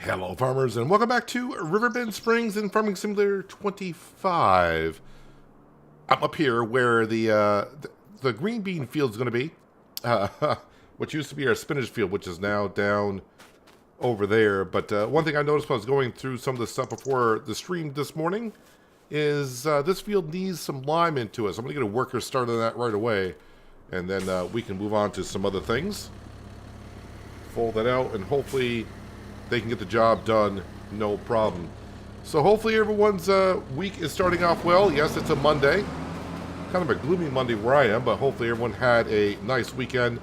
Hello farmers and welcome back to Riverbend Springs in Farming Simulator 25. I'm up here where the green bean field is going to be. Which used to be our spinach field, which is now down over there. But one thing I noticed when I was going through some of the stuff before the stream this morning is this field needs some lime into it. So I'm going to get a worker started on that right away. And then we can move on to some other things. Fold that out and hopefully they can get the job done, no problem. So hopefully everyone's week is starting off well. Yes, it's a Monday. Kind of a gloomy Monday where I am, but hopefully everyone had a nice weekend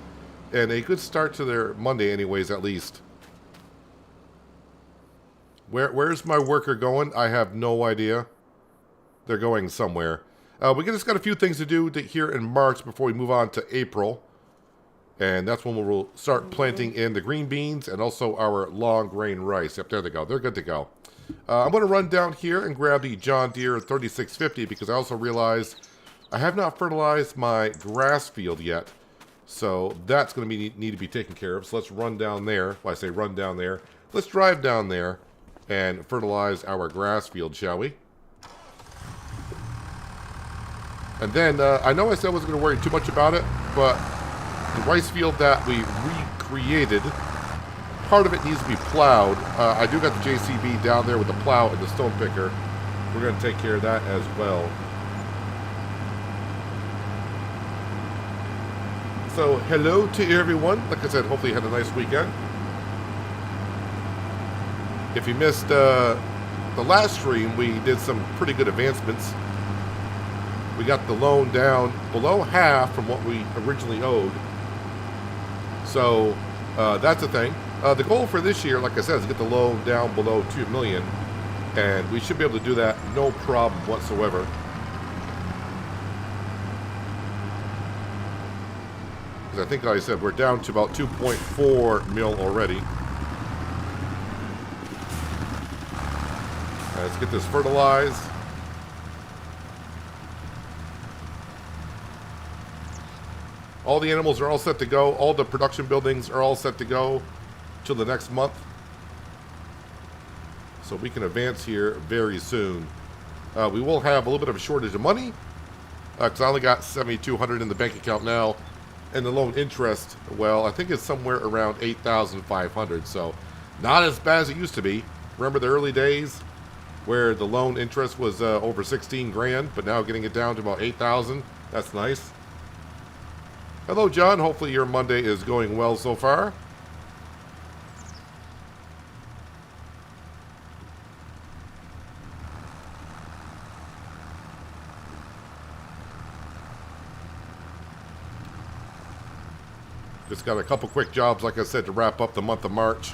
and a good start to their Monday anyways, at least. Where's my worker going? I have no idea. They're going somewhere. We just got a few things to do here in March before we move on to April. And that's when we'll start planting in the green beans and also our long grain rice. Yep, there they go. They're good to go. I'm going to run down here and grab the John Deere 3650 because I also realized I have not fertilized my grass field yet. So that's going to need to be taken care of. So let's run down there. Well, I say run down there. Let's drive down there and fertilize our grass field, shall we? And then, I know I said I wasn't going to worry too much about it, but the rice field that we recreated, part of it needs to be plowed. I do got the JCB down there with the plow and the stone picker. We're going to take care of that as well. So, hello to everyone. Like I said, hopefully you had a nice weekend. If you missed the last stream, we did some pretty good advancements. We got the loan down below half from what we originally owed. So, that's the thing. The goal for this year, like I said, is to get the loan down below $2 million. And we should be able to do that no problem whatsoever. Because I think, like I said, we're down to about 2.4 mil already. Let's get this fertilized. All the animals are all set to go. All the production buildings are all set to go till the next month. So we can advance here very soon. We will have a little bit of a shortage of money. Because I only got $7,200 in the bank account now. And the loan interest, well, I think it's somewhere around $8,500. So not as bad as it used to be. Remember the early days where the loan interest was over 16 grand, but now getting it down to about 8,000. That's nice. Hello, John. Hopefully your Monday is going well so far. Just got a couple quick jobs, like I said, to wrap up the month of March.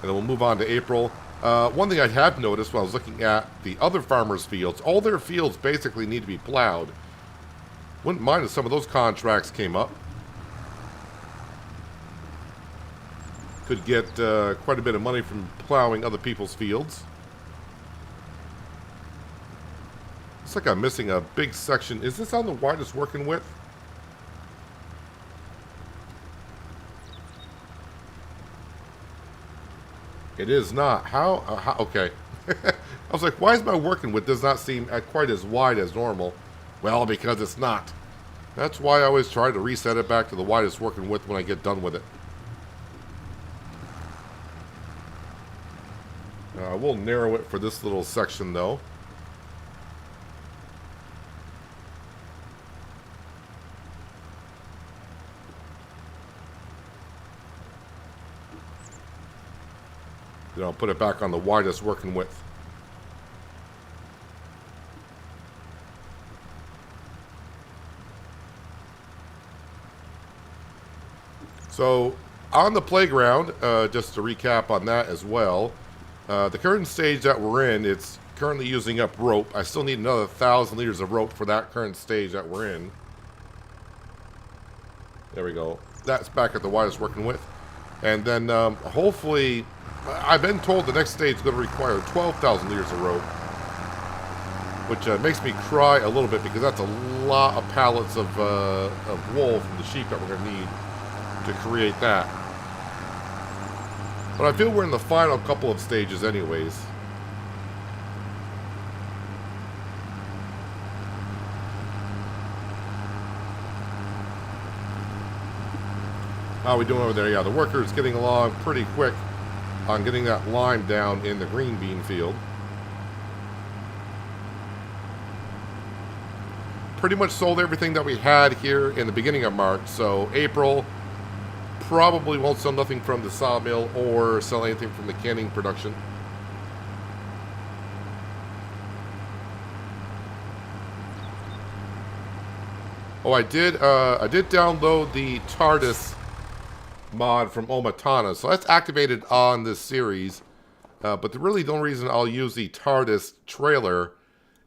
And then we'll move on to April. One thing I have noticed when I was looking at the other farmers' fields, all their fields basically need to be plowed. Wouldn't mind if some of those contracts came up. Could get quite a bit of money from plowing other people's fields. Looks like I'm missing a big section. Is this on the widest working width? It is not. How okay. I was like, why is my working width does not seem quite as wide as normal? Well, because it's not. That's why I always try to reset it back to the widest working width when I get done with it. We'll narrow it for this little section, though. Then I'll put it back on the widest working width. So, on the playground, just to recap on that as well, the current stage that we're in, it's currently using up rope. I still need another 1,000 liters of rope for that current stage that we're in. There we go. That's back at the widest working width. And then hopefully, I've been told the next stage is going to require 12,000 liters of rope. Which makes me cry a little bit because that's a lot of pallets of wool from the sheep that we're going to need to create that. But I feel we're in the final couple of stages anyways. How are we doing over there? Yeah, the worker's getting along pretty quick on getting that lime down in the green bean field. Pretty much sold everything that we had here in the beginning of March, so April probably won't sell nothing from the sawmill or sell anything from the canning production. Oh, I did download the TARDIS mod from Omatana, so that's activated on this series. But really the only reason I'll use the TARDIS trailer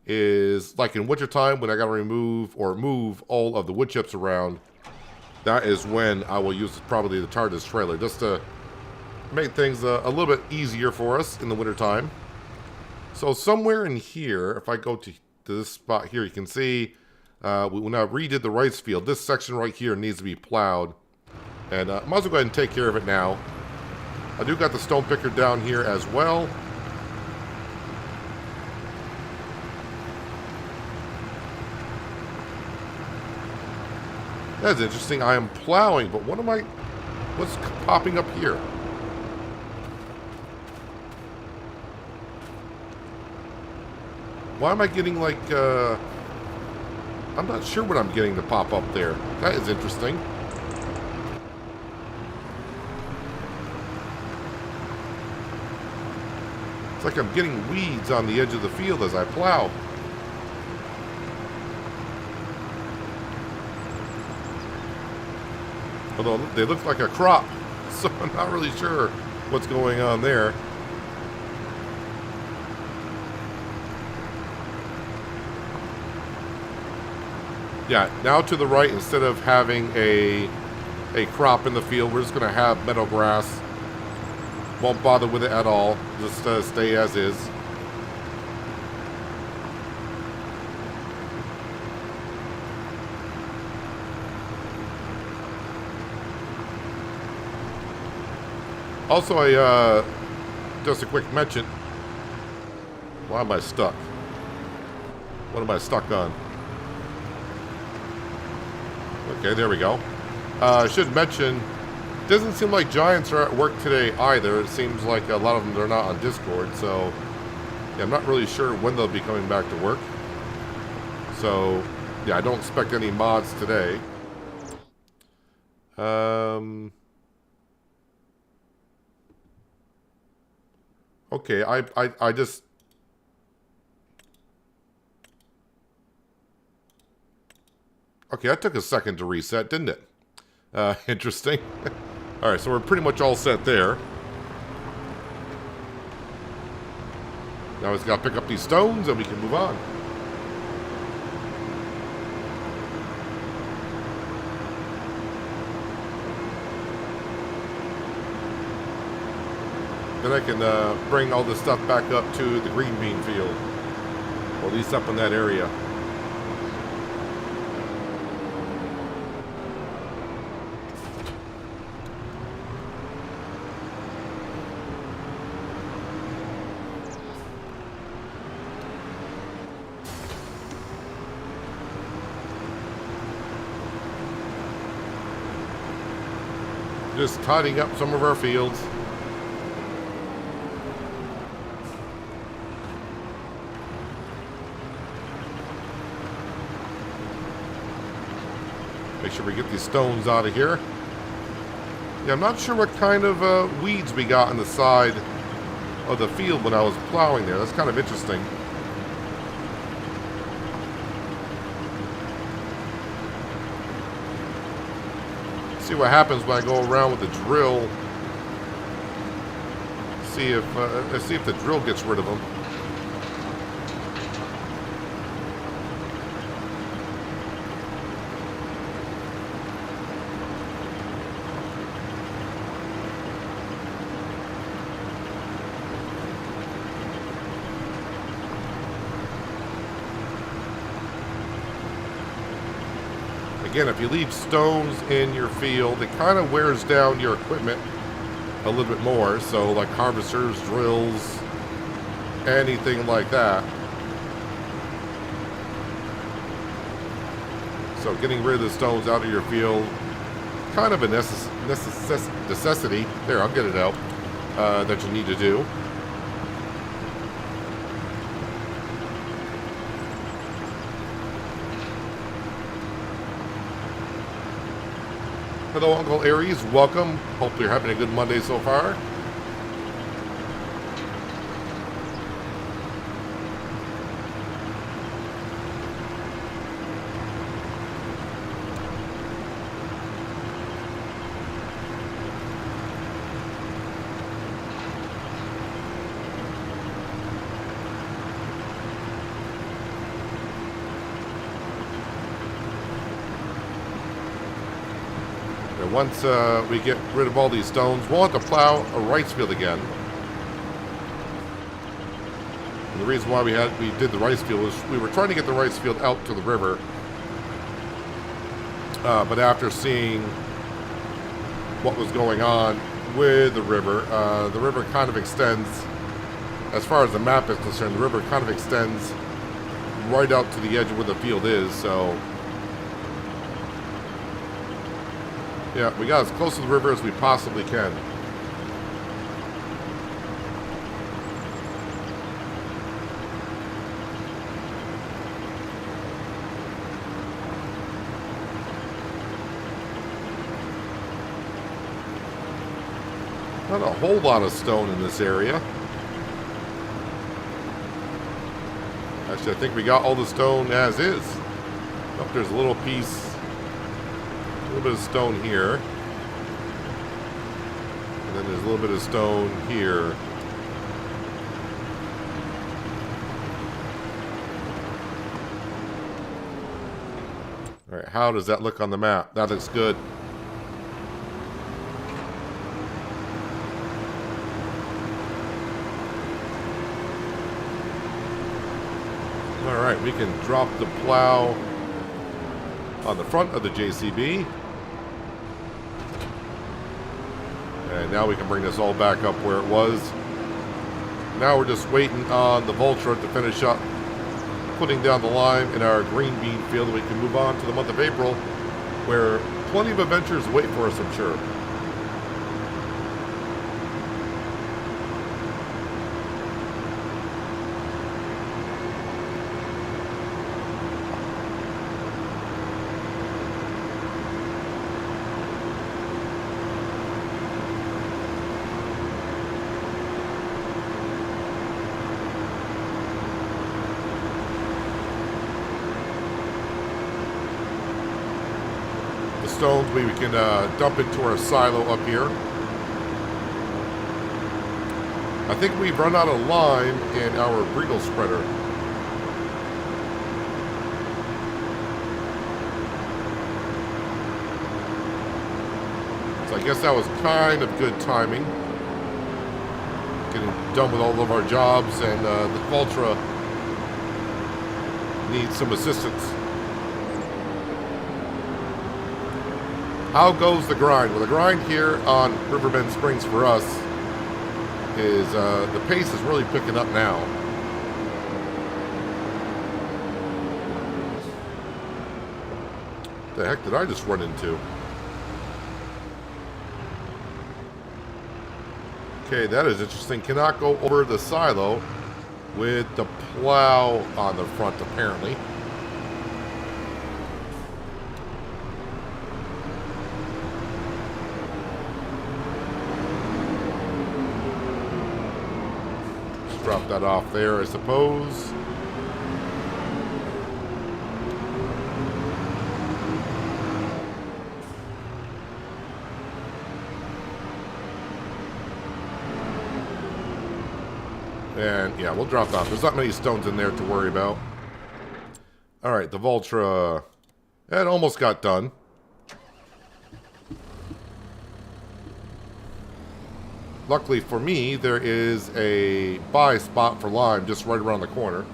is like in wintertime when I gotta remove or move all of the wood chips around. That is when I will use probably the TARDIS trailer, just to make things a little bit easier for us in the wintertime. So somewhere in here, if I go to this spot here, you can see when I redid the rice field, this section right here needs to be plowed. And I might as well go ahead and take care of it now. I do got the stone picker down here as well. That's interesting. I am plowing, but what's popping up here? Why am I getting like, I'm not sure what I'm getting to pop up there. That is interesting. It's like I'm getting weeds on the edge of the field as I plow. Although they look like a crop, so I'm not really sure what's going on there. Yeah, now to the right, instead of having a crop in the field, we're just going to have meadow grass. Won't bother with it at all. Just stay as is. Also, just a quick mention. Why am I stuck? What am I stuck on? Okay, there we go. I should mention, doesn't seem like Giants are at work today either. It seems like a lot of them, they're not on Discord, so yeah, I'm not really sure when they'll be coming back to work. So, yeah, I don't expect any mods today. Okay, I just... Okay, that took a second to reset, didn't it? Interesting. Alright, so we're pretty much all set there. Now we just gotta pick up these stones and we can move on. Then I can bring all this stuff back up to the green bean field. Or at least up in that area. Just tidying up some of our fields. Make sure we get these stones out of here. Yeah, I'm not sure what kind of weeds we got on the side of the field when I was plowing there. That's kind of interesting. See what happens when I go around with the drill. Let's see if the drill gets rid of them. Again, if you leave stones in your field, it kind of wears down your equipment. a little bit more. So like harvesters, drills, anything like that. So getting rid of the stones out of your field, kind of a necessity. There, I'll get it out. That you need to do. Hello, Uncle Aries. Welcome. Hope you're having a good Monday so far. Once we get rid of all these stones, we'll have to plow a rice field again. And the reason why we did the rice field was we were trying to get the rice field out to the river. But after seeing what was going on with the river kind of extends, as far as the map is concerned, the river kind of extends right out to the edge of where the field is, so... yeah, we got as close to the river as we possibly can. Not a whole lot of stone in this area. Actually, I think we got all the stone as is. Oh, there's a little piece... a little bit of stone here. And then there's a little bit of stone here. Alright, how does that look on the map? That looks good. Alright, we can drop the plow on the front of the JCB. And now we can bring this all back up where it was. Now we're just waiting on the Voltra to finish up putting down the lime in our green bean field. We can move on to the month of April, where plenty of adventures wait for us, I'm sure. Stones we can dump into our silo up here. I think we've run out of lime in our Bregel spreader. So I guess that was kind of good timing. Getting done with all of our jobs, and the Voltra needs some assistance. How goes the grind? Well, the grind here on Riverbend Springs for us is the pace is really picking up now. What the heck did I just run into? Okay, that is interesting. Cannot go over the silo with the plow on the front, apparently. Drop that off there, I suppose. And yeah, we'll drop that. There's not many stones in there to worry about. Alright, the Voltra, it almost got done. Luckily for me, there is a buy spot for lime just right around the corner.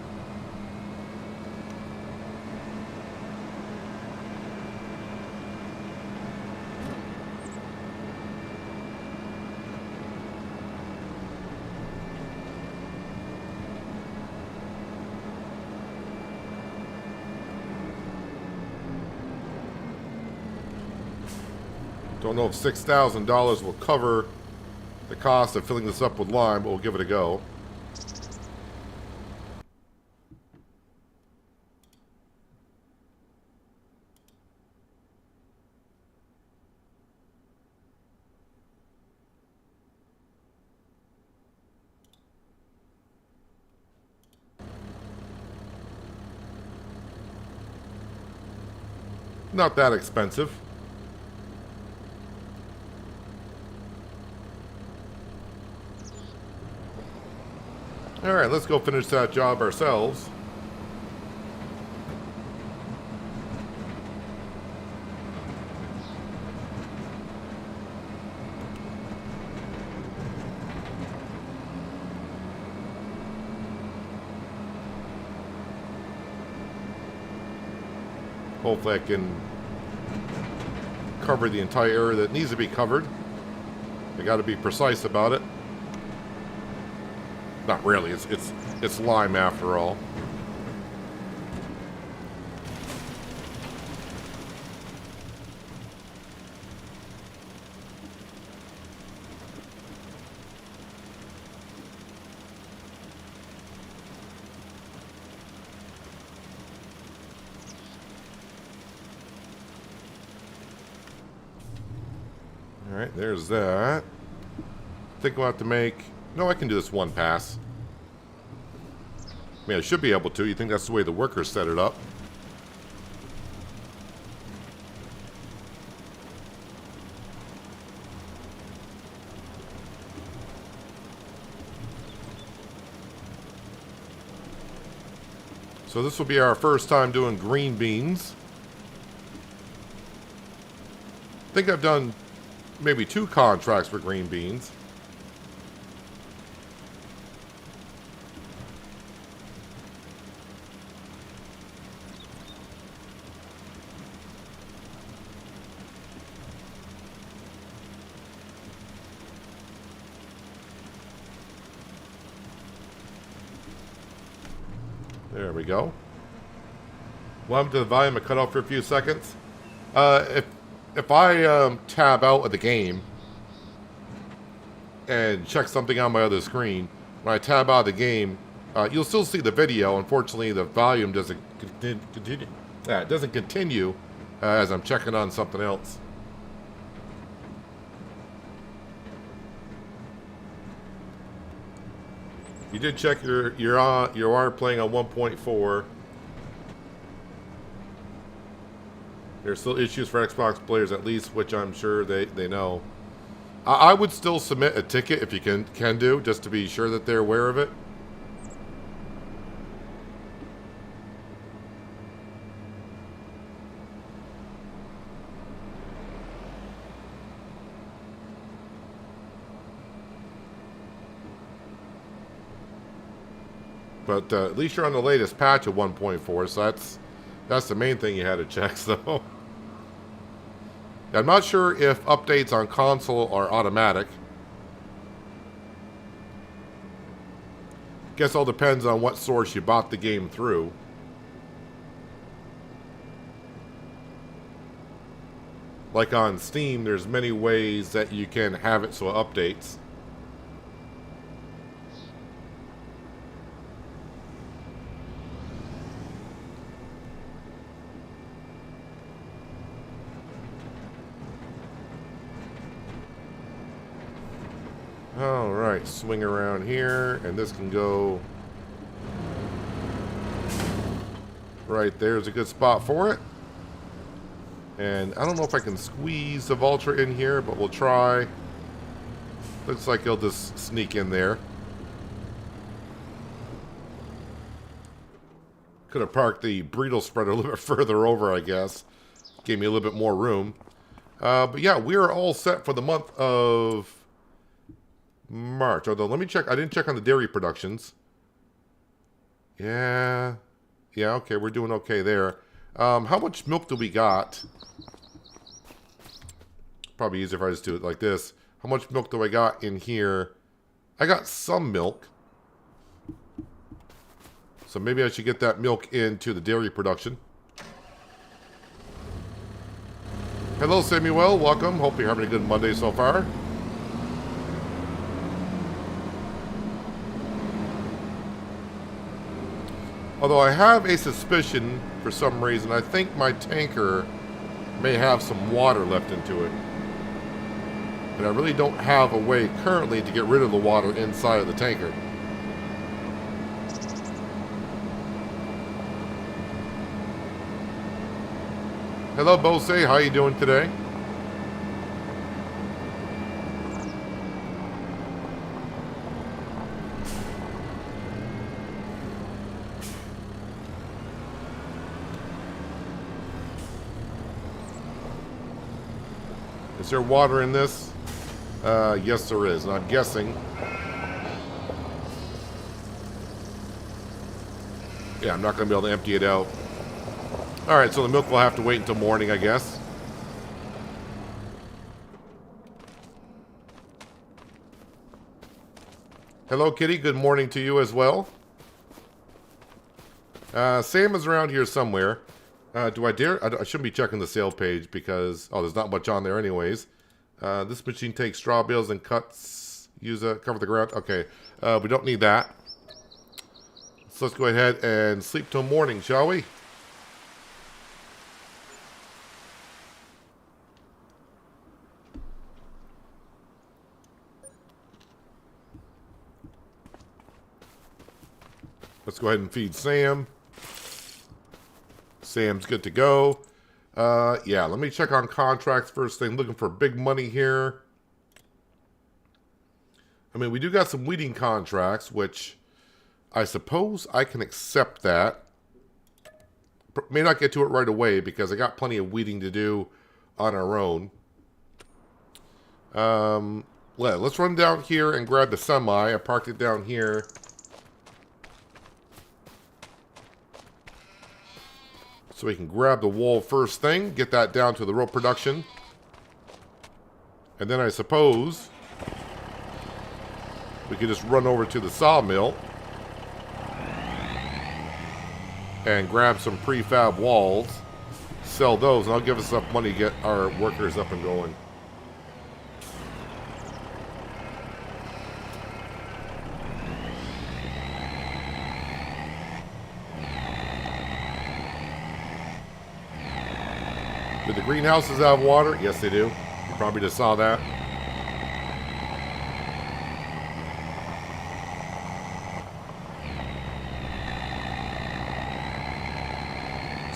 Don't know if $6,000 will cover the cost of filling this up with lime, but we'll give it a go. Not that expensive. Alright, let's go finish that job ourselves. Hopefully I can cover the entire area that needs to be covered. I got to be precise about it. Not really. It's lime after all. Alright, there's that. I think we'll have to make... No, I can do this one pass. I mean, I should be able to. You think that's the way the workers set it up. So this will be our first time doing green beans. I think I've done maybe 2 contracts for green beans. There we go. Welcome to the volume. I cut off for a few seconds. If I tab out of the game and check something on my other screen, when I tab out of the game, you'll still see the video. Unfortunately, the volume doesn't continue. It doesn't continue as I'm checking on something else. You did check you are playing on 1.4. There's still issues for Xbox players, at least, which I'm sure they know. I would still submit a ticket if you can do, just to be sure that they're aware of it. But at least you're on the latest patch of 1.4, so that's the main thing you had to check, so. I'm not sure if updates on console are automatic. Guess all depends on what source you bought the game through. Like on Steam, there's many ways that you can have it so it updates. Alright, swing around here, and this can go right there's a good spot for it. And I don't know if I can squeeze the Vulture in here, but we'll try. Looks like he'll just sneak in there. Could have parked the Breedle spreader a little bit further over, I guess. Gave me a little bit more room. But yeah, we're all set for the month of March. Although, let me check. I didn't check on the dairy productions. Yeah, okay, we're doing okay there. How much milk do we got? Probably easier if I just do it like this. How much milk do I got in here? I got some milk. So maybe I should get that milk into the dairy production. Hello, Samuel. Welcome. Hope you're having a good Monday so far. Although I have a suspicion, for some reason, I think my tanker may have some water left into it. And I really don't have a way currently to get rid of the water inside of the tanker. Hello, Bose. How you doing today? Is there water in this? Yes, there is. And I'm guessing. Yeah, I'm not going to be able to empty it out. Alright, so the milk will have to wait until morning, I guess. Hello, Kitty. Good morning to you as well. Sam is around here somewhere. Do I dare? I shouldn't be checking the sale page because... Oh, there's not much on there anyways. This machine takes straw bales and cuts... cover the ground. Okay, we don't need that. So let's go ahead and sleep till morning, shall we? Let's go ahead and feed Sam. Sam's good to go. Yeah, let me check on contracts first thing. Looking for big money here. I mean, we do got some weeding contracts, which I suppose I can accept that. May not get to it right away because I got plenty of weeding to do on our own. Let's run down here and grab the semi. I parked it down here. So we can grab the wool first thing, get that down to the rope production. And then I suppose we could just run over to the sawmill and grab some prefab walls, sell those, and that'll give us enough money to get our workers up and going. Do the greenhouses have water? Yes, they do. You probably just saw that.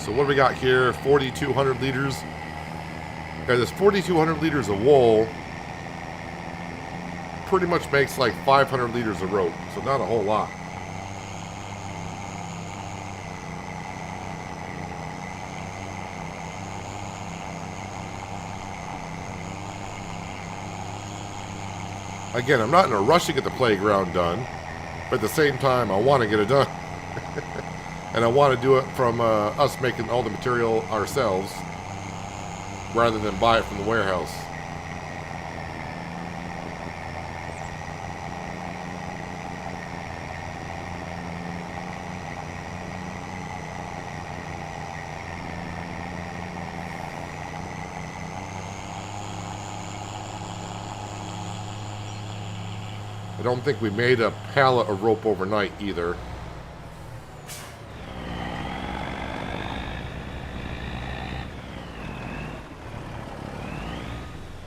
So what do we got here? 4,200 liters. Okay, this 4,200 liters of wool pretty much makes like 500 liters of rope. So not a whole lot. Again, I'm not in a rush to get the playground done, but at the same time, I want to get it done. And I want to do it from us making all the material ourselves, rather than buy it from the warehouse. I don't think we made a pallet of rope overnight either.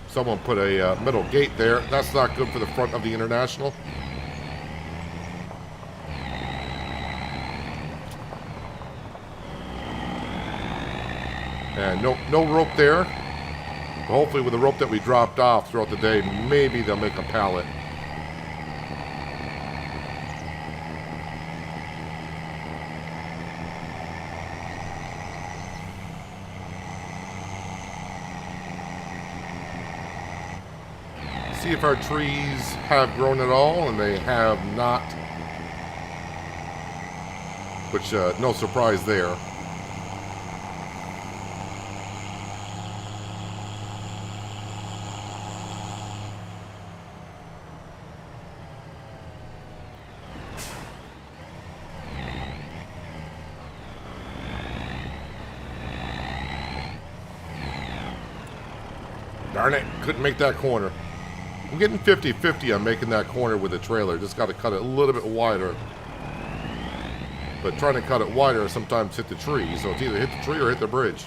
Someone put a metal gate there. That's not good for the front of the International. And no rope there. But hopefully with the rope that we dropped off throughout the day, maybe they'll make a pallet. See if our trees have grown at all, and they have not. Which, no surprise there. Darn it, couldn't make that corner. I'm getting 50-50 on making that corner with the trailer. Just got to cut it a little bit wider. But trying to cut it wider sometimes hit the tree, so it's either hit the tree or hit the bridge.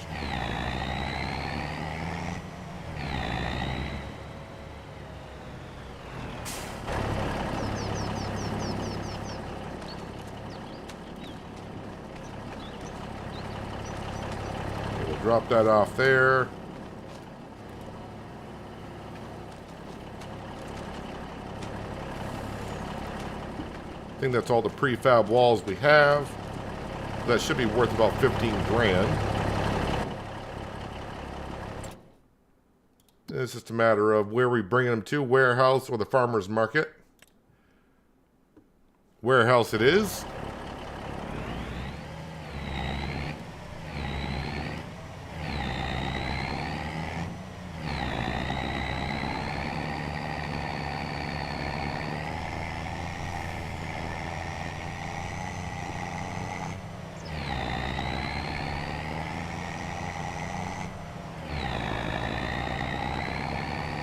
We'll drop that off there. I think that's all the prefab walls we have. That should be worth about 15 grand. It's just a matter of where we bring them to, warehouse or the farmer's market. Warehouse it is.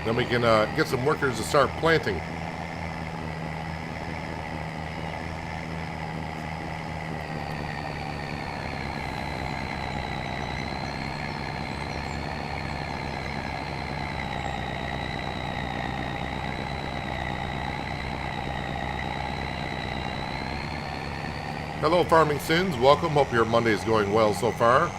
Then we can get some workers to start planting. Hello, Farming Sins. Welcome. Hope your Monday is going well so far.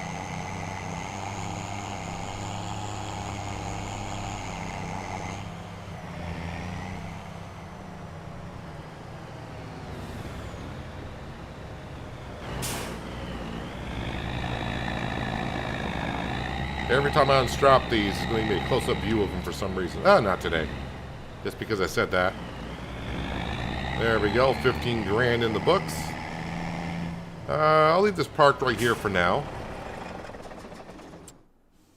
Every time I unstrap these, it's going to be a close-up view of them for some reason. Ah, not today. Just because I said that. There we go. 15 grand in the books. I'll leave this parked right here for now.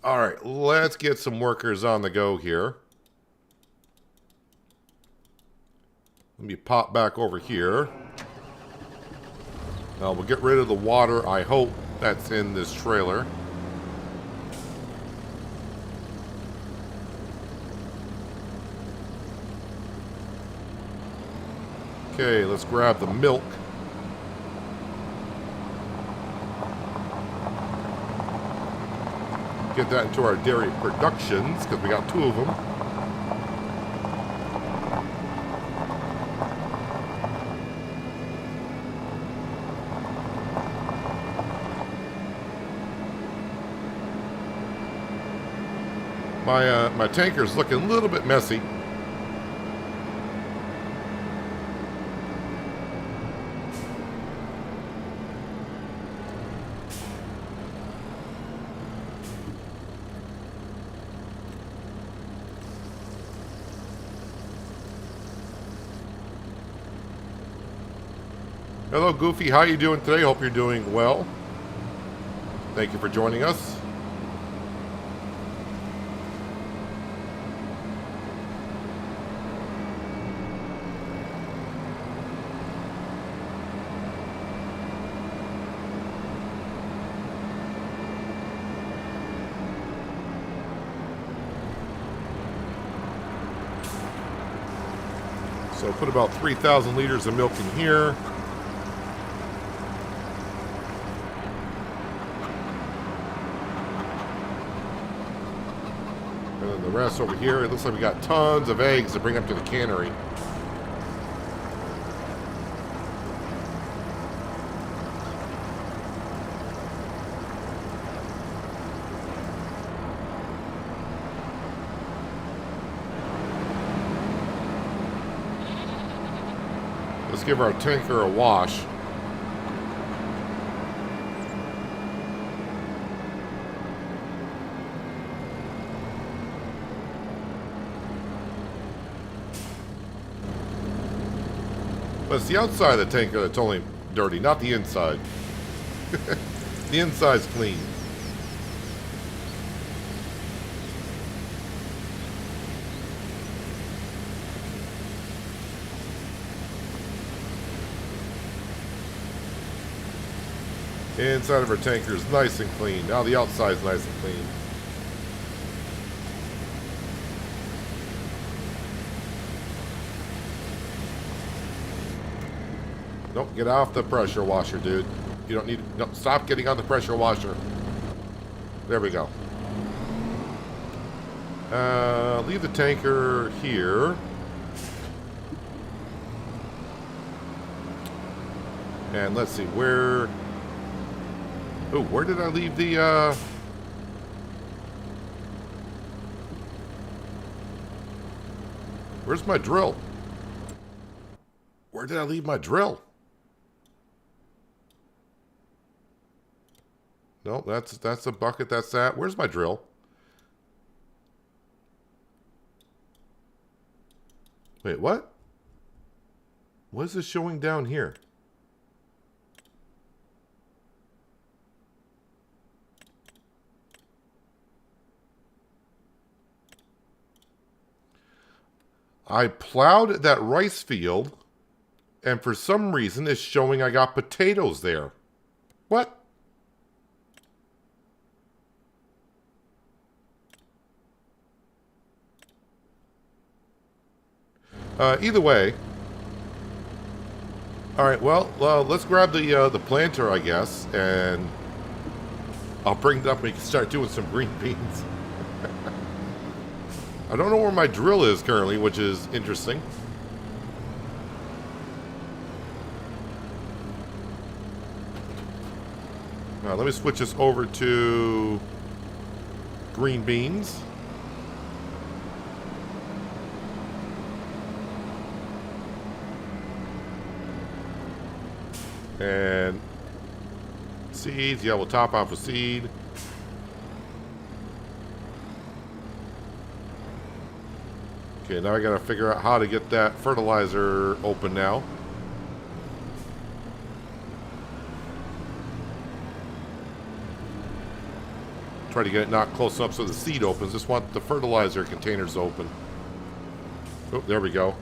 Alright, let's get some workers on the go here. Let me pop back over here. Now we'll get rid of the water, I hope, that's in this trailer. Okay, let's grab the milk. Get that into our dairy productions, because we got 2 of them. My tanker's looking a little bit messy. Hello, Goofy. How you doing today? Hope you're doing well. Thank you for joining us. So put about 3,000 liters of milk in here. And then the rest over here. It looks like we got tons of eggs to bring up to the cannery. Let's give our tanker a wash. But it's the outside of the tanker that's only dirty, not the inside. The inside's clean. Inside of our tanker is nice and clean. Now the outside's nice and clean. Don't get off the pressure washer, dude. You don't need... No, stop getting on the pressure washer. There we go. Leave the tanker here. And let's see, where... Oh, where did I leave the, Where's my drill? Where did I leave my drill? No, that's a bucket, that's that. Where's my drill? Wait, what? What is this showing down here? I plowed that rice field, and for some reason it's showing I got potatoes there. What? Either way. Alright, well, let's grab the planter, I guess, and I'll bring it up and we can start doing some green beans. I don't know where my drill is currently, which is interesting. Let me switch this over to green beans. And seeds, yeah, we'll top off with seed. Okay, now I gotta figure out how to get that fertilizer open now. Try to get it not close up so the seed opens. Just want the fertilizer containers open. Oh, there we go.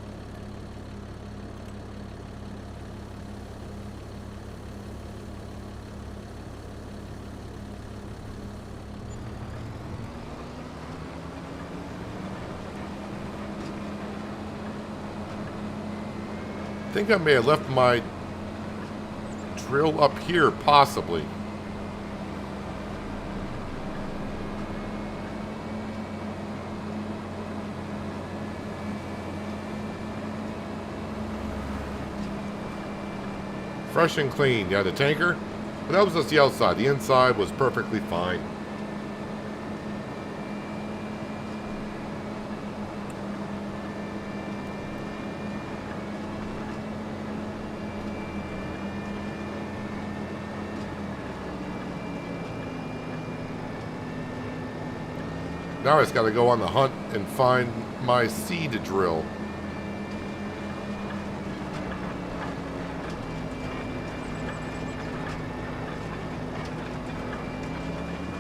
I think I may have left my drill up here, possibly. Fresh and clean. Yeah, the tanker. But that was just the outside. The inside was perfectly fine. Now I just got to go on the hunt and find my seed drill.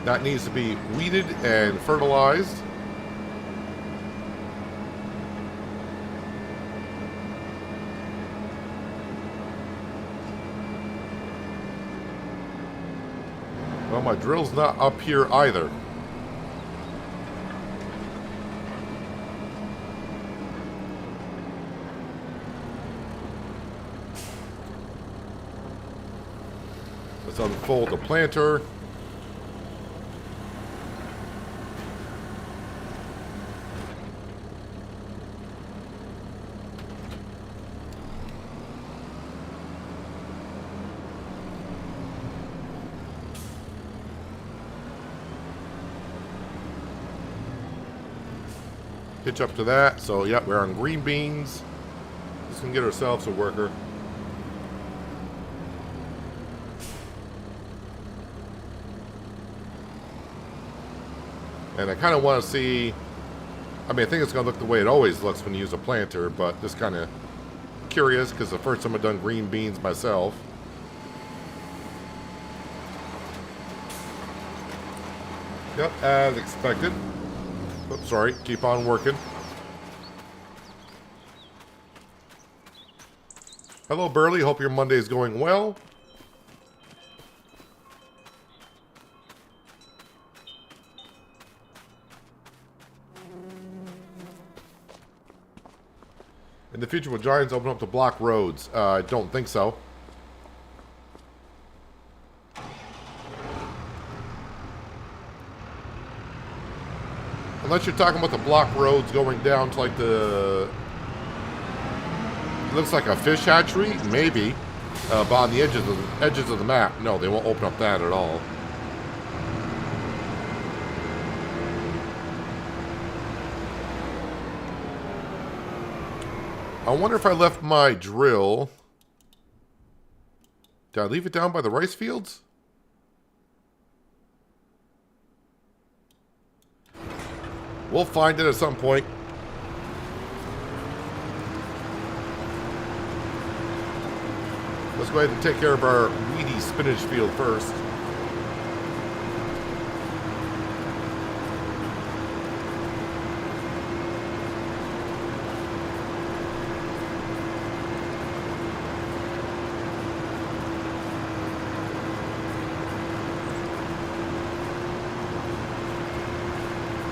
That needs to be weeded and fertilized. Well, my drill's not up here either. Let's unfold the planter. Hitch up to that. So, yep, we're on green beans. Just gonna get ourselves a worker. And I kind of want to see, I mean, I think it's going to look the way it always looks when you use a planter, but just kind of curious because the first time I've done green beans myself. Yep, as expected. Oops, sorry, keep on working. Hello, Barley. Hope your Monday is going well. In the future, will Giants open up to block roads? I don't think so. unless you're talking about the block roads going down to like the... Looks like a fish hatchery, maybe. But on the edges of the map, no, they won't open up that at all. I wonder if I left my drill. Did I leave it down by the rice fields? We'll find it at some point. Let's go ahead and take care of our weedy spinach field first.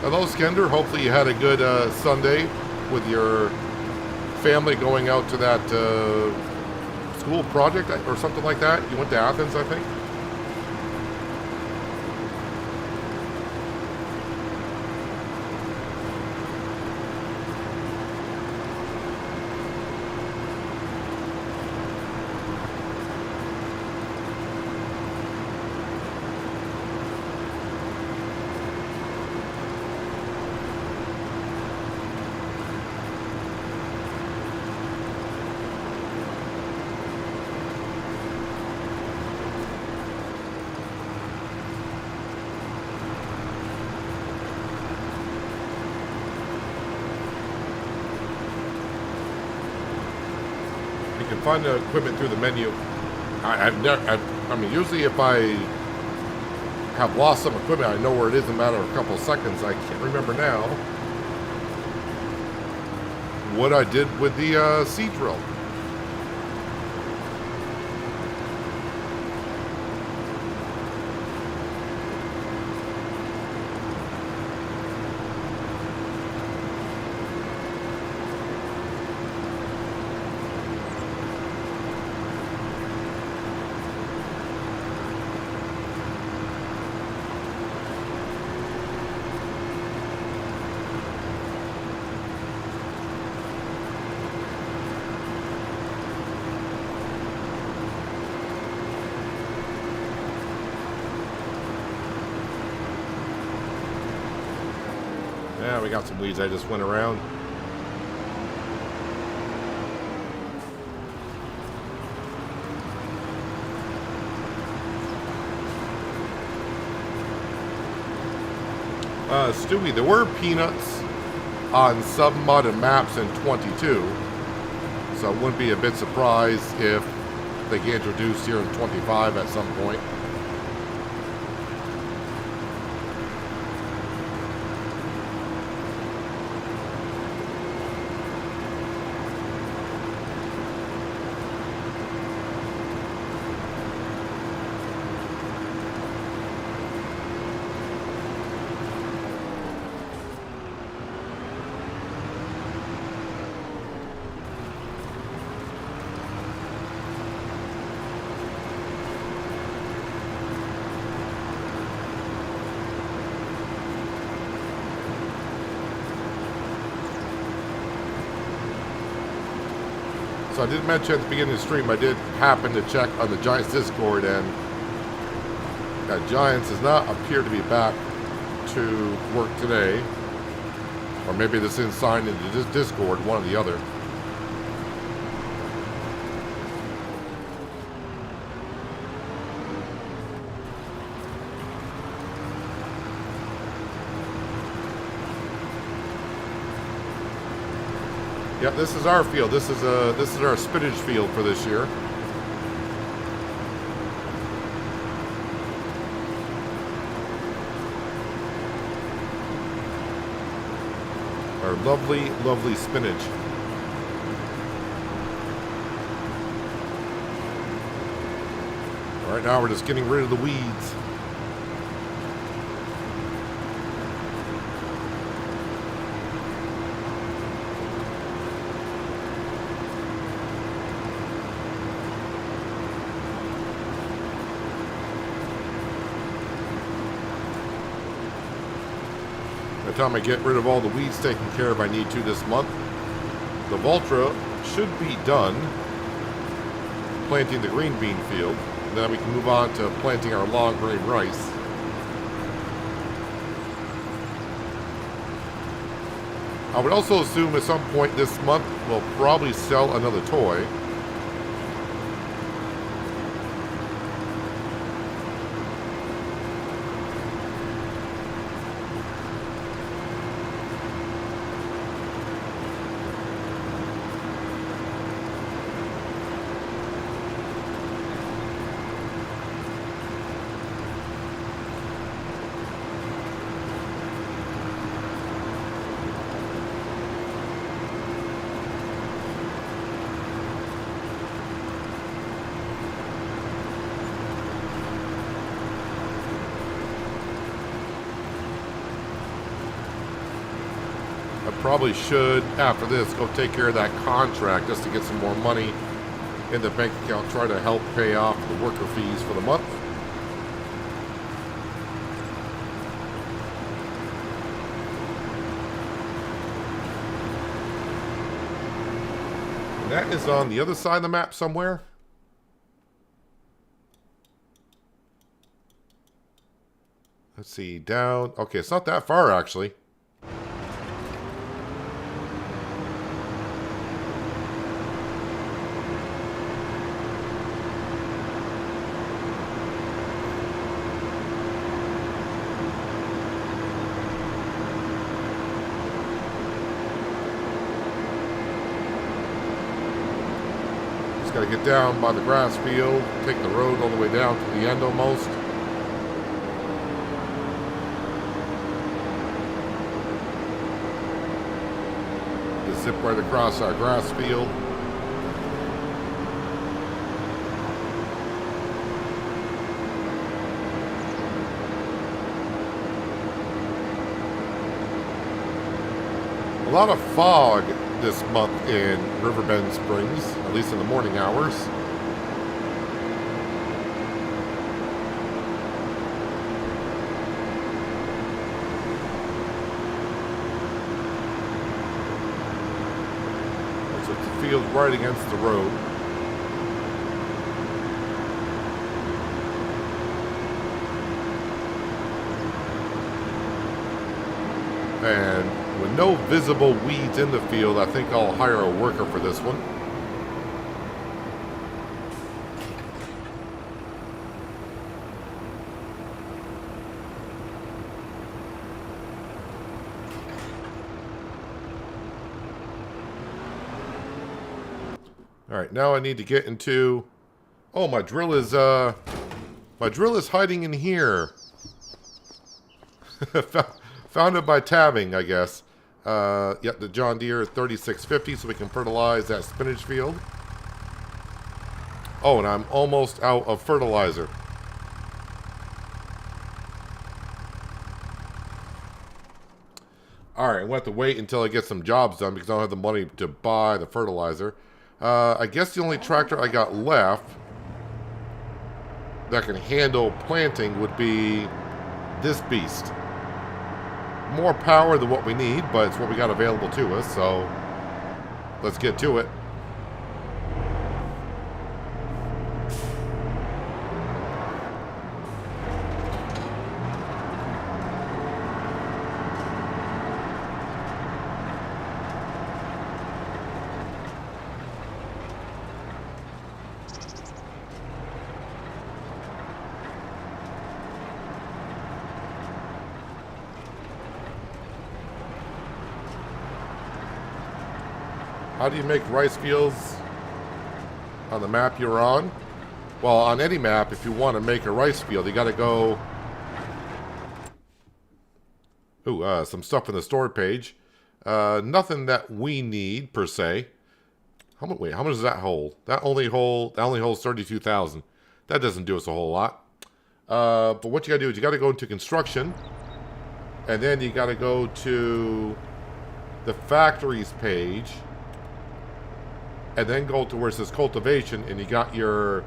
Hello, Skender. Hopefully you had a good Sunday with your family going out to that school project or something like that. You went to Athens, I think. You can find the equipment through the menu. I mean, usually if I have lost some equipment, I know where it is in a matter of a couple of seconds. I can't remember now what I did with the seed drill. Yeah, we got some weeds. I just went around. Stewie, there were peanuts on sub-modded maps in 22, so I wouldn't be a bit surprised if they get introduced here in 25 at some point. So I did mention at the beginning of the stream, I did happen to check on the Giants Discord, and Giants does not appear to be back to work today. Or maybe this isn't signed into this Discord, one or the other. Yep, this is our field. This is our spinach field for this year. Our lovely, lovely spinach. Right now we're just getting rid of the weeds. the time I get rid of all the weeds taken care of I need to this month, the Voltra should be done planting the green bean field. And then we can move on to planting our long grain rice. I would also assume at some point this month we'll probably sell another toy. Probably should, after this, go take care of that contract just to get some more money in the bank account, try to help pay off the worker fees for the month. And that is on the other side of the map somewhere. Let's see, down. Okay, it's not that far, actually. Got to get down by the grass field, take the road all the way down to the end almost. Just zip right across our grass field. A lot of fog this month in Riverbend Springs, at least in the morning hours. Looks like the field right against the road. And with no visible weeds in the field, I think I'll hire a worker for this one. All right, now I need to get into... Oh, my drill is hiding in here. Found it by tabbing, I guess. Yep, the John Deere 3650, so we can fertilize that spinach field. Oh, and I'm almost out of fertilizer. Alright, I'm going to have to wait until I get some jobs done because I don't have the money to buy the fertilizer. I guess the only tractor I got left that can handle planting would be this beast. More power than what we need, but it's what we got available to us, so let's get to it. How do you make rice fields on the map you're on? Well, on any map, if you want to make a rice field, you got to go... Ooh, some stuff in the store page. Nothing that we need, per se. Wait, how much does that hold? That only holds 32,000. That doesn't do us a whole lot. But what you got to do is you got to go into construction. And then you got to go to the factories page. And then go to where it says cultivation, and you got your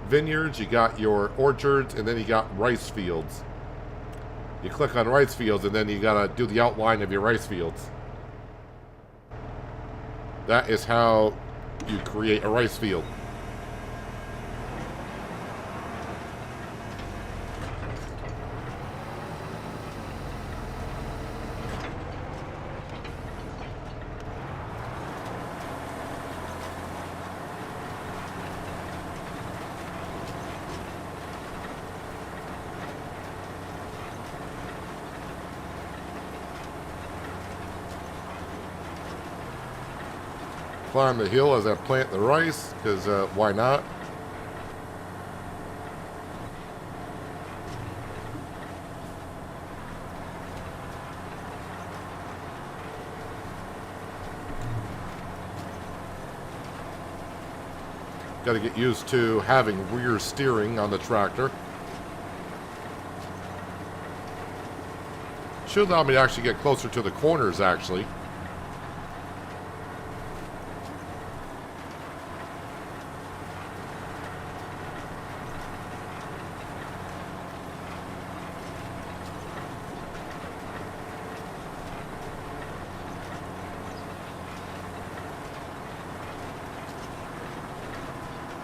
vineyards, you got your orchards, and then you got rice fields. You click on rice fields, and then you gotta do the outline of your rice fields. That is how you create a rice field. Climb the hill as I plant the rice, because why not? Got to get used to having rear steering on the tractor. Should allow me to actually get closer to the corners, actually.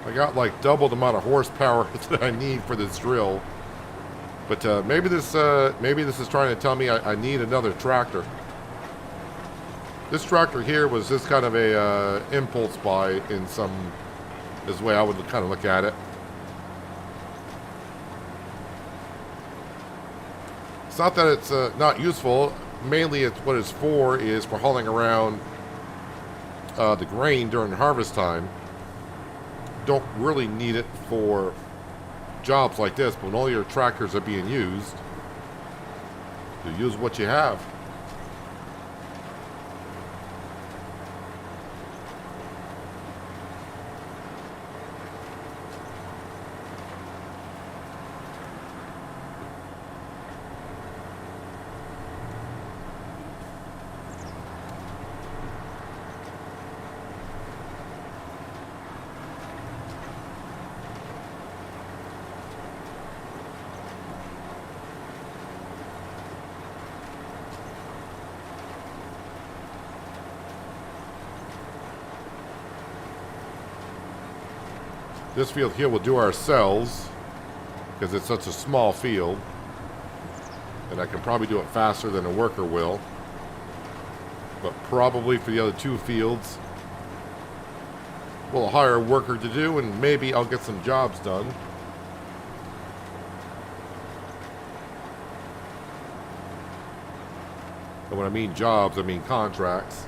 I got like double the amount of horsepower that I need for this drill, but maybe this is trying to tell me I need another tractor. This tractor here was just kind of a impulse buy in some is the way I would kind of look at it. It's not that it's not useful. Mainly, it's what it's for is for hauling around the grain during harvest time. Don't really need it for jobs like this, but when all your tractors are being used, you use what you have. This field here we'll do ourselves because it's such a small field, and I can probably do it faster than a worker will. But probably for the other two fields, we'll hire a worker to do, and maybe I'll get some jobs done. And when I mean jobs, I mean contracts.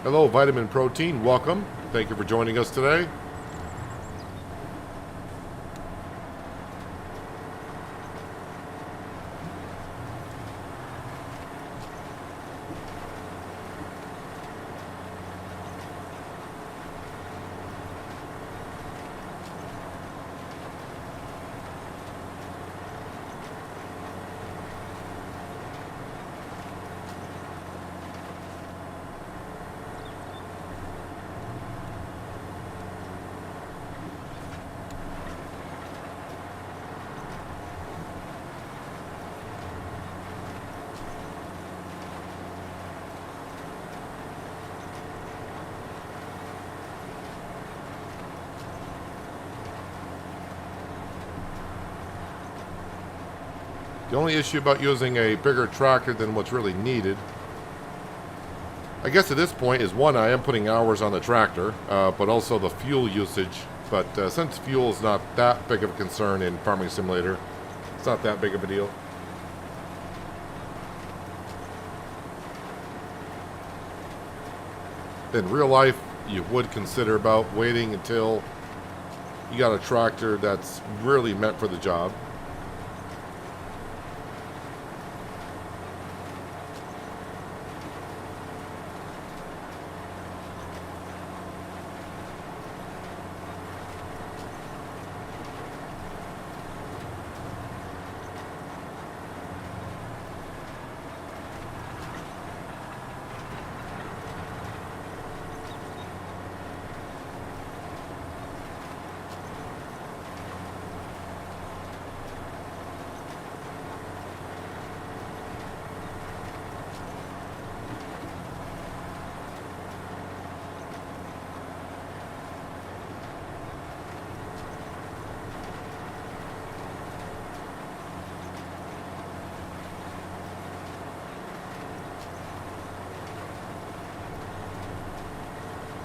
Hello, Vitamin Protein. Welcome. Thank you for joining us today. The only issue about using a bigger tractor than what's really needed, I guess at this point, is one, I am putting hours on the tractor, but also the fuel usage. But since fuel is not that big of a concern in Farming Simulator, it's not that big of a deal. In real life, you would consider about waiting until you got a tractor that's really meant for the job.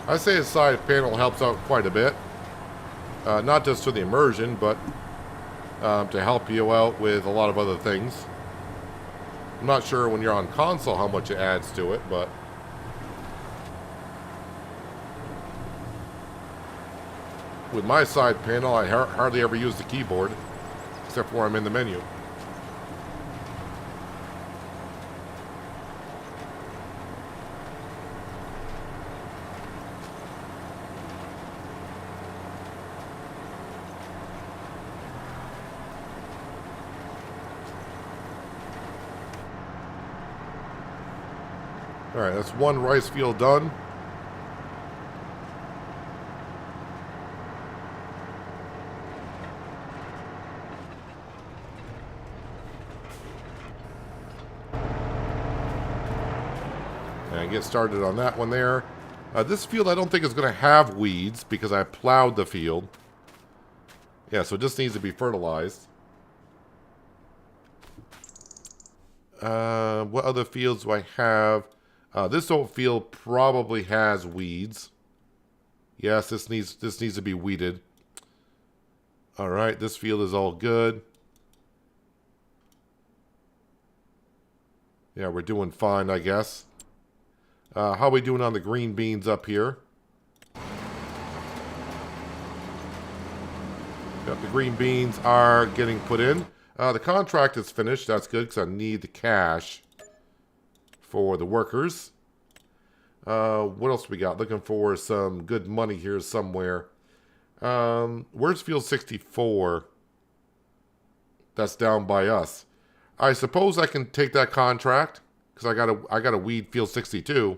I say a side panel helps out quite a bit. Not just for the immersion, but to help you out with a lot of other things. I'm not sure when you're on console how much it adds to it, but... with my side panel, I hardly ever use the keyboard, except for when I'm in the menu. Alright, that's one rice field done. And get started on that one there. This field I don't think is going to have weeds because I plowed the field. Yeah, so it just needs to be fertilized. What other fields do I have? This old field probably has weeds. Yes, this needs to be weeded. All right, this field is all good. Yeah, we're doing fine, I guess. How are we doing on the green beans up here? Yep, the green beans are getting put in. The contract is finished. That's good because I need the cash for the workers. What else we got? Looking for some good money here somewhere. Where's field 64? That's down by us. I suppose I can take that contract because I got a weed field 62.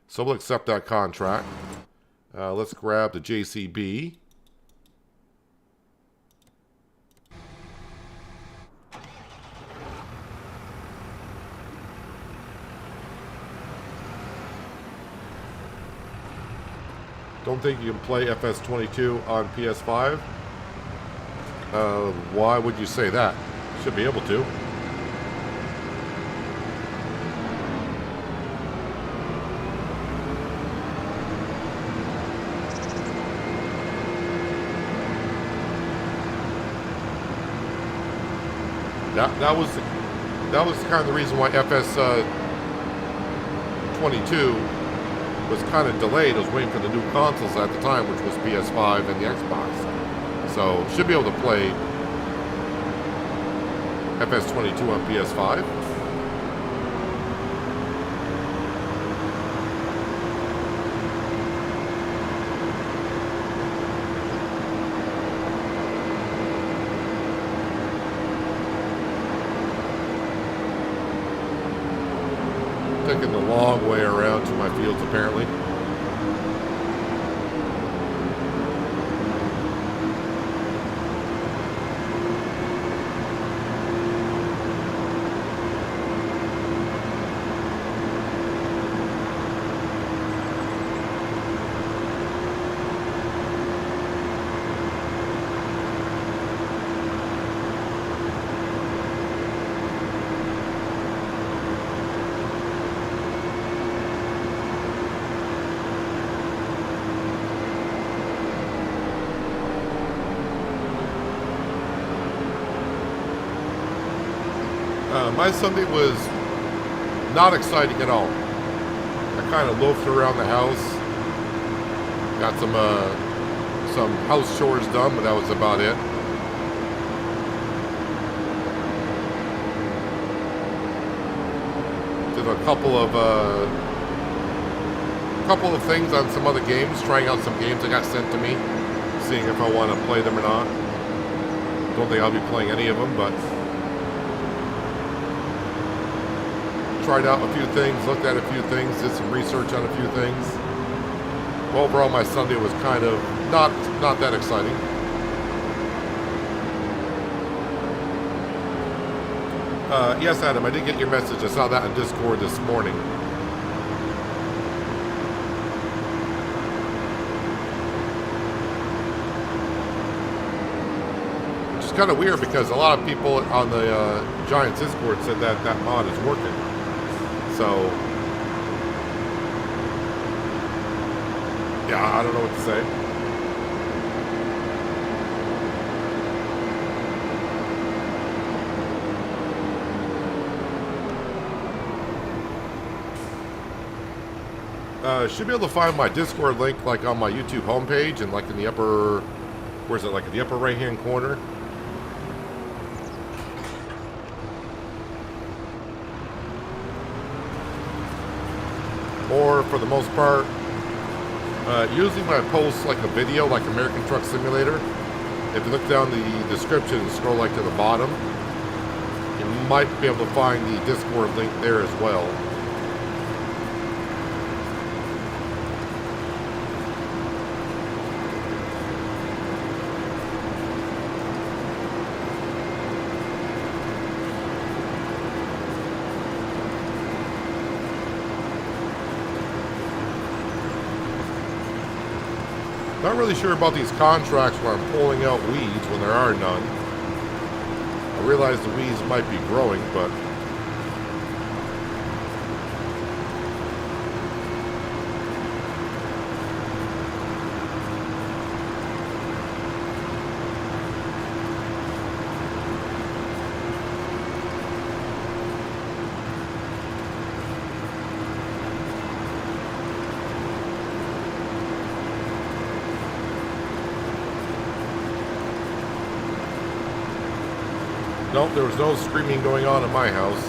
So we'll accept that contract. Let's grab the JCB. Don't think you can play FS22 on PS5. Why would you say that? Should be able to. That was kind of the reason why FS22 was kind of delayed. I was waiting for the new consoles at the time, which was PS5 and the Xbox. So should be able to play FS22 on PS5. Taking the long way around to my fields, apparently. My Sunday was not exciting at all. I kind of loafed around the house, got some house chores done, but that was about it. Did a couple of things on some other games, trying out some games that got sent to me, seeing if I want to play them or not. Don't think I'll be playing any of them, but tried out a few things, looked at a few things, did some research on a few things. Overall, my Sunday was kind of not that exciting. Yes, Adam, I did get your message. I saw that on Discord this morning. Which is kind of weird because a lot of people on the Giants Discord said that that mod is working. So, Yeah, I don't know what to say. Should be able to find my Discord link like on my YouTube homepage and like in the upper, where's it, like in the upper right hand corner. Or for the most part, usually when I post like a video like American Truck Simulator, if you look down the description and scroll like to the bottom, you might be able to find the Discord link there as well. Not really sure about these contracts where I'm pulling out weeds when there are none. I realize the weeds might be growing, but nope, there was no screaming going on in my house.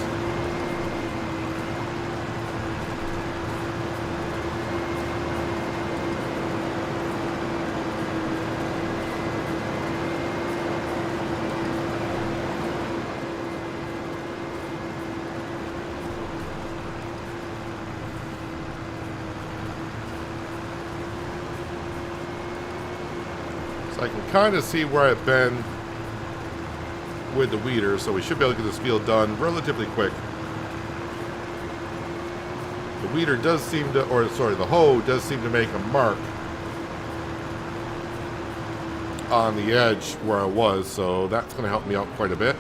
So I can kind of see where I've been with the weeder, so we should be able to get this field done relatively quick. The weeder does seem to, or sorry, the hoe does seem to make a mark on the edge where I was, so that's going to help me out quite a bit.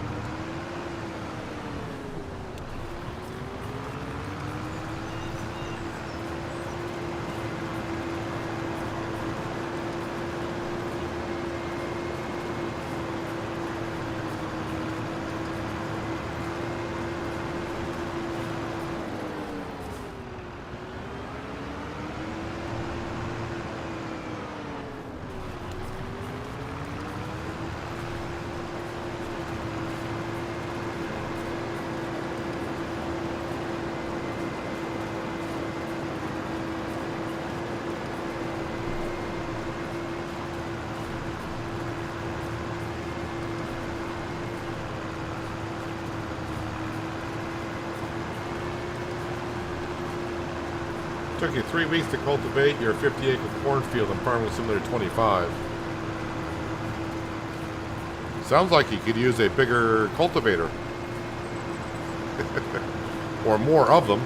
Took you 3 weeks to cultivate your 50-acre cornfield in Farming Simulator 25. Sounds like you could use a bigger cultivator. Or more of them.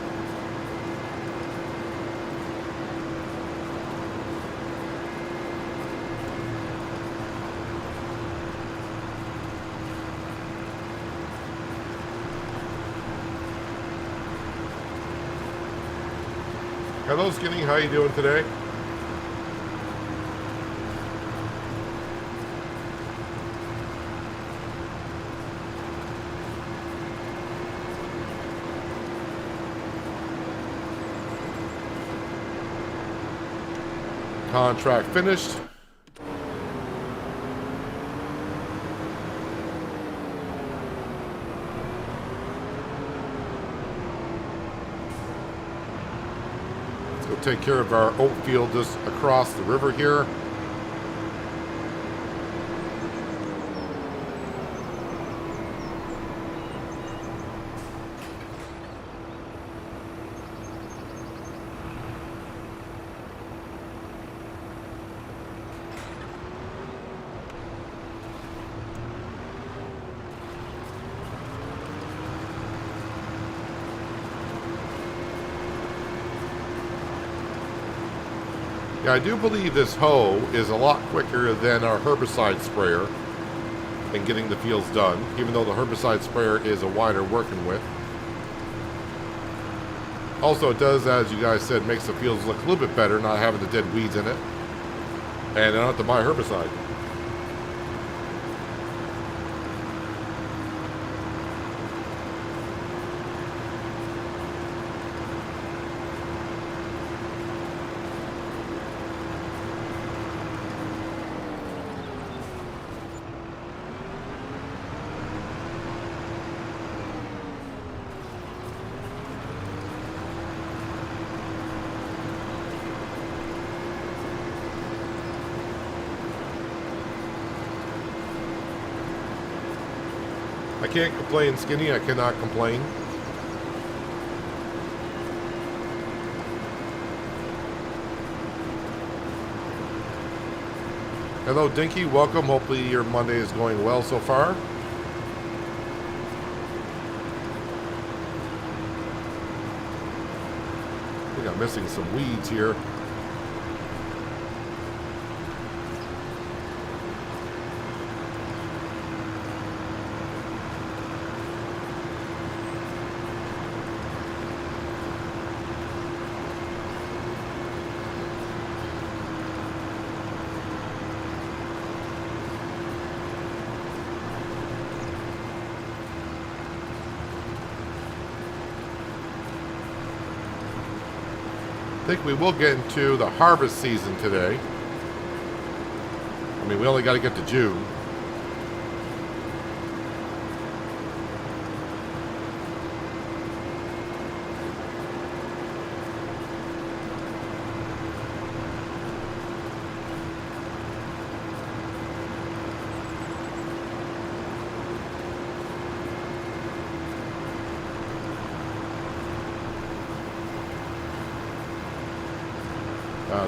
Hello, Skinny. How you doing today? Contract finished. Take care of our oat field just across the river here. Yeah, I do believe this hoe is a lot quicker than our herbicide sprayer in getting the fields done, even though the herbicide sprayer is a wider working width. Also, it does, as you guys said, makes the fields look a little bit better, not having the dead weeds in it. And I don't have to buy herbicide. I can't complain, Skinny. I cannot complain. Hello, Dinky. Welcome. Hopefully your Monday is going well so far. I think I'm missing some weeds here. I think we will get into the harvest season today. I mean, we only got to get to June.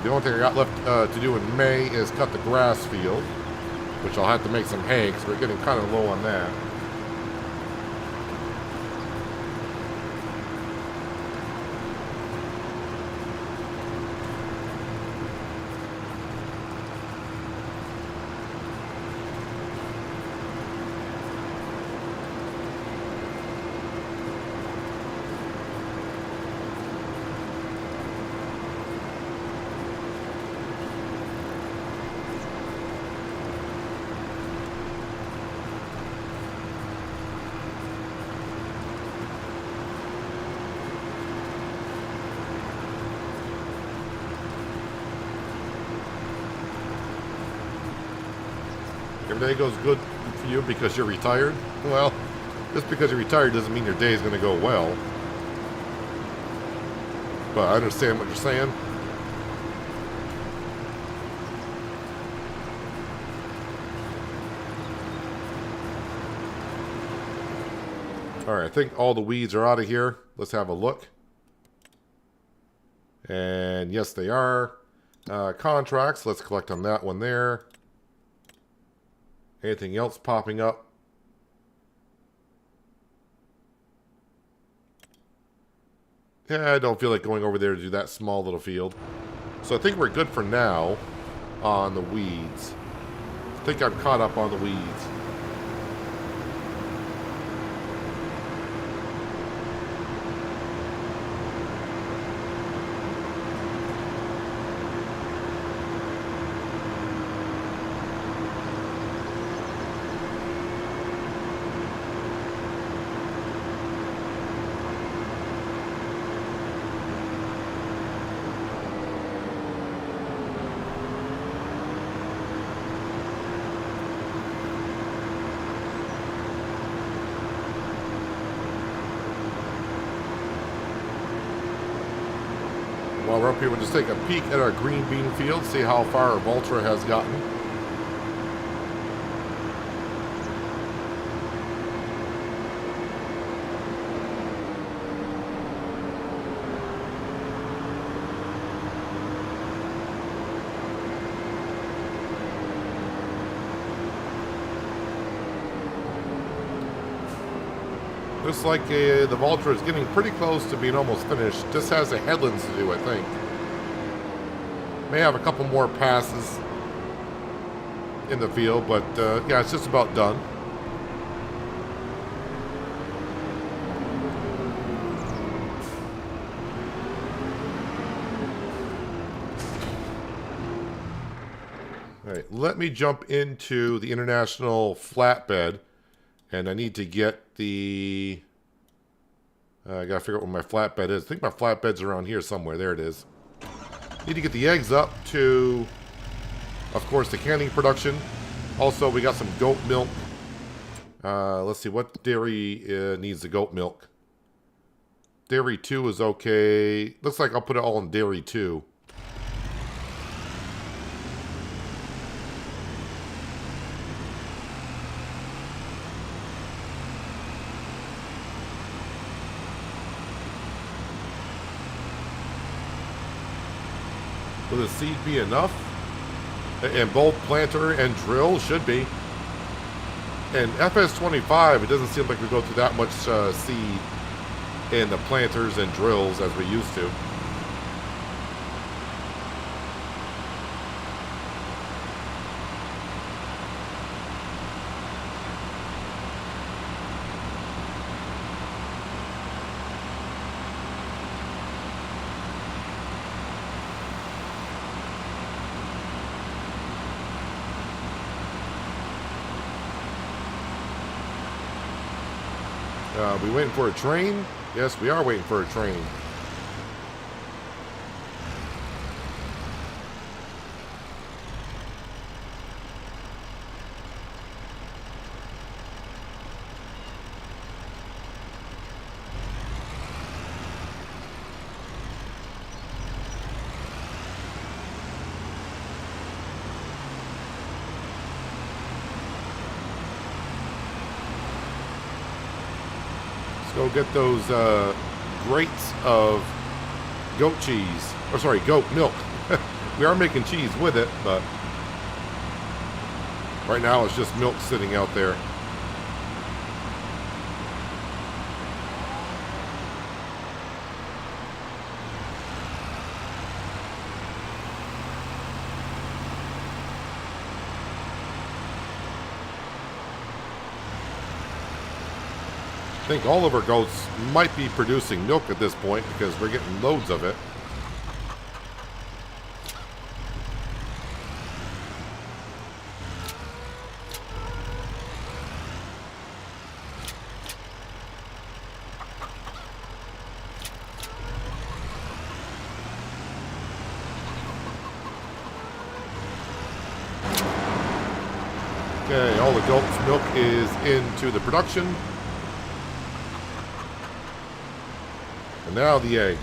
The only thing I got left to do in May is cut the grass field, which I'll have to make some hay because we're getting kind of low on that. Every day goes good for you because you're retired? Well, just because you're retired doesn't mean your day is going to go well. But I understand what you're saying. Alright, I think all the weeds are out of here. Let's have a look. And yes, they are. Contracts, let's collect on that one there. Anything else popping up? Yeah, I don't feel like going over there to do that small little field. So I think we're good for now on the weeds. I think I'm caught up on the weeds. While we're up here, we'll just take a peek at our green bean field, see how far our Vulture has gotten. Looks like the Vulture is getting pretty close to being almost finished. Just has the headlands to do, I think. May have a couple more passes in the field, but yeah, it's just about done. All right, let me jump into the international flatbed, and I need to get the... I gotta figure out where my flatbed is. I think my flatbed's around here somewhere. There it is. Need to get the eggs up to, of course, the canning production. Also, we got some goat milk. Let's see, what dairy needs the goat milk? Dairy 2 is okay. Looks like I'll put it all in dairy 2. Will the seed be enough? And both planter and drill should be. And FS25, it doesn't seem like we go through that much seed in the planters and drills as we used to. We waiting for a train? Yes, we are waiting for a train. Go get those grates of goat cheese. Or sorry, goat milk. We are making cheese with it, but right now it's just milk sitting out there. I think all of our goats might be producing milk at this point because we're getting loads of it. Okay, all the goat's milk is into the production. And now the eggs.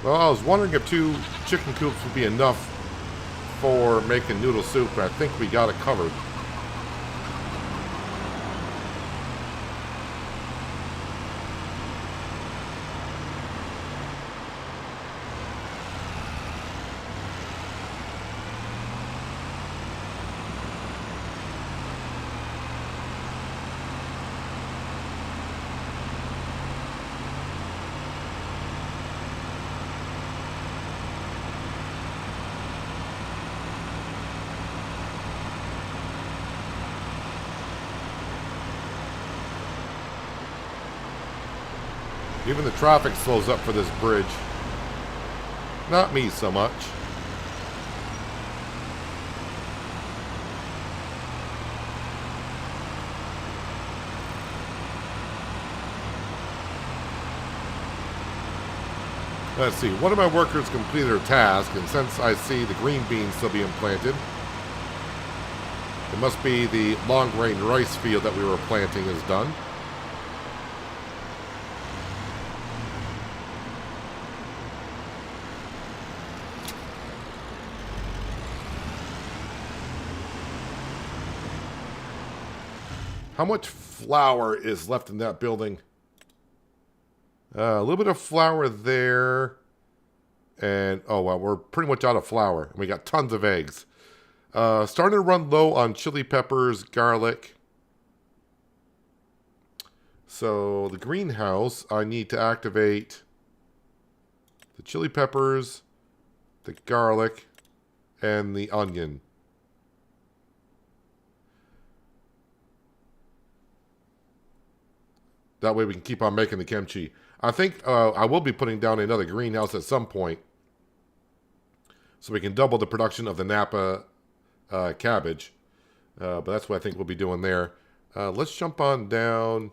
Well, I was wondering if 2 chicken coops would be enough for making noodle soup, but I think we got it covered. Even the traffic slows up for this bridge. Not me so much. Let's see, one of my workers completed her task, and since I see the green beans still being planted, it must be the long-range rice field that we were planting is done. How much flour is left in that building? A little bit of flour there. And, oh, well, we're pretty much out of flour. We got tons of eggs. Starting to run low on chili peppers, garlic. So, the greenhouse, I need to activate the chili peppers, the garlic, and the onion. That way we can keep on making the kimchi. I think I will be putting down another greenhouse at some point, so we can double the production of the Napa cabbage. But that's what I think we'll be doing there. Let's jump on down.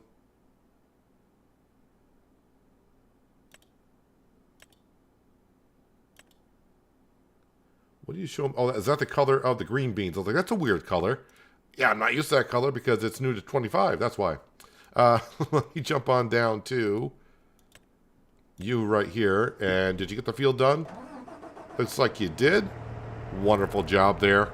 What do you show them? Oh, is that the color of the green beans? I was like, that's a weird color. Yeah, I'm not used to that color because it's new to 25. That's why. Let me jump on down to you right here. And did you get the field done? Looks like you did. Wonderful job there.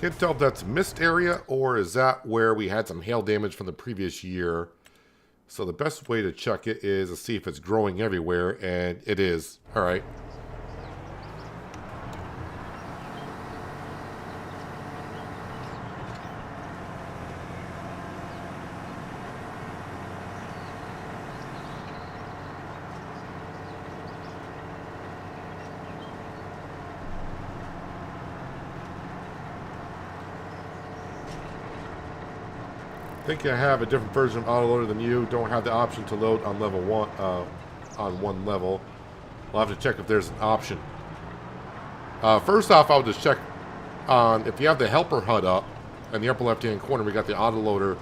Can't tell if that's mist area or is that where we had some hail damage from the previous year. So the best way to check it is to see if it's growing everywhere, and it is. All right. I think I have a different version of autoloader than you. Don't have the option to load on level 1 on one level. I'll have to check if there's an option. First off, I'll just check on if you have the helper HUD up in the upper left hand corner. We got the autoloader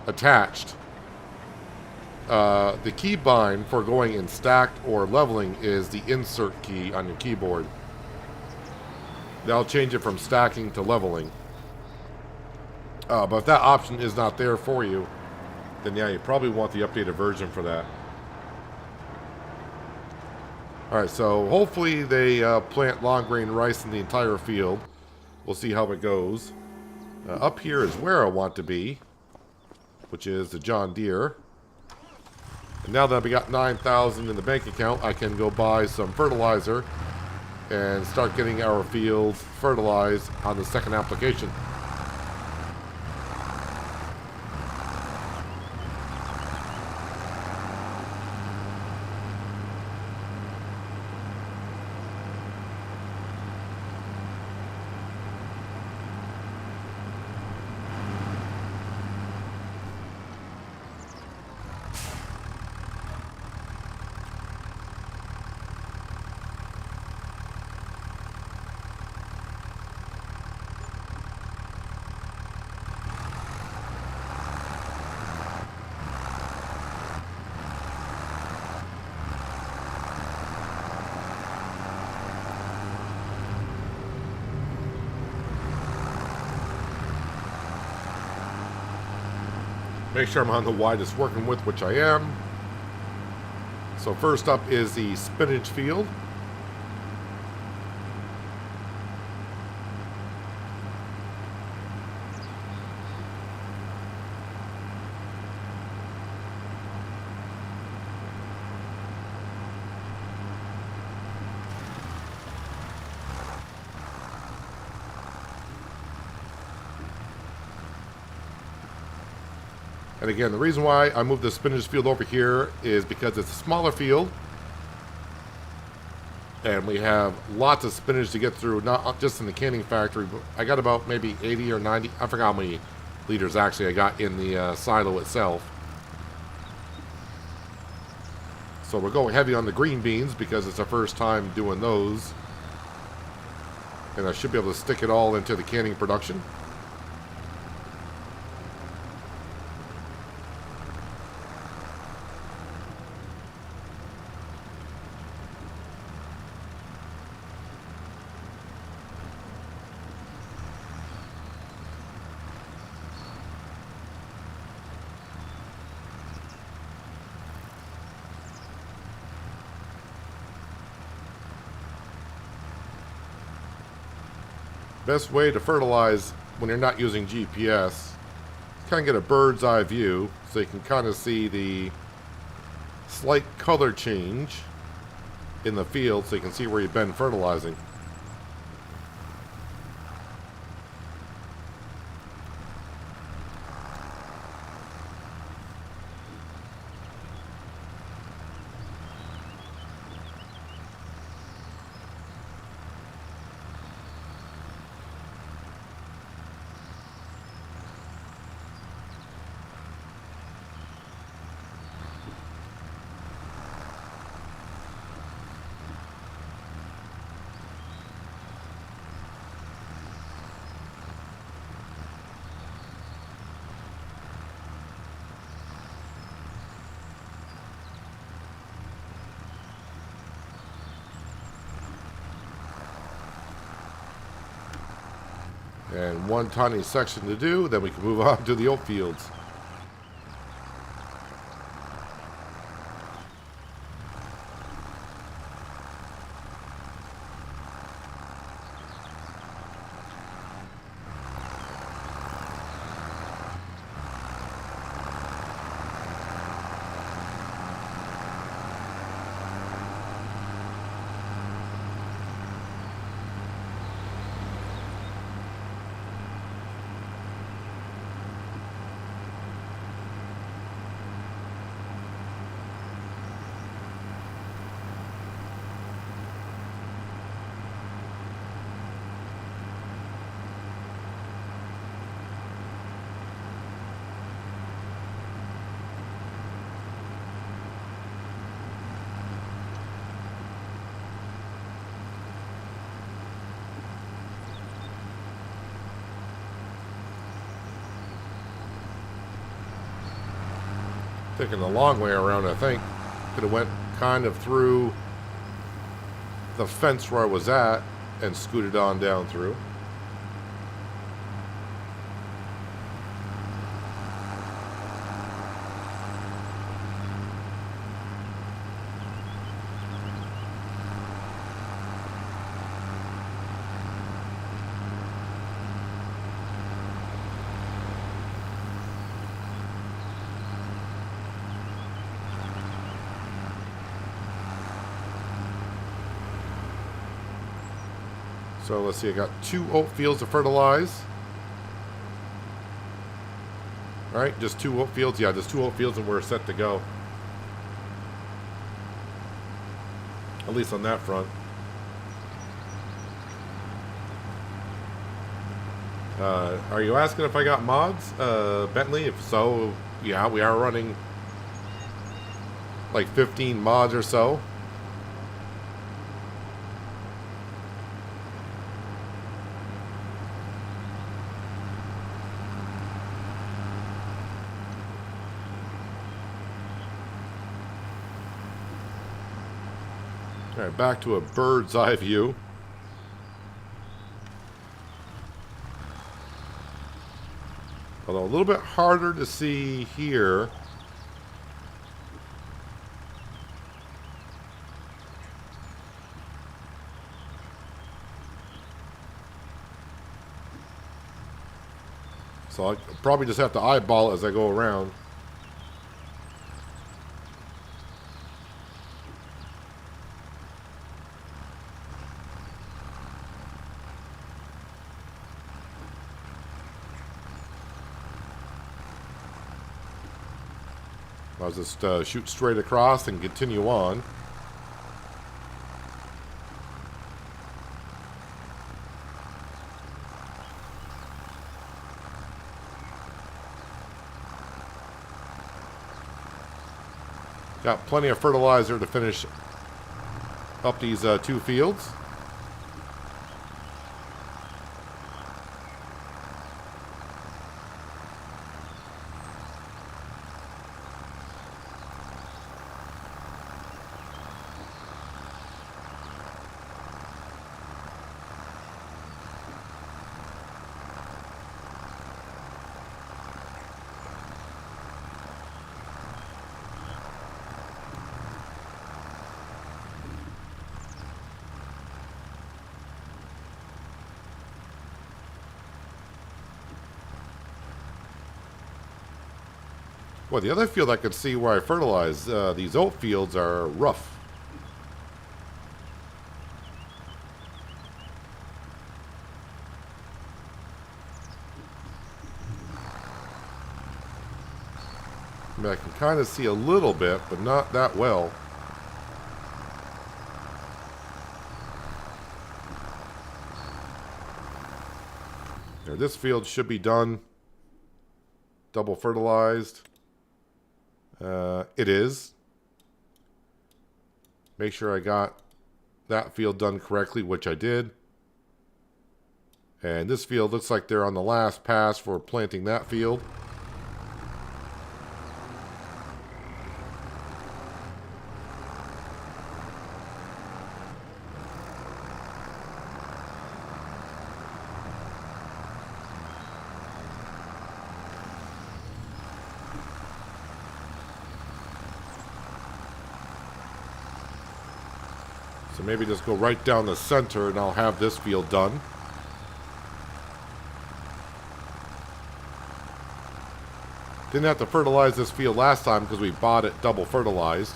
attached. The keybind for going in stacked or leveling is the insert key on your keyboard. That'll change it from stacking to leveling. But if that option is not there for you, then yeah, you probably want the updated version for that. Alright, so hopefully they plant long grain rice in the entire field. We'll see how it goes. Up here is where I want to be, which is the John Deere. And now that we got 9,000 in the bank account, I can go buy some fertilizer and start getting our fields fertilized on the second application. Make sure I'm on the widest working width, which I am. So first up is the spinach field. And again, the reason why I moved the spinach field over here is because it's a smaller field. And we have lots of spinach to get through, not just in the canning factory, but I got about maybe 80 or 90, I forgot how many liters actually I got in the silo itself. So we're going heavy on the green beans because it's the first time doing those. And I should be able to stick it all into the canning production. Best way to fertilize when you're not using GPS, kind of get a bird's eye view so you can kind of see the slight color change in the field so you can see where you've been fertilizing. And one tiny section to do, then we can move on to the oat fields. Taking the long way around, I think. Could have went kind of through the fence where I was at and scooted on down through. So let's see, I got 2 oat fields to fertilize. Alright, just 2 oat fields. Yeah, just 2 oat fields and we're set to go. At least on that front. Are you asking if I got mods, Bentley? If so, yeah, we are running like 15 mods or so. Alright, back to a bird's eye view. Although a little bit harder to see here. So I probably just have to eyeball it as I go around. I'll just shoot straight across and continue on. Got plenty of fertilizer to finish up these 2 fields. Well, the other field I could see where I fertilize, these oat fields are rough. I mean, I can kind of see a little bit, but not that well. There, this field should be done. Double fertilized. It is. Make sure I got that field done correctly, which I did. And this field looks like they're on the last pass for planting that field. So maybe just go right down the center and I'll have this field done. Didn't have to fertilize this field last time because we bought it double fertilized.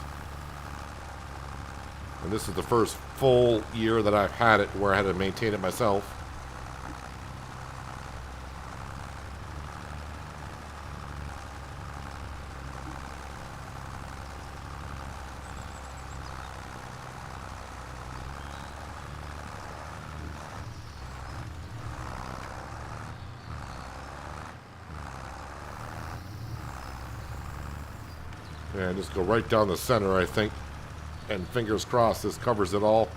And this is the first full year that I've had it where I had to maintain it myself. And just go right down the center, I think. And fingers crossed this covers it all.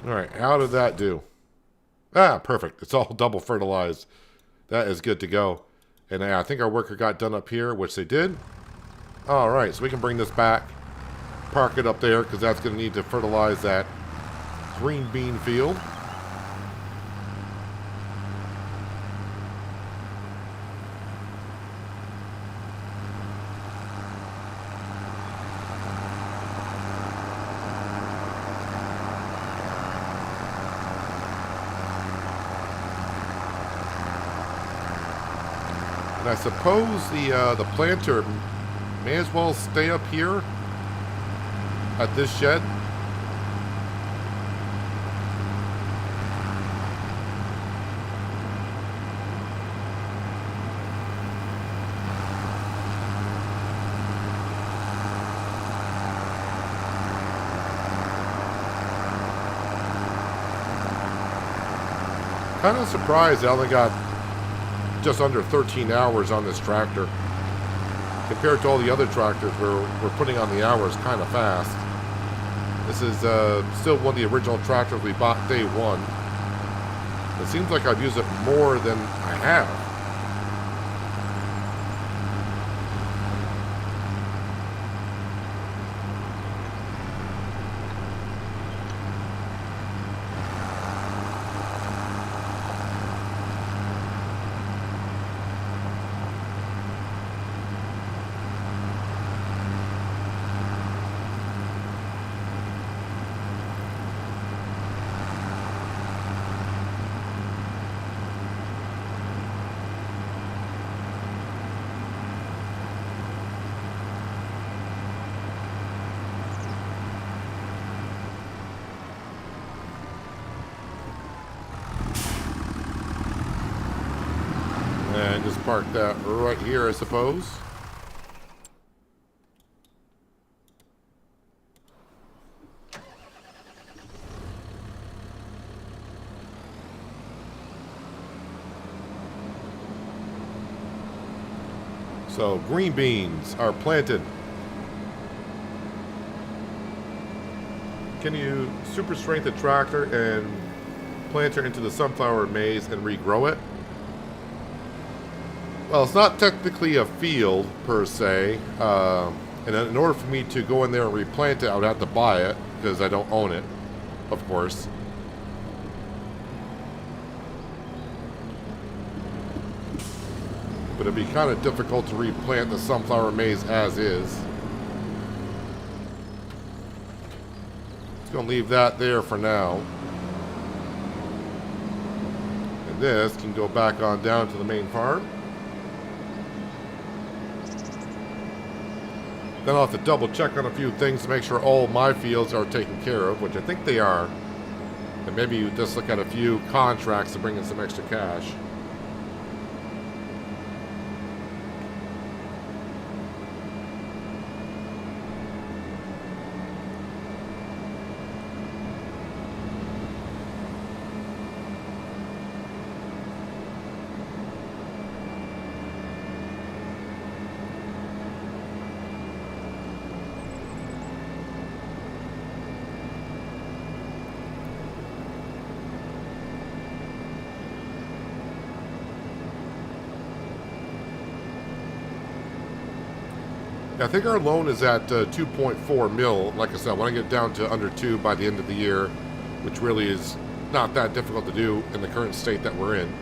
Alright, how did that do? Ah, perfect. It's all double fertilized. That is good to go. And I think our worker got done up here, which they did. Alright, so we can bring this back. Park it up there, because that's going to need to fertilize that green bean field. And I suppose the planter may as well stay up here at this shed. Kind of surprised I only got just under 13 hours on this tractor. Compared to all the other tractors we're putting on the hours kind of fast. This is still one of the original tractors we bought day one. It seems like I've used it more than I have. And just park that right here, I suppose. So, green beans are planted. Can you super strength the tractor and planter into the sunflower maze and regrow it? Well, it's not technically a field per se, and in order for me to go in there and replant it, I would have to buy it because I don't own it, of course. But it'd be kind of difficult to replant the sunflower maize as is. Just gonna leave that there for now. And this can go back on down to the main farm. Then I'll have to double check on a few things to make sure all my fields are taken care of, which I think they are. And maybe you just look at a few contracts to bring in some extra cash. I think our loan is at 2.4 mil. Like I said, I want to get down to under 2 by the end of the year, which really is not that difficult to do in the current state that we're in.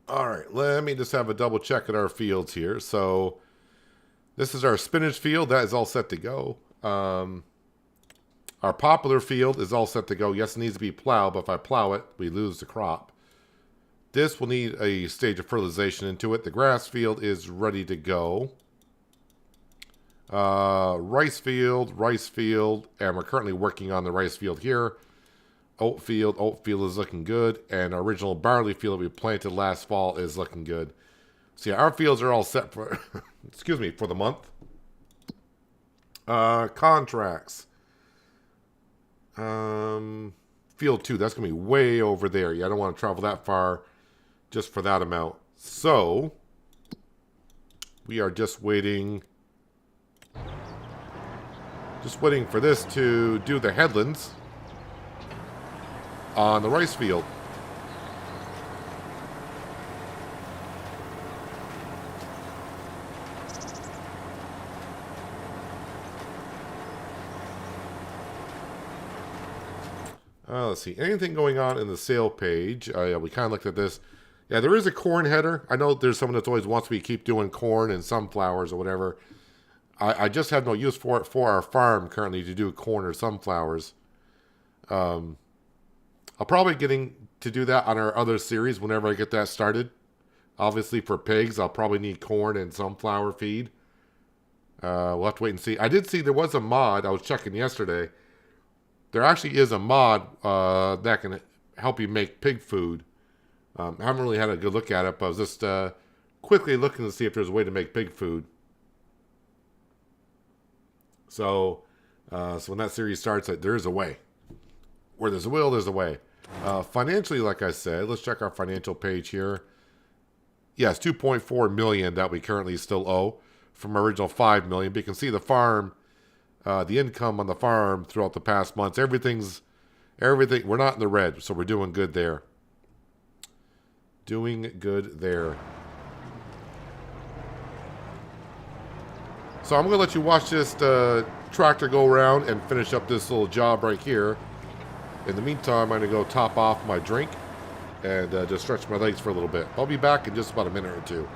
All right, let me just have a double check at our fields here. So this is our spinach field. That is all set to go. Our poplar field is all set to go. Yes, it needs to be plowed, but if I plow it, we lose the crop. This will need a stage of fertilization into it. The grass field is ready to go. Rice field, and we're currently working on the rice field here. Oat field is looking good, and our original barley field we planted last fall is looking good. So yeah, our fields are all set for, excuse me, for the month. Contracts. Field 2, that's going to be way over there. Yeah, I don't want to travel that far just for that amount. So, we are just waiting for this to do the headlands on the rice field. Let's see. Anything going on in the sale page? Yeah, we kind of looked at this. Yeah, there is a corn header. I know there's someone that always wants me to keep doing corn and sunflowers or whatever. I just have no use for it for our farm currently to do corn or sunflowers. I'll probably getting to do that on our other series whenever I get that started. Obviously for pigs, I'll probably need corn and sunflower feed. We'll have to wait and see. I did see there was a mod. I was checking yesterday. There actually is a mod that can help you make pig food. I haven't really had a good look at it, but I was just quickly looking to see if there's a way to make pig food. So when that series starts, there is a way. Where there's a will, there's a way. Financially, like I said, let's check our financial page here. Yes, 2.4 million that we currently still owe from our original 5 million. But you can see the farm. The income on the farm throughout the past months, everything, we're not in the red, so we're doing good there. Doing good there. So I'm going to let you watch this tractor go around and finish up this little job right here. In the meantime, I'm going to go top off my drink and just stretch my legs for a little bit. I'll be back in just about a minute or two.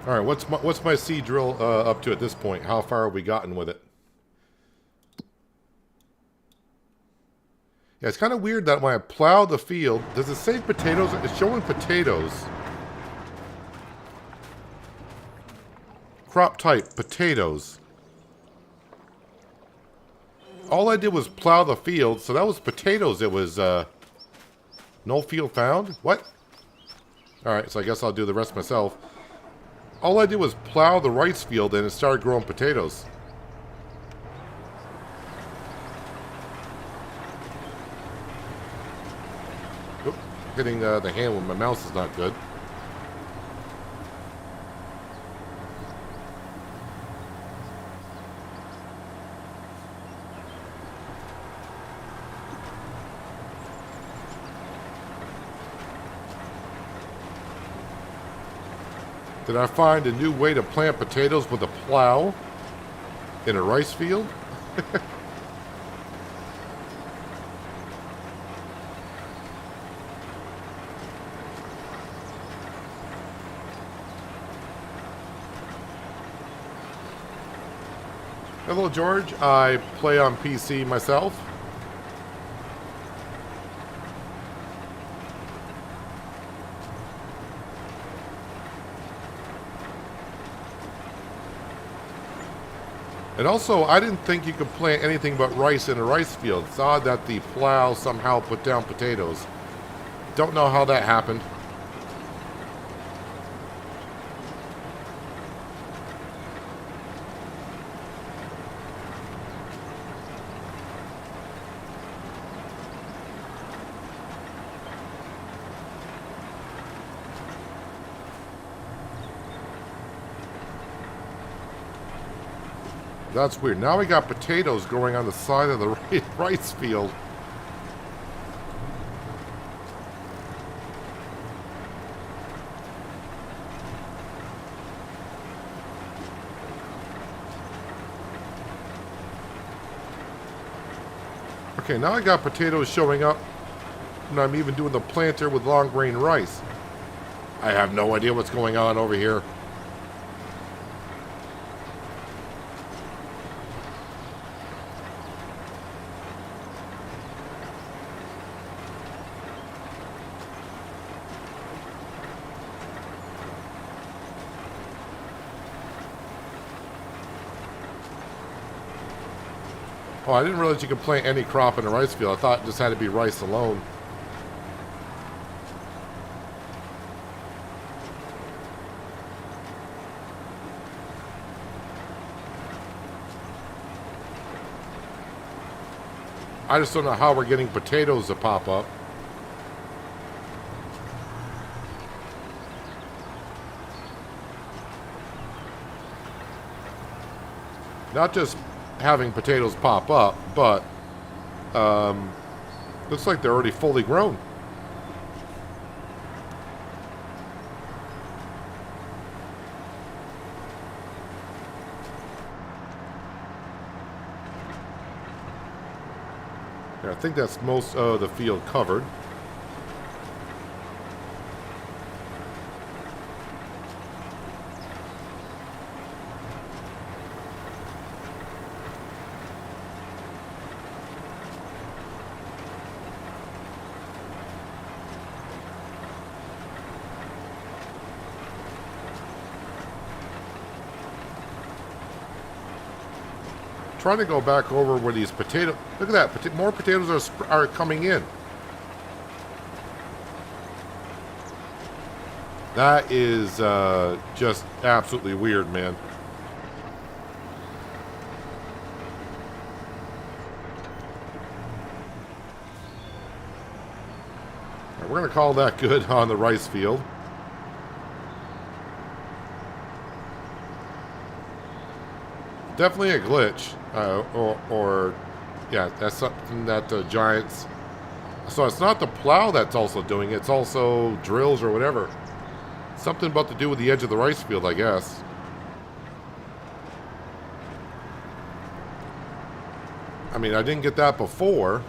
All right, what's my seed drill up to at this point? How far have we gotten with it? Yeah, it's kind of weird that when I plow the field, does it say potatoes? It's showing potatoes. Crop type, potatoes. All I did was plow the field, so that was potatoes. It was, no field found? What? Alright, so I guess I'll do the rest myself. All I did was plow the rice field and it started growing potatoes. Oop, hitting the hand with my mouse is not good. Did I find a new way to plant potatoes with a plow in a rice field? Hello, George. I play on PC myself. And also, I didn't think you could plant anything but rice in a rice field. It's odd that the plow somehow put down potatoes. Don't know how that happened. That's weird. Now we got potatoes growing on the side of the rice field. Okay, now I got potatoes showing up, and I'm even doing the planter with long grain rice. I have no idea what's going on over here. Oh, I didn't realize you could plant any crop in a rice field. I thought it just had to be rice alone. I just don't know how we're getting potatoes to pop up. Not just having potatoes pop up, but looks like they're already fully grown. Yeah, I think that's most of the field covered. Trying to go back over where these potatoes... Look at that. More potatoes are coming in. That is just absolutely weird, man. Right, we're going to call that good on the rice field. Definitely a glitch, yeah, that's something that the Giants... So it's not the plow that's also doing it, it's also drills or whatever. Something about to do with the edge of the rice field, I guess. I mean, I didn't get that before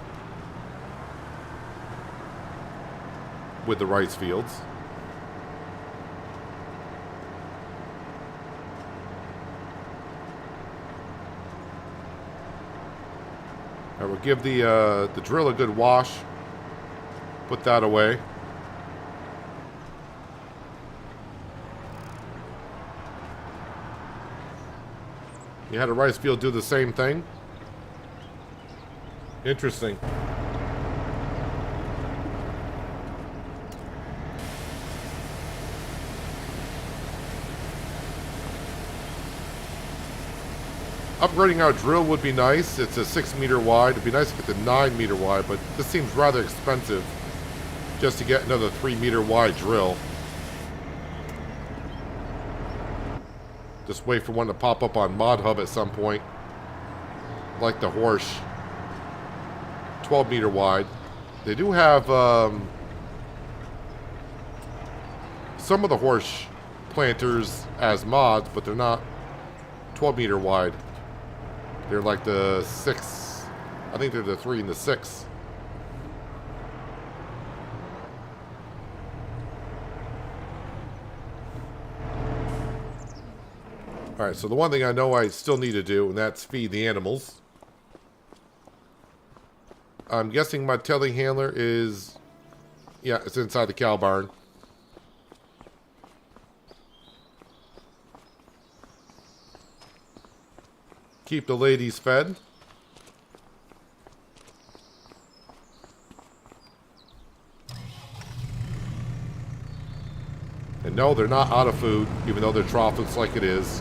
with the rice fields. I will give the drill a good wash. Put that away. You had a rice field do the same thing? Interesting. Upgrading our drill would be nice. It's a 6-meter wide. It'd be nice to get the 9-meter wide, but this seems rather expensive just to get another 3-meter wide drill. Just wait for one to pop up on Mod Hub at some point. Like the Horsch. 12-meter wide. They do have some of the Horsch planters as mods, but they're not 12-meter wide. They're like the 6. I think they're the 3 and the 6. Alright, so the one thing I know I still need to do, and that's feed the animals. I'm guessing my telehandler is... Yeah, it's inside the cow barn. Keep the ladies fed. And no, they're not out of food, even though their trough looks like it is.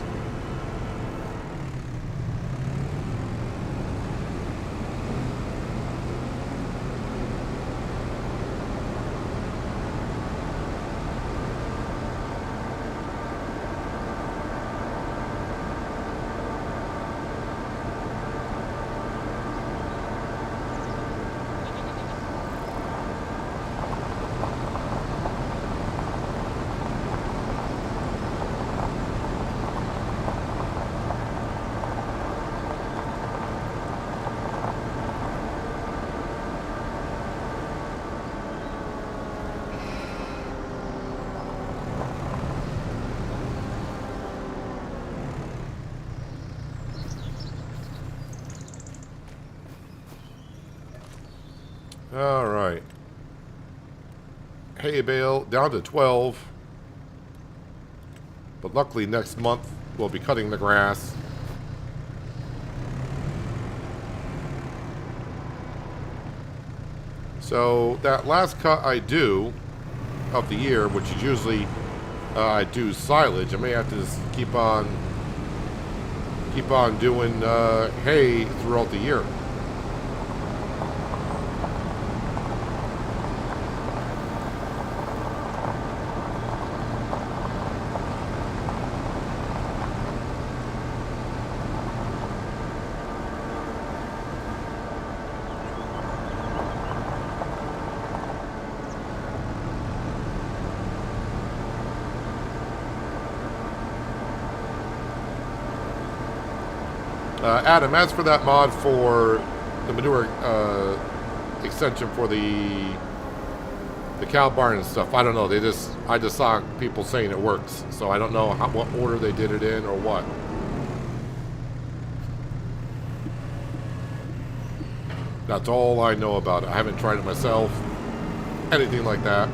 Alright. Hay bale down to 12. But luckily next month we'll be cutting the grass. So that last cut I do of the year, which is usually I do silage, I may have to just keep on doing hay throughout the year. Adam, as for that mod for the manure extension for the cow barn and stuff, I don't know. I just saw people saying it works, so I don't know what order they did it in or what. That's all I know about it. I haven't tried it myself, anything like that.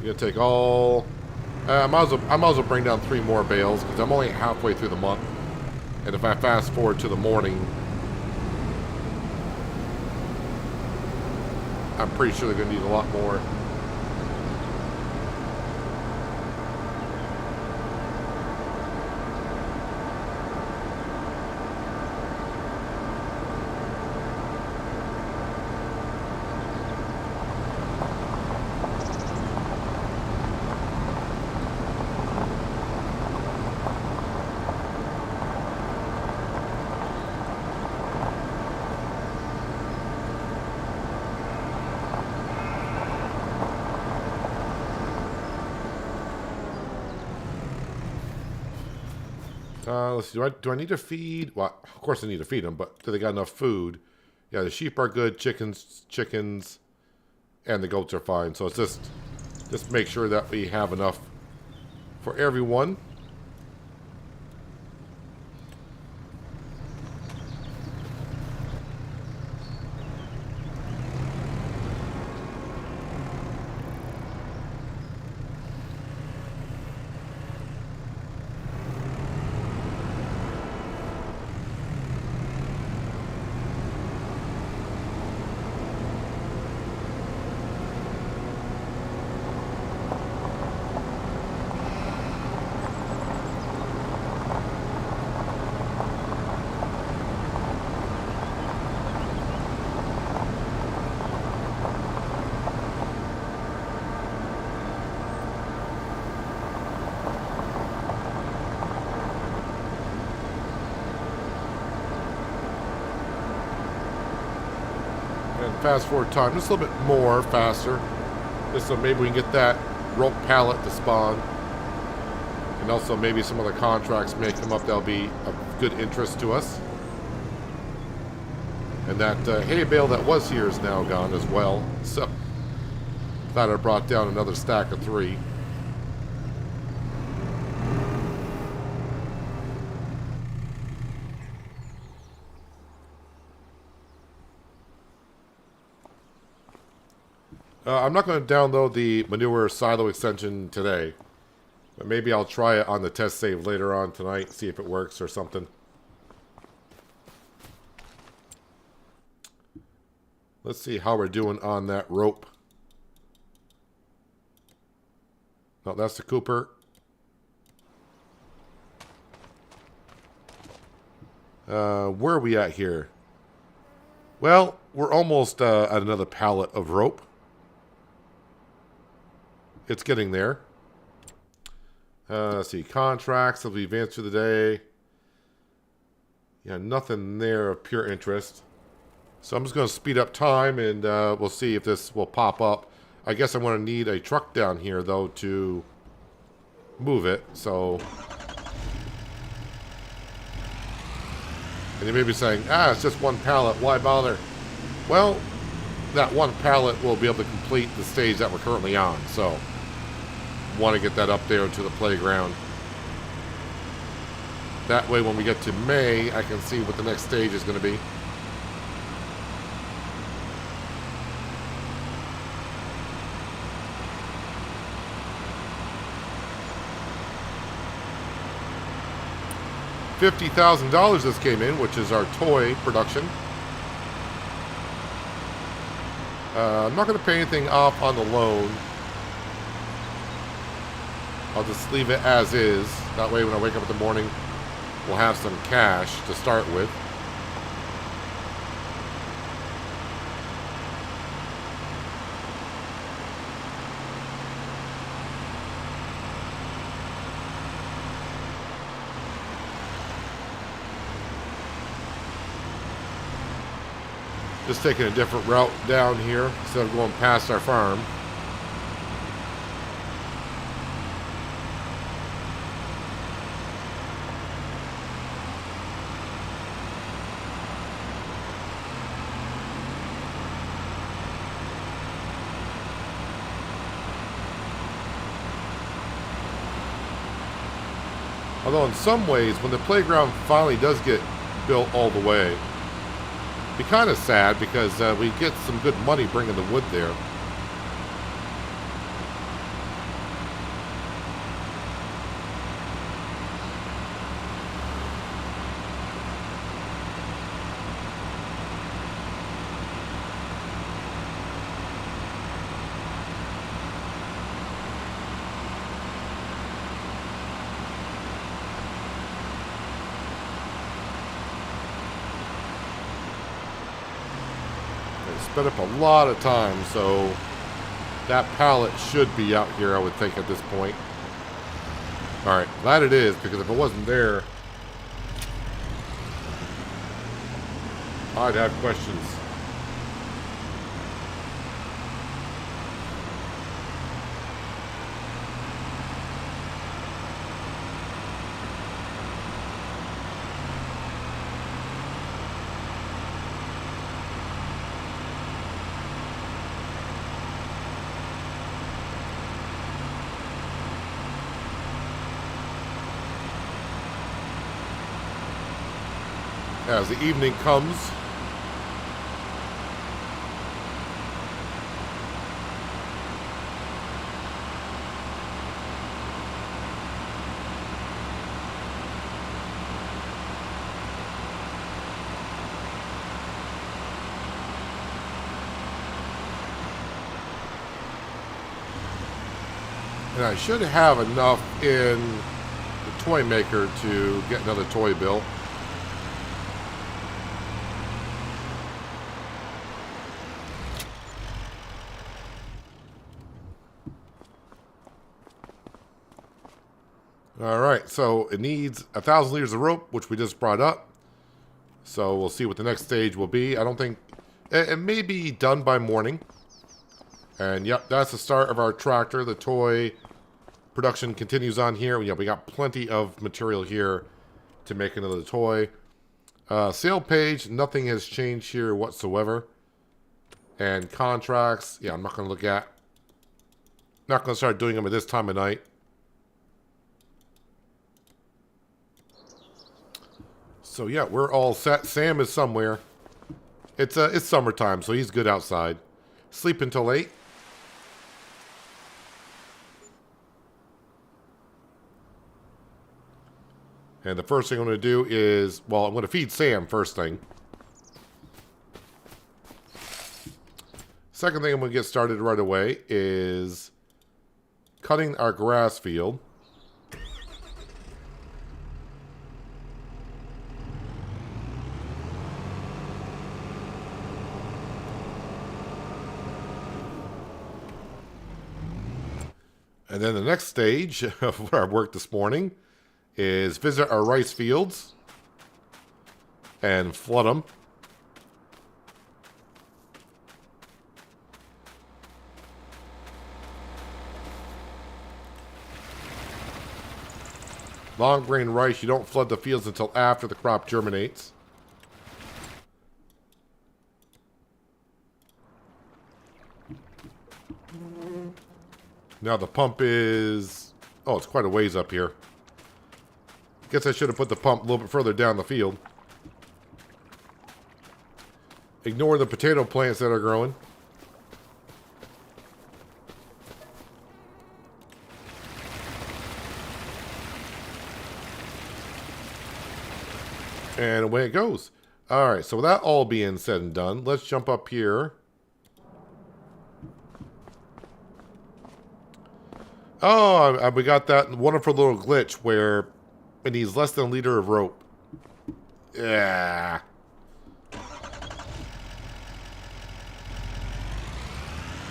You're gonna take all. I might as well bring down 3 more bales because I'm only halfway through the month, and if I fast forward to the morning, I'm pretty sure they're gonna need a lot more. Let's see. Do I need to feed? Well, of course I need to feed them, but do they got enough food? Yeah, the sheep are good. Chickens, and the goats are fine. So it's just make sure that we have enough for everyone. fast forward time just a little bit more faster. Just so maybe we can get that rope pallet to spawn. And also maybe some other contracts may come up that'll be of good interest to us. And that hay bale that was here is now gone as well. So, glad I brought down another stack of 3. I'm not going to download the manure silo extension today. But maybe I'll try it on the test save later on tonight, see if it works or something. Let's see how we're doing on that rope. No, that's the Cooper. Where are we at here? Well, we're almost at another pallet of rope. It's getting there. Let's see. Contracts that we've answered today. Yeah, nothing there of pure interest. So I'm just going to speed up time and we'll see if this will pop up. I guess I'm going to need a truck down here, though, to move it. So... And you may be saying, it's just one pallet. Why bother? Well, that one pallet will be able to complete the stage that we're currently on. So... want to get that up there to the playground. That way when we get to May, I can see what the next stage is going to be. $50,000 just came in, which is our toy production. I'm not going to pay anything off on the loan. I'll just leave it as is. That way when I wake up in the morning, we'll have some cash to start with. Just taking a different route down here instead of going past our farm. Although in some ways, when the playground finally does get built all the way, it'd be kind of sad because we get some good money bringing the wood there. Spent up a lot of time, so that pallet should be out here, I would think, at this point. Alright, glad it is, because if it wasn't there, I'd have questions. As the evening comes, and I should have enough in the toy maker to get another toy built. Alright, so it needs 1,000 liters of rope, which we just brought up. So we'll see what the next stage will be. I don't think It may be done by morning. And yep, that's the start of our tractor. The toy production continues on here. Yeah, we got plenty of material here to make another toy. Sale page, nothing has changed here whatsoever. And contracts, yeah, I'm not going to look at. Not going to start doing them at this time of night. So yeah, we're all set. Sam is somewhere. It's summertime, so he's good outside. Sleep until 8. And the first thing I'm going to do is, well, I'm going to feed Sam first thing. Second thing I'm going to get started right away is cutting our grass field. And then the next stage of our work this morning is visit our rice fields and flood them. Long grain rice, you don't flood the fields until after the crop germinates. Now the pump is... oh, it's quite a ways up here. Guess I should have put the pump a little bit further down the field. Ignore the potato plants that are growing. And away it goes. Alright, so with that all being said and done, let's jump up here. Oh, we got that wonderful little glitch where it needs less than a liter of rope. Yeah.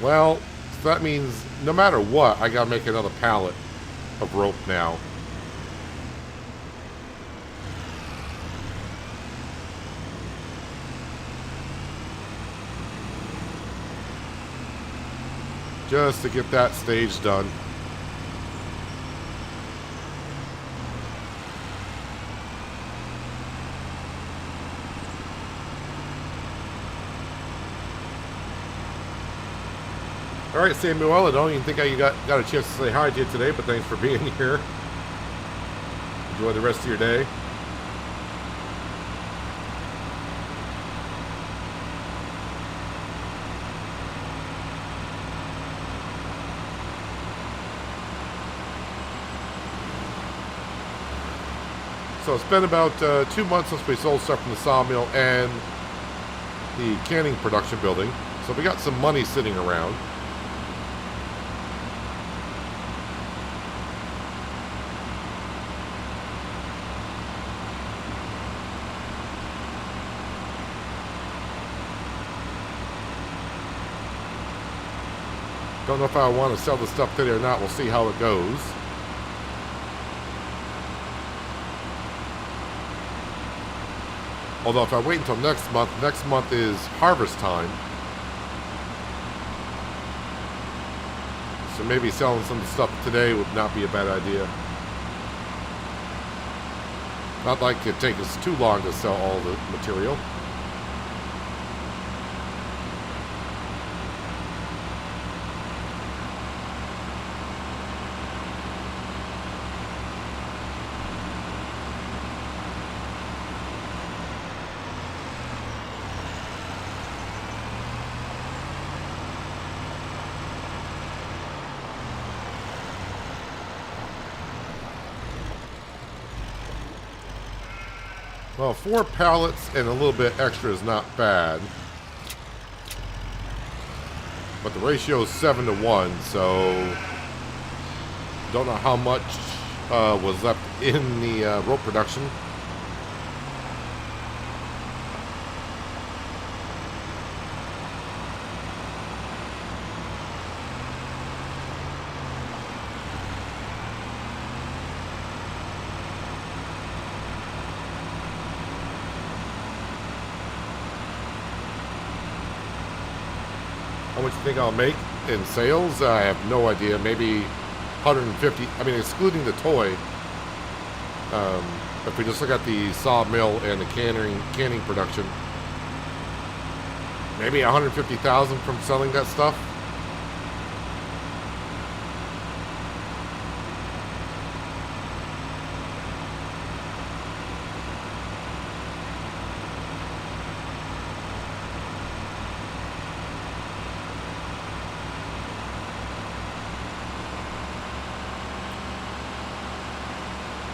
Well, so that means no matter what, I gotta make another pallet of rope now. Just to get that stage done. Alright, Samuel, I don't even think I got a chance to say hi to you today, but thanks for being here. Enjoy the rest of your day. So it's been about 2 months since we sold stuff from the sawmill and the canning production building. So we got some money sitting around. Don't know if I want to sell the stuff today or not. We'll see how it goes. Although if I wait until next month is harvest time. So maybe selling some stuff today would not be a bad idea. Not like it'd take us too long to sell all the material. Well, 4 pallets and a little bit extra is not bad. But the ratio is 7 to 1, so don't know how much was left in the rope production. How much do you think I'll make in sales? I have no idea. Maybe 150. I mean, excluding the toy. If we just look at the sawmill and the canning production, maybe 150,000 from selling that stuff.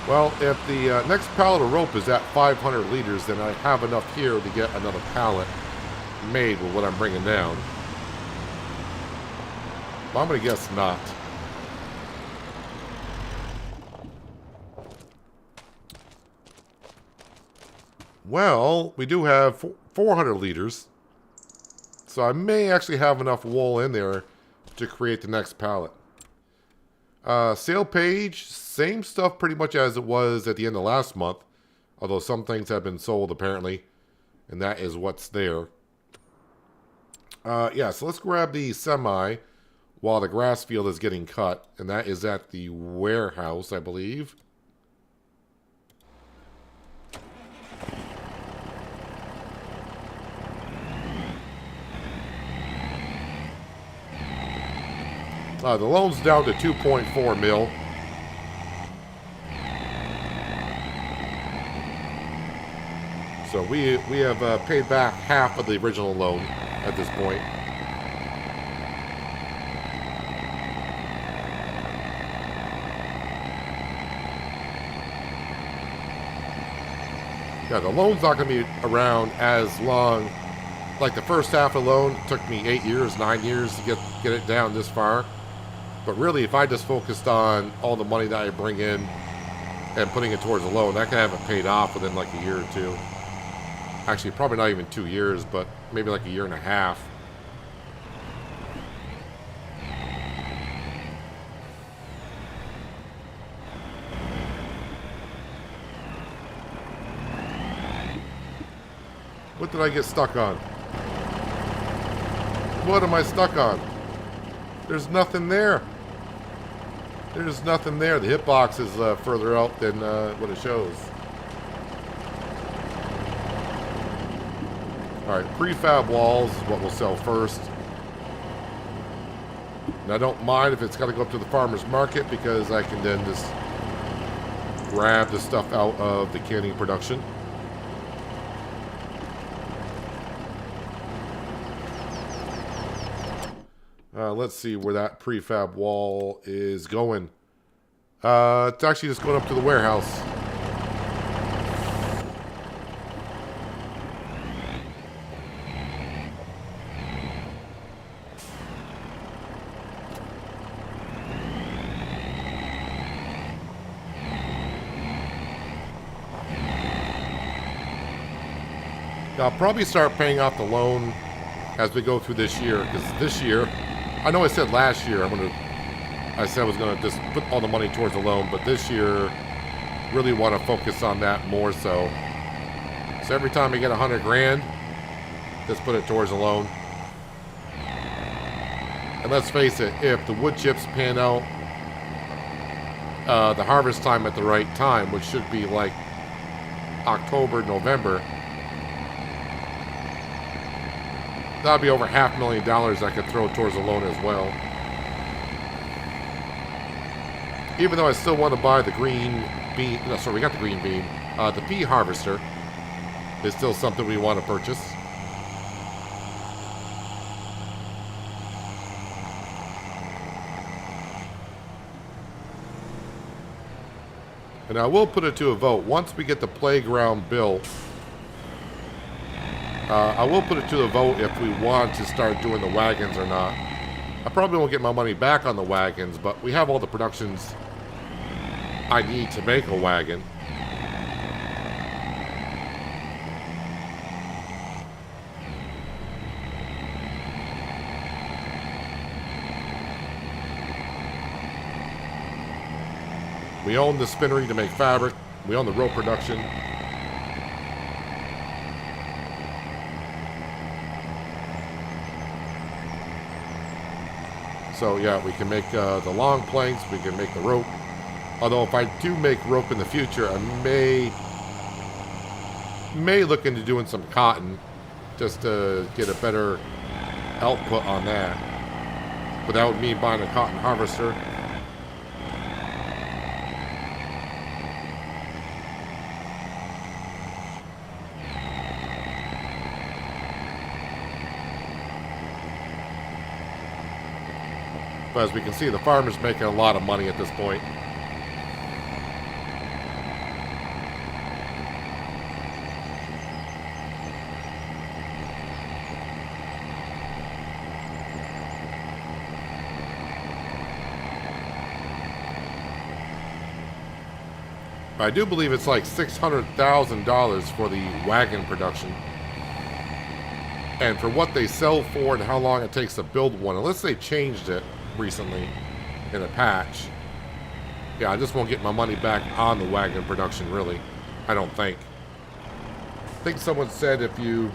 Well, if the next pallet of rope is at 500 liters, then I have enough here to get another pallet made with what I'm bringing down. But I'm going to guess not. Well, we do have 400 liters. So I may actually have enough wool in there to create the next pallet. Sale page, same stuff pretty much as it was at the end of last month. Although some things have been sold apparently. And that is what's there. Yeah, so let's grab the semi while the grass field is getting cut. And that is at the warehouse, I believe. The loan's down to 2.4 mil. So we have paid back half of the original loan at this point. Yeah, the loan's not going to be around as long. Like the first half of the loan took me 8 years, 9 years to get it down this far. But really, if I just focused on all the money that I bring in and putting it towards the loan, I can have it paid off within like a year or two. Actually, probably not even 2 years, but maybe like a year and a half. What did I get stuck on? What am I stuck on? There's nothing there. There's nothing there. The hitbox is further out than what it shows. Alright, prefab walls is what we'll sell first. And I don't mind if it's got to go up to the farmer's market because I can then just grab the stuff out of the canning production. Let's see where that prefab wall is going. It's actually just going up to the warehouse. I'll probably start paying off the loan as we go through this year, because this year, I know I said last year I said I was gonna just put all the money towards the loan, but this year really want to focus on that more so. So every time I get 100 grand, just put it towards the loan. And let's face it, if the wood chips pan out the harvest time at the right time, which should be like October, November, that'll be over $500,000 I could throw towards the loan as well. Even though I still want to buy the green bean, no, sorry, we got the green bean. The pea harvester is still something we want to purchase. And I will put it to a vote. Once we get the playground built, I will put it to a vote if we want to start doing the wagons or not. I probably won't get my money back on the wagons, but we have all the productions I need to make a wagon. We own the spinnery to make fabric. We own the rope production. So yeah, we can make the long planks, we can make the rope. Although if I do make rope in the future, I may look into doing some cotton just to get a better output on that without me buying a cotton harvester. But as we can see, the farmer's making a lot of money at this point. I do believe it's like $600,000 for the wagon production. And for what they sell for and how long it takes to build one, unless they changed it recently in a patch, yeah, I just won't get my money back on the wagon production, really. I don't think. I think someone said if you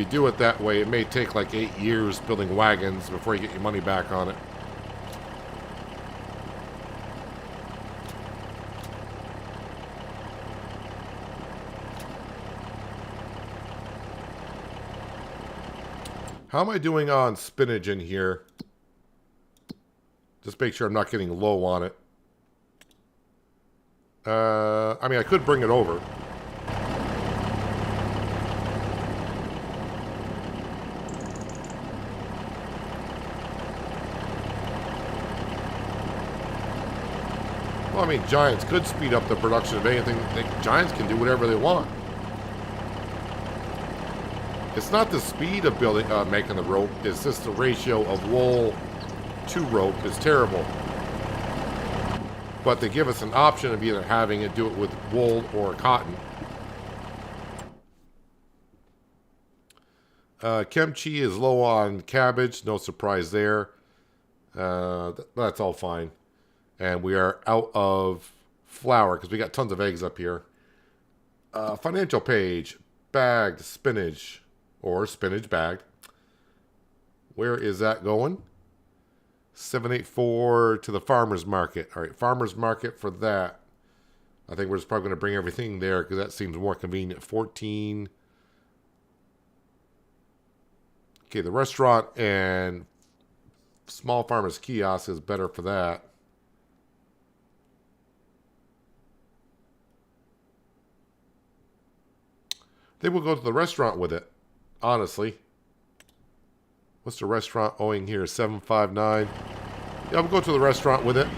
do it that way, it may take like 8 years building wagons before you get your money back on it. How am I doing on spinach in here? Just make sure I'm not getting low on it. I mean, I could bring it over. Well, I mean, Giants could speed up the production of anything. Giants can do whatever they want. It's not the speed of building, making the rope. It's just the ratio of wool to rope is terrible. But they give us an option of either having it do it with wool or cotton. Kimchi is low on cabbage. No surprise there. That's all fine. And we are out of flour because we got tons of eggs up here. Financial page. Bagged spinach. Or spinach bagged. Where is that going? 784 to the farmer's market. All right, farmer's market for that. I think we're just probably going to bring everything there because that seems more convenient. 14. Okay, the restaurant and small farmer's kiosk is better for that. They will go to the restaurant with it. Honestly. What's the restaurant owing here? 759. Yeah, we'll go to the restaurant with it.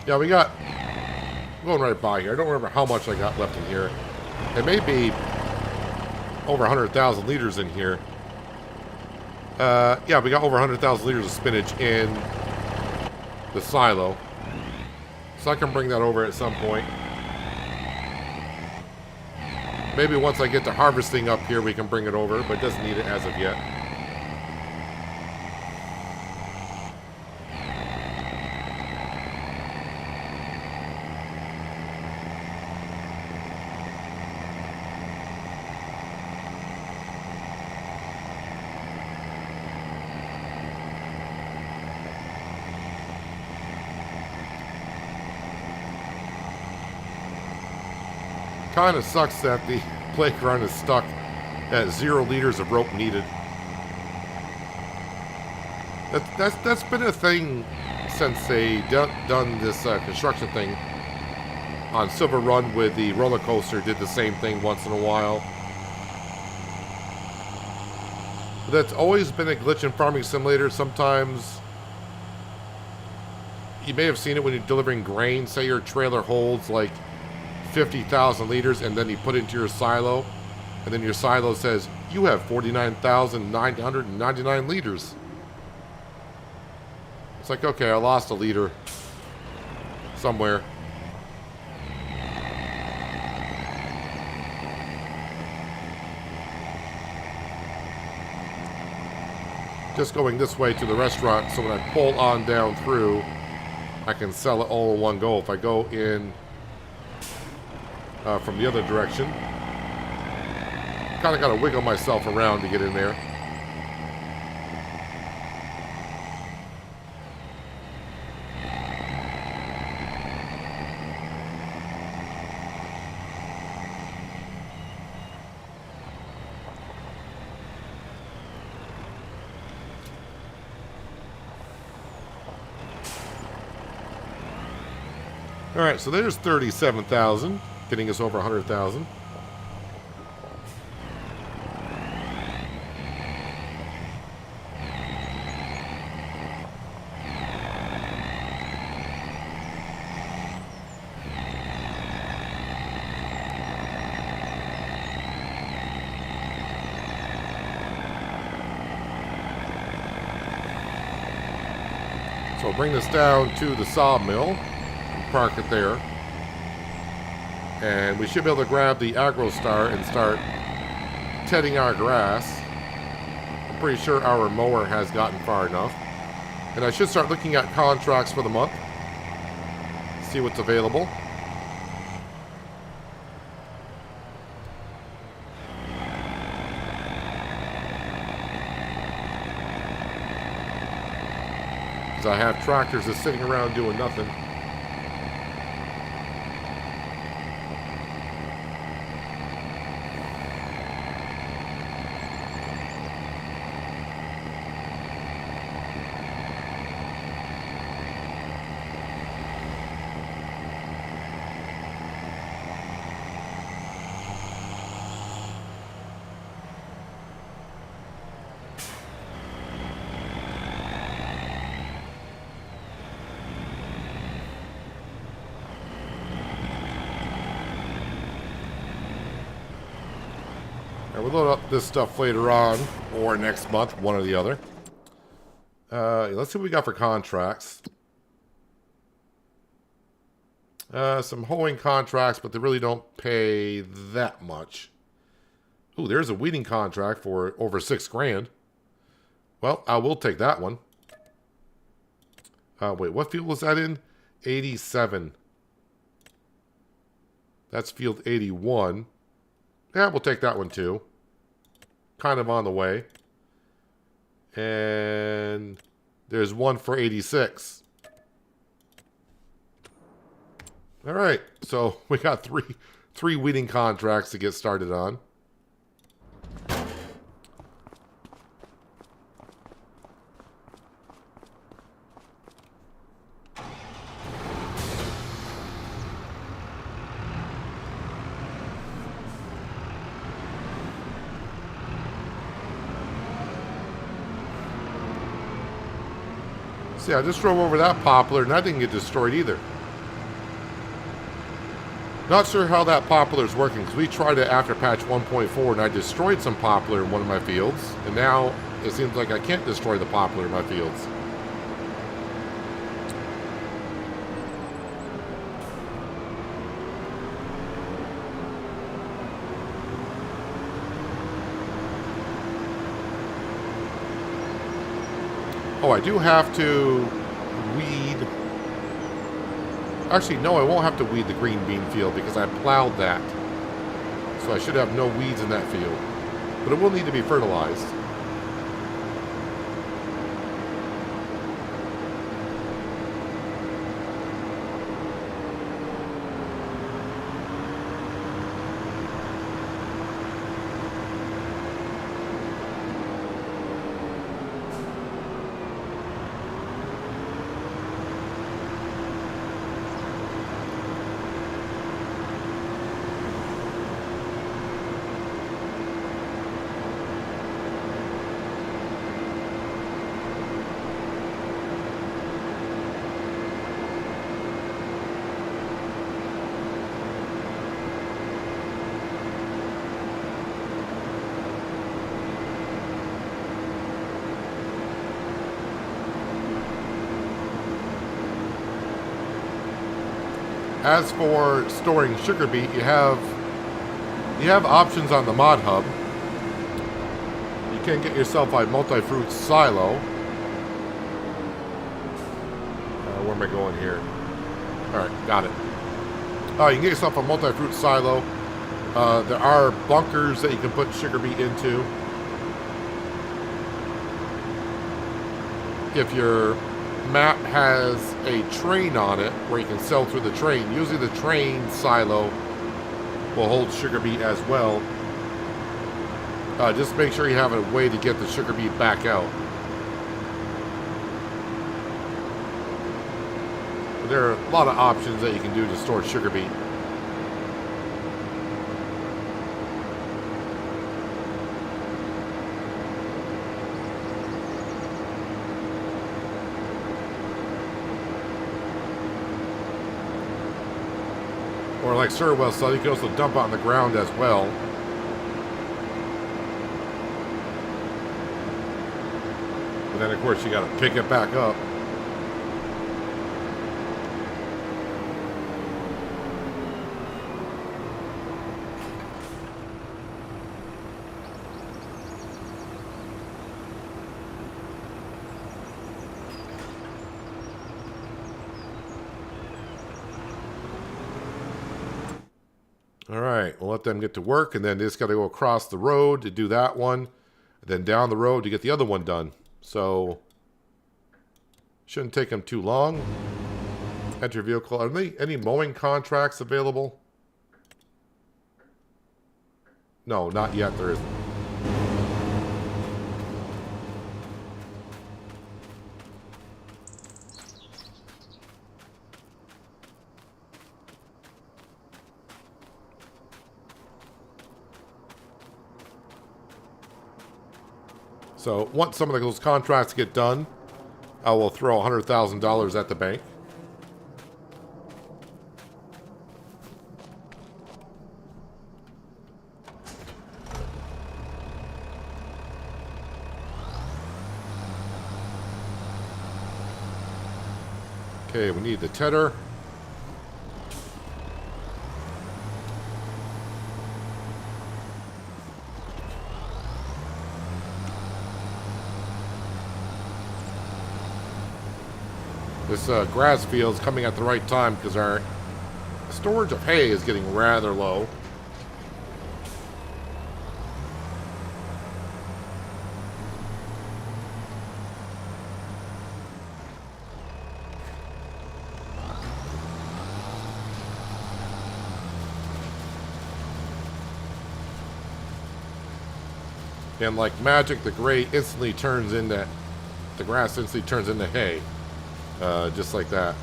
Yeah, we got, going right by here. I don't remember how much I got left in here. It may be over 100,000 liters in here. Yeah, we got over 100,000 liters of spinach in the silo. So I can bring that over at some point. Maybe once I get the harvesting up here, we can bring it over, but it doesn't need it as of yet. Kind of sucks that the playground is stuck at 0 liters of rope needed. That's been a thing since they done this construction thing on Silver Run with the roller coaster. Did the same thing once in a while. But that's always been a glitch in Farming Simulator. Sometimes you may have seen it when you're delivering grain. Say your trailer holds like 50,000 liters and then you put it into your silo and then your silo says you have 49,999 liters. It's like, okay, I lost a liter just going this way to the restaurant, so when I pull on down through, I can sell it all in one go. If I go in from the other direction, kind of got to wiggle myself around to get in there. All right, so there's 37,000, getting us over 100,000. So I'll bring this down to the Sawmill. Park it there, and we should be able to grab the AgroStar and start tedding our grass. I'm pretty sure our mower has gotten far enough, and I should start looking at contracts for the month, see what's available. Because I have tractors that's sitting around doing nothing. We'll load up this stuff later on, or next month, one or the other. Let's see what we got for contracts. Some hoeing contracts, but they really don't pay that much. Ooh, there's a weeding contract for over $6,000. Well, I will take that one. Wait, what field was that in? 87. That's field 81. Yeah, we'll take that one too. Kind of on the way. And there's one for 86. All right, so we got three weeding contracts to get started on. See, I just drove over that poplar and that didn't get destroyed either. Not sure how that poplar is working, because we tried it after patch 1.4 and I destroyed some poplar in one of my fields, and now it seems like I can't destroy the poplar in my fields. Oh, I do have to weed. Actually, no, I won't have to weed the green bean field because I plowed that. So I should have no weeds in that field. But it will need to be fertilized. As for storing sugar beet, you have options on the mod hub. You can get yourself a multi-fruit silo. Where am I going here? Alright, got it. You can get yourself a multi-fruit silo. There are bunkers that you can put sugar beet into. If your map has a train on it where you can sell through the train, usually the train silo will hold sugar beet as well. Just make sure you have a way to get the sugar beet back out. But there are a lot of options that you can do to store sugar beet. Or like Sawmill said, you can also dump on the ground as well. But then of course you gotta pick it back up. Alright, we'll let them get to work, and then they just got to go across the road to do that one, and then down the road to get the other one done. So, shouldn't take them too long. Enter vehicle. Are there any mowing contracts available? No, not yet, there isn't. So once some of those contracts get done, I will throw $100,000 at the bank. Okay, we need the tedder. This grass field is coming at the right time because our storage of hay is getting rather low. And like magic, the gray instantly turns into, the grass instantly turns into hay. Just like that.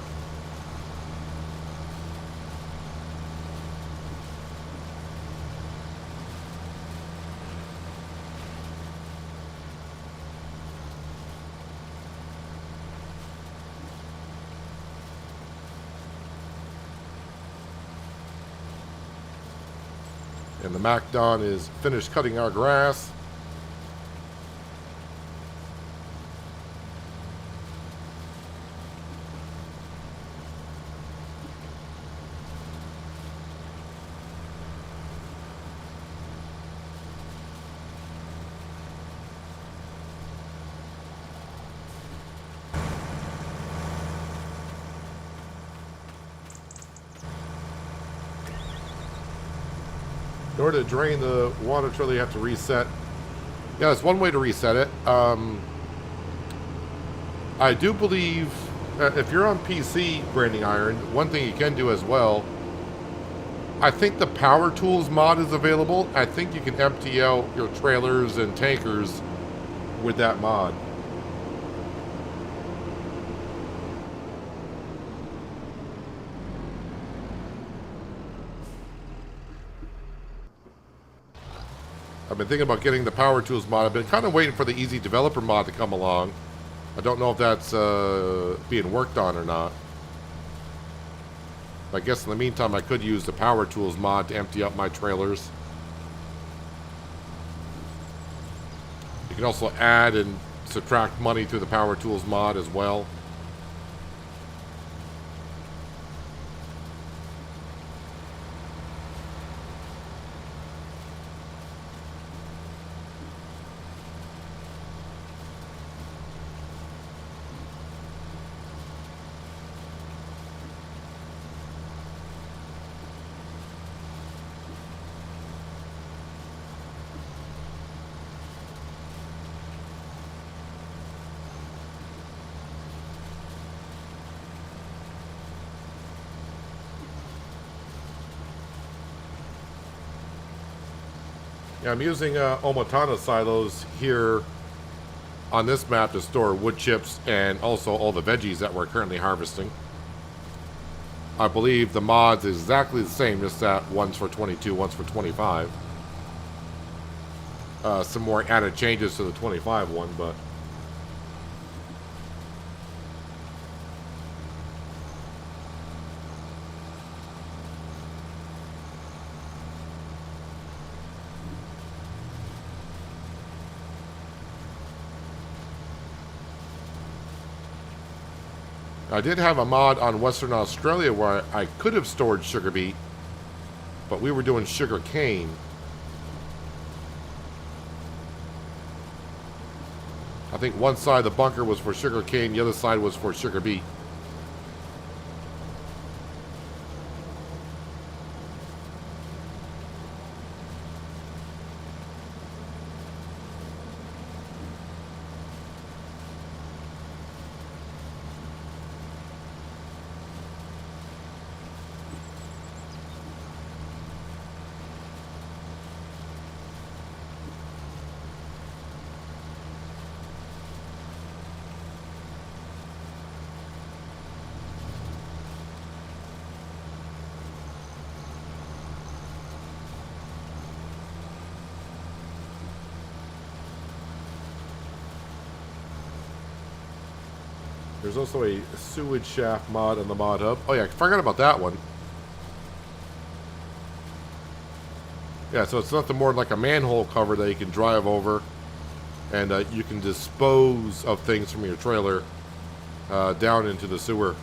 And the McDon is finished cutting our grass. In order to drain the water trailer, you have to reset. Yeah, that's one way to reset it. I do believe if you're on PC, Branding Iron, one thing you can do as well, I think the Power Tools mod is available. I think you can empty out your trailers and tankers with that mod. I've been thinking about getting the Power Tools mod. I've been kind of waiting for the Easy Developer mod to come along. I don't know if that's being worked on or not. But I guess in the meantime, I could use the Power Tools mod to empty out my trailers. You can also add and subtract money through the Power Tools mod as well. Yeah, I'm using Omatana silos here on this map to store wood chips and also all the veggies that we're currently harvesting. I believe the mod's exactly the same, just that one's for 22, one's for 25. Some more added changes to the 25 one, but... I did have a mod on Western Australia where I could have stored sugar beet, but we were doing sugar cane. I think one side of the bunker was for sugar cane, the other side was for sugar beet. There's also a sewage shaft mod in the mod hub. Oh yeah, I forgot about that one. Yeah, so it's nothing more than like a manhole cover that you can drive over, and you can dispose of things from your trailer down into the sewer.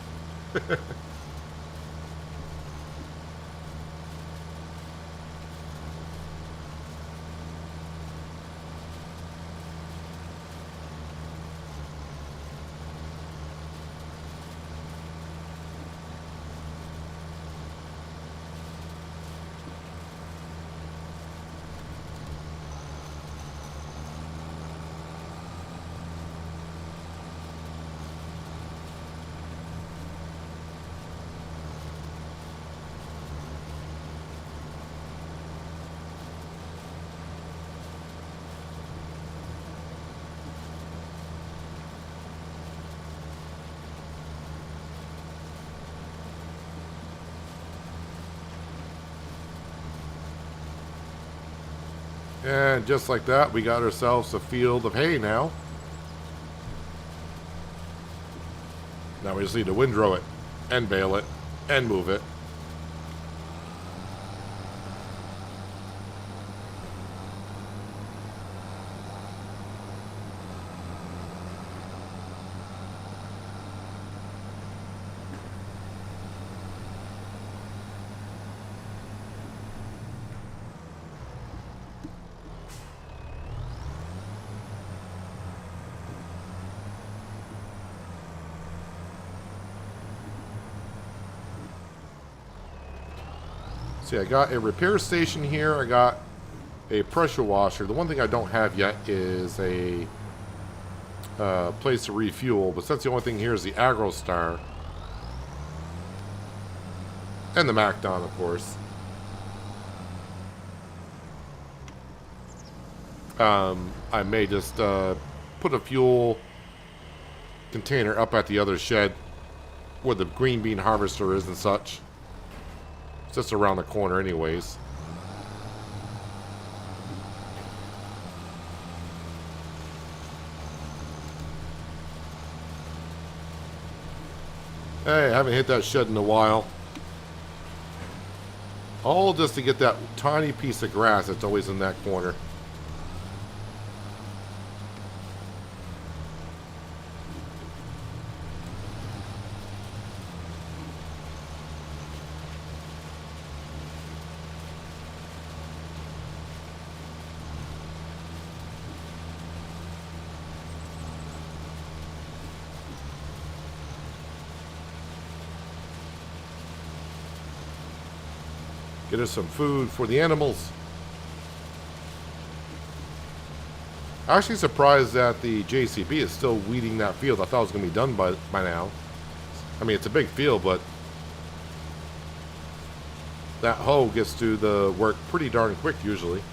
And just like that, we got ourselves a field of hay now. Now we just need to windrow it, and bale it, and move it. See, I got a repair station here. I got a pressure washer. The one thing I don't have yet is a place to refuel. But since the only thing here is the AgroStar and the McDon, of course. I may just put a fuel container up at the other shed where the green bean harvester is and such. It's just around the corner anyways. Hey, I haven't hit that shed in a while. All just to get that tiny piece of grass that's always in that corner. Get us some food for the animals. I'm actually surprised that the JCB is still weeding that field. I thought it was going to be done by now. I mean, it's a big field, but that hoe gets to the work pretty darn quick usually.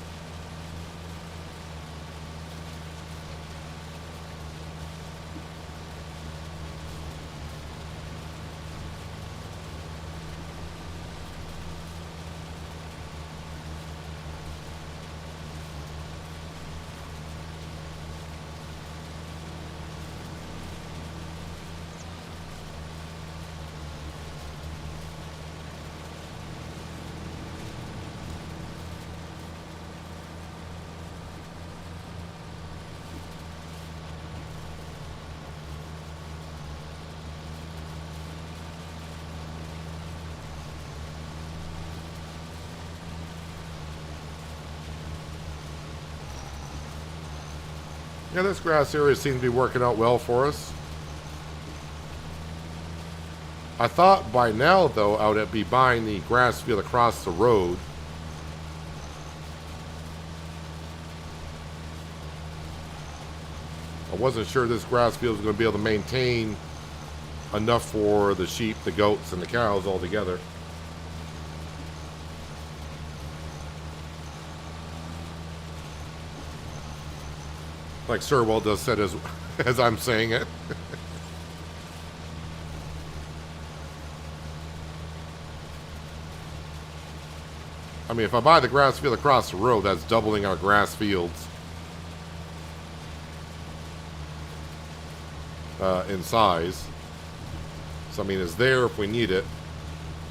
Yeah, this grass area seems to be working out well for us. I thought by now, though, I would be buying the grass field across the road. I wasn't sure this grass field was going to be able to maintain enough for the sheep, the goats, and the cows all together. Like Sirwell just said as I'm saying it. I mean, if I buy the grass field across the road, that's doubling our grass fields in size. So, I mean, it's there if we need it.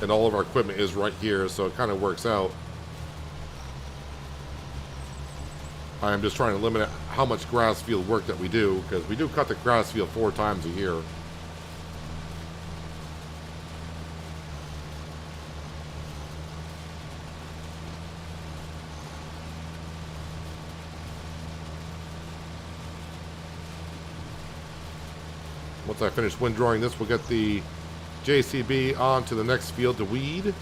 And all of our equipment is right here, so it kind of works out. I'm just trying to limit how much grass field work that we do, because we do cut the grass field 4 times a year. Once I finish windrowing this, we'll get the JCB on to the next field to weed.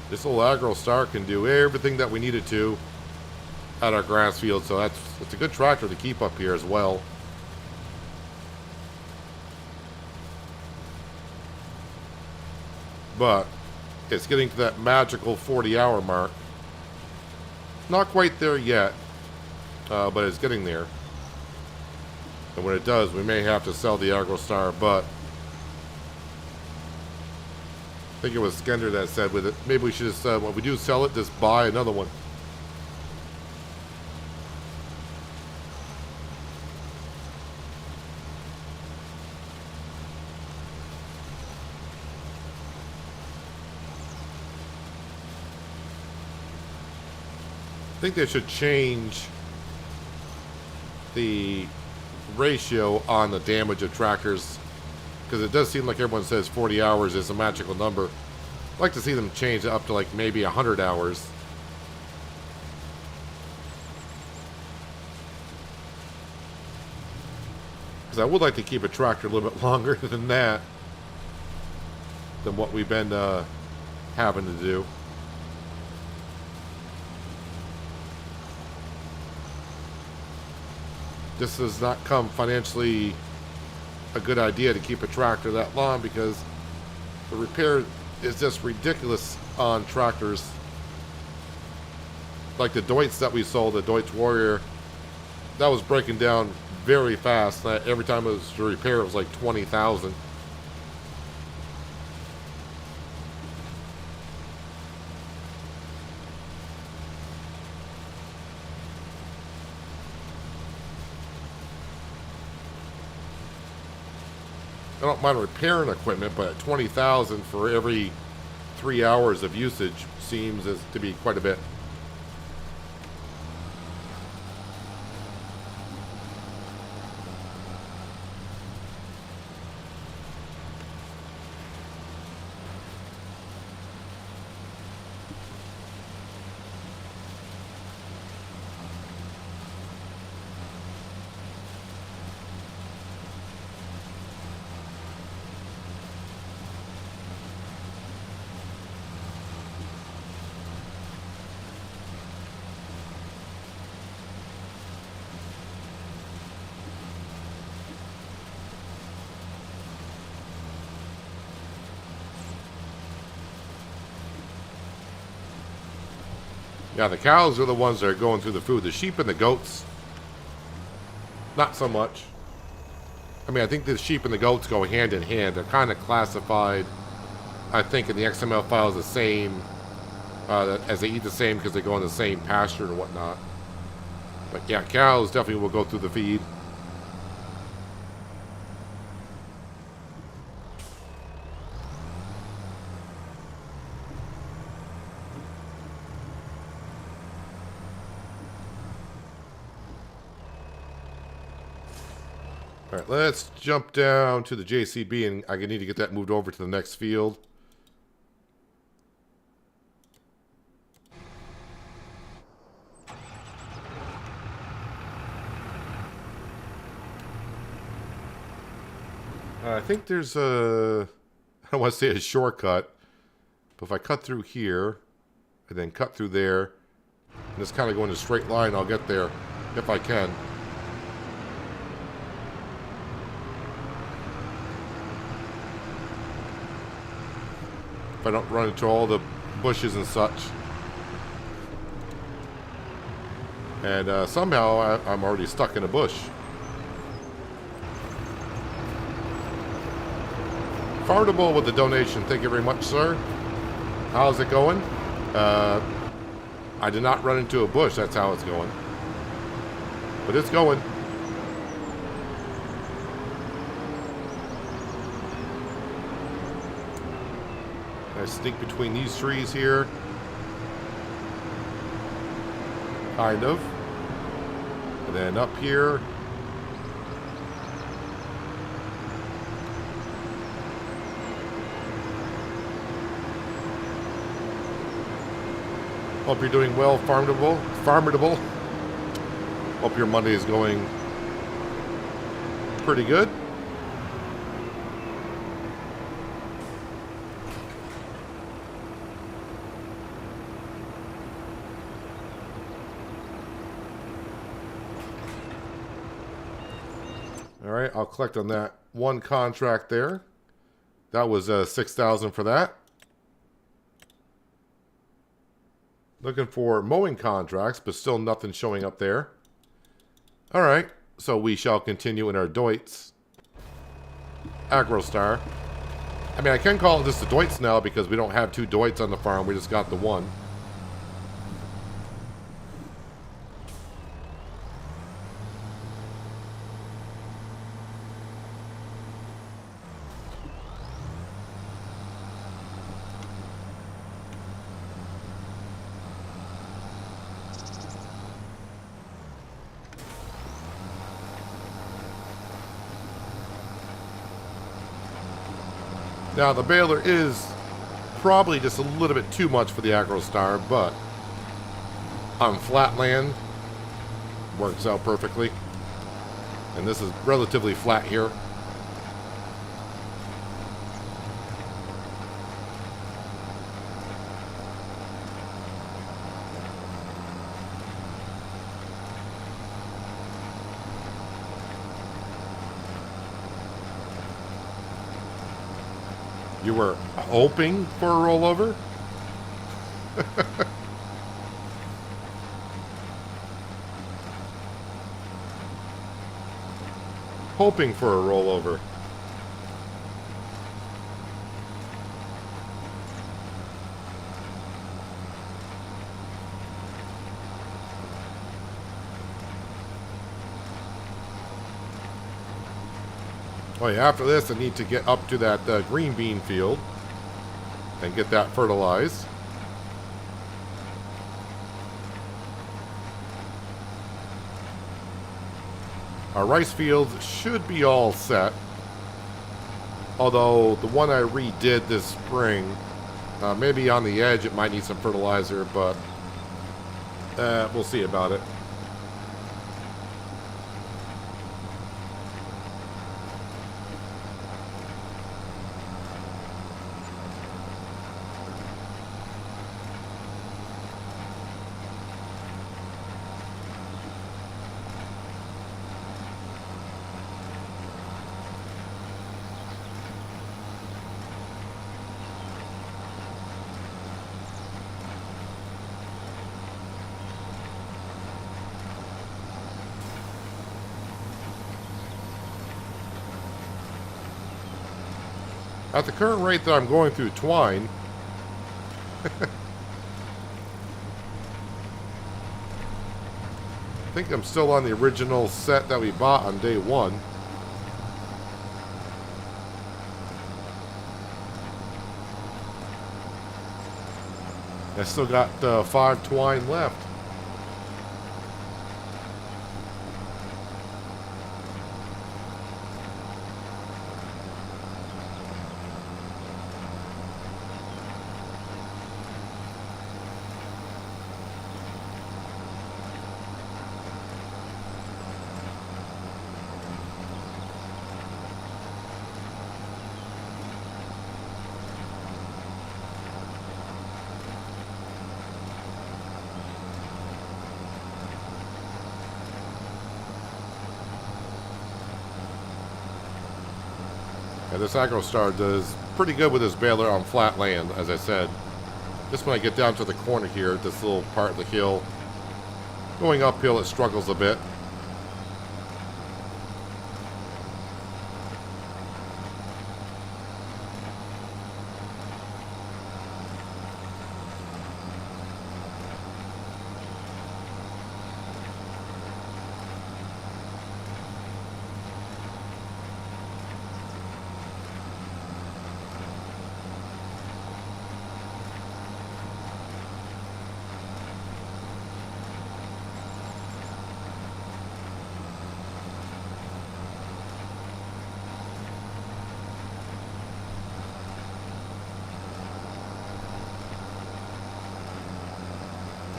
This little Agro Star can do everything that we need it to at our grass field, so it's a good tractor to keep up here as well. But it's getting to that magical 40-hour mark. Not quite there yet, but it's getting there. And when it does, we may have to sell the Agro Star, but I think it was Skender that said with it, maybe we should just, when we do sell it, just buy another one. I think they should change the ratio on the damage of tractors, because it does seem like everyone says 40 hours is a magical number. I'd like to see them change it up to like maybe 100 hours. Because I would like to keep a tractor a little bit longer than that, than what we've been having to do. This does not come financially a good idea to keep a tractor that long, because the repair is just ridiculous on tractors. Like the Deutz that we sold, the Deutz Warrior, that was breaking down very fast. Every time it was to repair, it was like 20,000. I don't mind repairing equipment, but 20,000 for every 3 hours of usage seems to be quite a bit. Yeah, the cows are the ones that are going through the food. The sheep and the goats, not so much. I mean, I think the sheep and the goats go hand in hand. They're kind of classified, I think, in the XML files the same, as they eat the same because they go in the same pasture and whatnot. But yeah, cows definitely will go through the feed. All right, let's jump down to the JCB, and I need to get that moved over to the next field. I think there's a, I don't want to say a shortcut, but if I cut through here, and then cut through there, and just kind of go in a straight line, I'll get there, if I can. If I don't run into all the bushes and such. And somehow I'm already stuck in a bush. Fartable with the donation. Thank you very much, sir. How's it going? I did not run into a bush. That's how it's going. But it's going. I sneak between these trees here. Kind of. And then up here. Hope you're doing well, farmable. Hope your Monday is going pretty good. All right, I'll collect on that one contract there. That was $6,000 for that. Looking for mowing contracts, but still nothing showing up there. All right, so we shall continue in our Deutz. AgroStar. I mean, I can call it just the Deutz now because we don't have two Deutz on the farm. We just got the one. Now, the baler is probably just a little bit too much for the AgroStar, but on flat land, works out perfectly. And this is relatively flat here. You were hoping for a rollover? Hoping for a rollover. Oh yeah, after this I need to get up to that green bean field and get that fertilized. Our rice fields should be all set. Although the one I redid this spring, maybe on the edge it might need some fertilizer, but we'll see about it. At the current rate that I'm going through twine, I think I'm still on the original set that we bought on day one. I still got 5 twine left. And this AgroStar does pretty good with this baler on flat land, as I said. Just when I get down to the corner here, this little part of the hill, going uphill, it struggles a bit.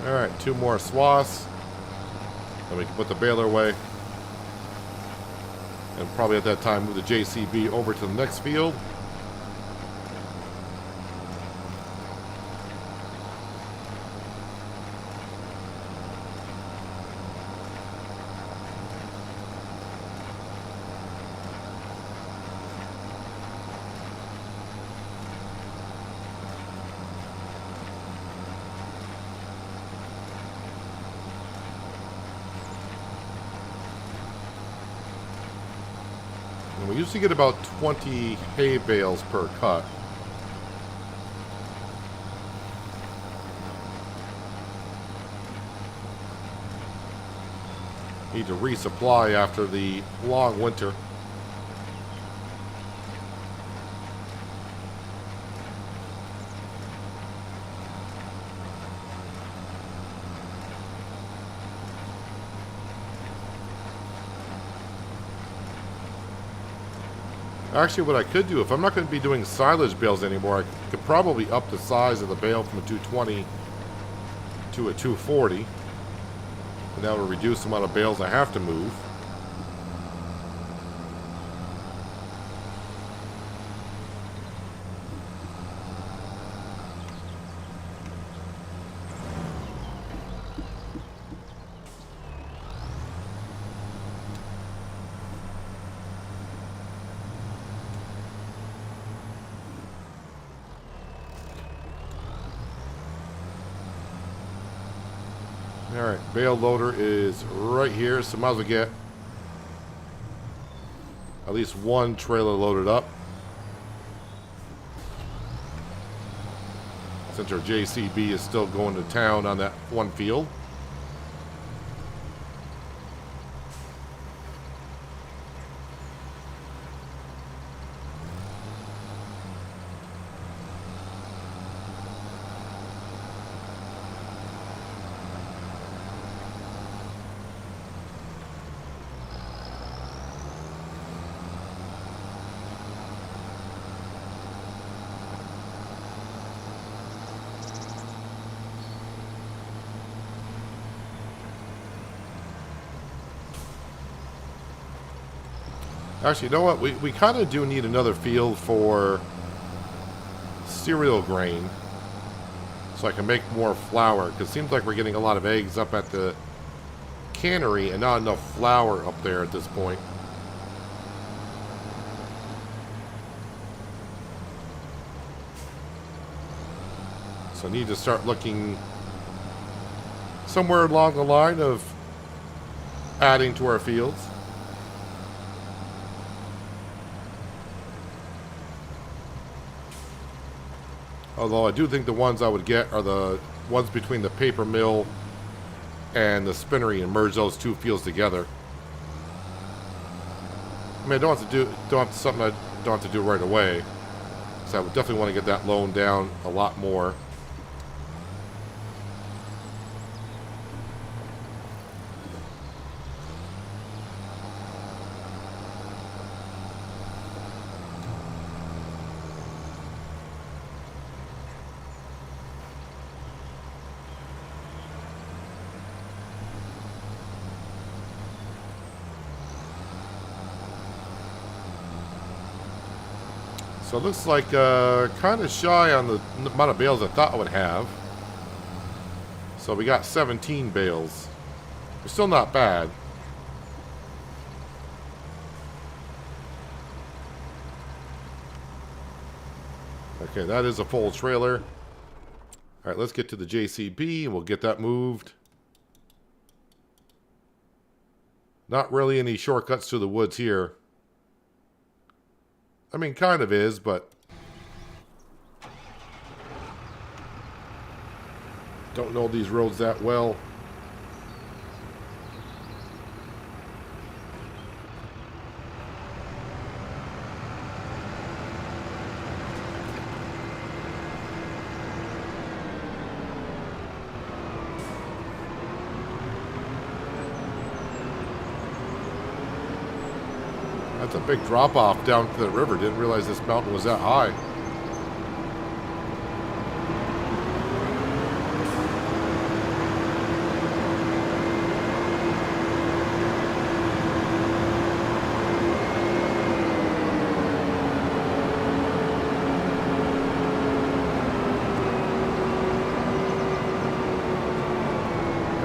Alright, 2 more swaths. Then we can put the baler away. And probably at that time move the JCB over to the next field. We usually get about 20 hay bales per cut. Need to resupply after the long winter. Actually, what I could do, if I'm not going to be doing silage bales anymore, I could probably up the size of the bale from a 220 to a 240. And that would reduce the amount of bales I have to move. Alright, bale loader is right here, so might as well get at least one trailer loaded up. Since our JCB is still going to town on that one field. Actually, you know what? We kind of do need another field for cereal grain. So I can make more flour. Because it seems like we're getting a lot of eggs up at the cannery and not enough flour up there at this point. So I need to start looking somewhere along the line of adding to our fields. Although I do think the ones I would get are the ones between the paper mill and the spinnery and merge those two fields together. I mean, I don't have something I don't have to do right away. So I would definitely want to get that loan down a lot more. So it looks like kind of shy on the amount of bales I thought I would have. So we got 17 bales. We're still not bad. Okay, that is a full trailer. All right, let's get to the JCB and we'll get that moved. Not really any shortcuts to the woods here. I mean, kind of is, but don't know these roads that well. That's a big drop off down to the river. Didn't realize this mountain was that high.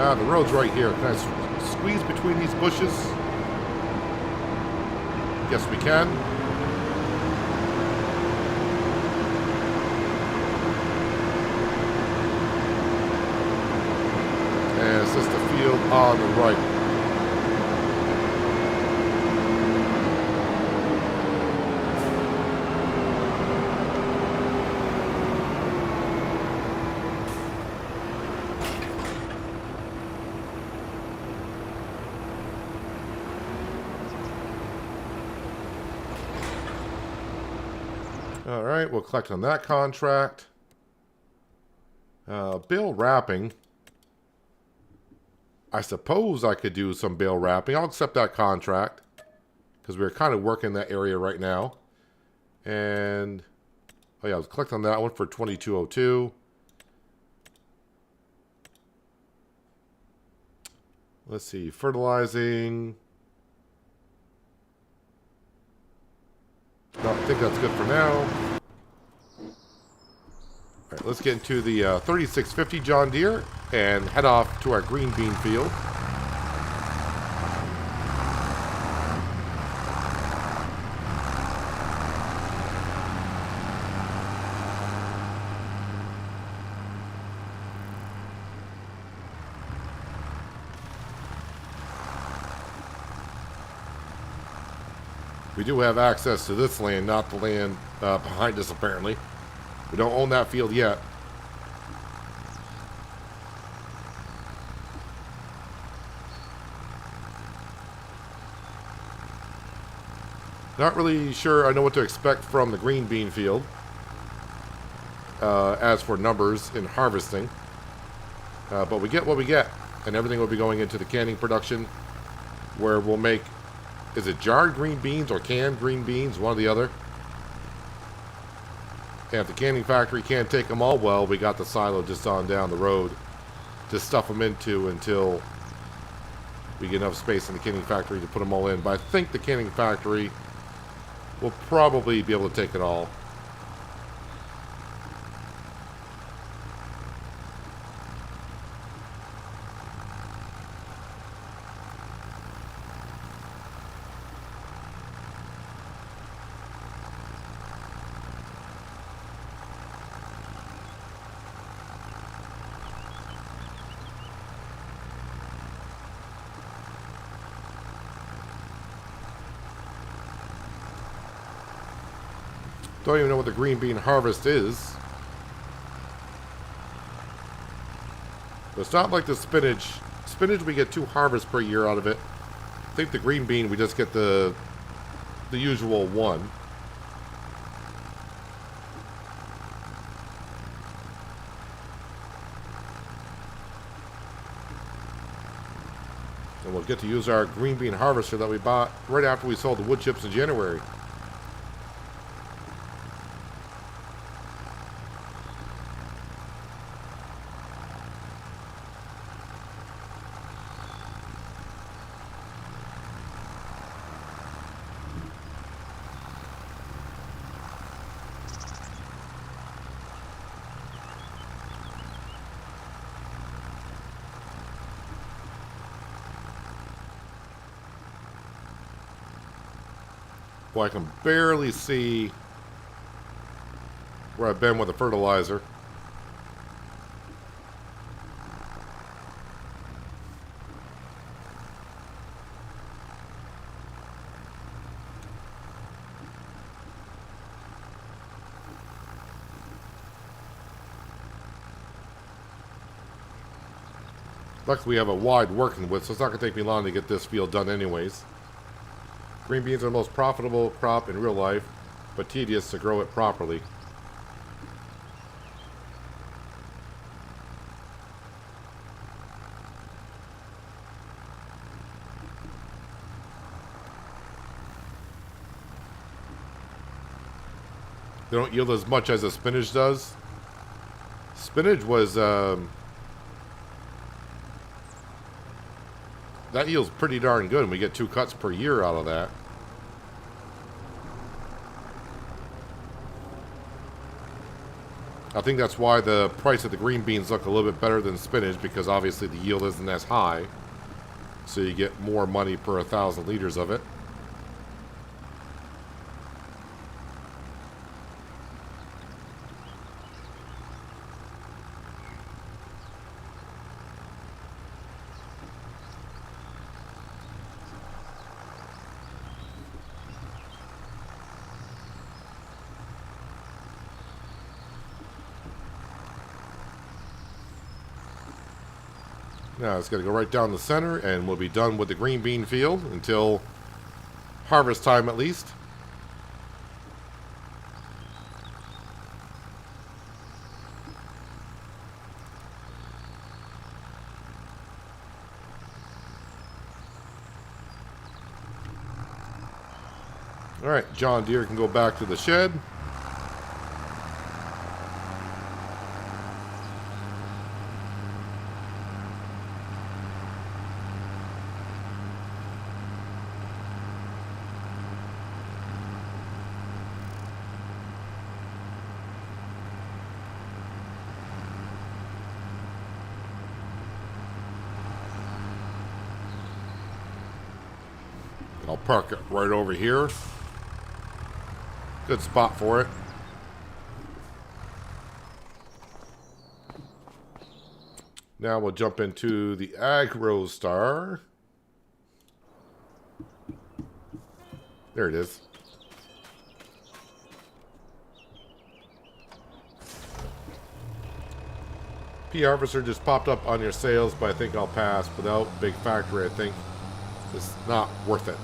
Ah, the road's right here. Can I squeeze between these bushes? Yes, we can. And it's just the field on the right. All right, we'll collect on that contract. Bale wrapping. I suppose I could do some bale wrapping. I'll accept that contract because we're kind of working that area right now. And, oh yeah, let's collect on that one for 2202. Let's see, fertilizing. No, I think that's good for now. All right, let's get into the 3650 John Deere and head off to our green bean field. We do have access to this land, not the land behind us, apparently. We don't own that field yet. Not really sure I know what to expect from the green bean field. As for numbers in harvesting. But we get what we get. And everything will be going into the canning production, where we'll make... Is it jarred green beans or canned green beans? One or the other. And if the canning factory can't take them all, well, we got the silo just on down the road to stuff them into until we get enough space in the canning factory to put them all in. But I think the canning factory will probably be able to take it all. Don't even know what the green bean harvest is. But it's not like the spinach. Spinach, we get 2 harvests per year out of it. I think the green bean, we just get the usual one. And we'll get to use our green bean harvester that we bought right after we sold the wood chips in January. Well, I can barely see where I've been with the fertilizer. Luckily we have a wide working width, so it's not going to take me long to get this field done anyways. Green beans are the most profitable crop in real life, but tedious to grow it properly. They don't yield as much as the spinach does. Spinach was, that yields pretty darn good, and we get 2 cuts per year out of that. I think that's why the price of the green beans look a little bit better than spinach, because obviously the yield isn't as high. So you get more money per 1,000 liters of it. Now it's going to go right down the center, and we'll be done with the green bean field until harvest time at least. Alright, John Deere can go back to the shed. I'll park it right over here. Good spot for it. Now we'll jump into the Agro Star. There it is. Pea harvester just popped up on your sales, but I think I'll pass. Without big factory, I think it's not worth it.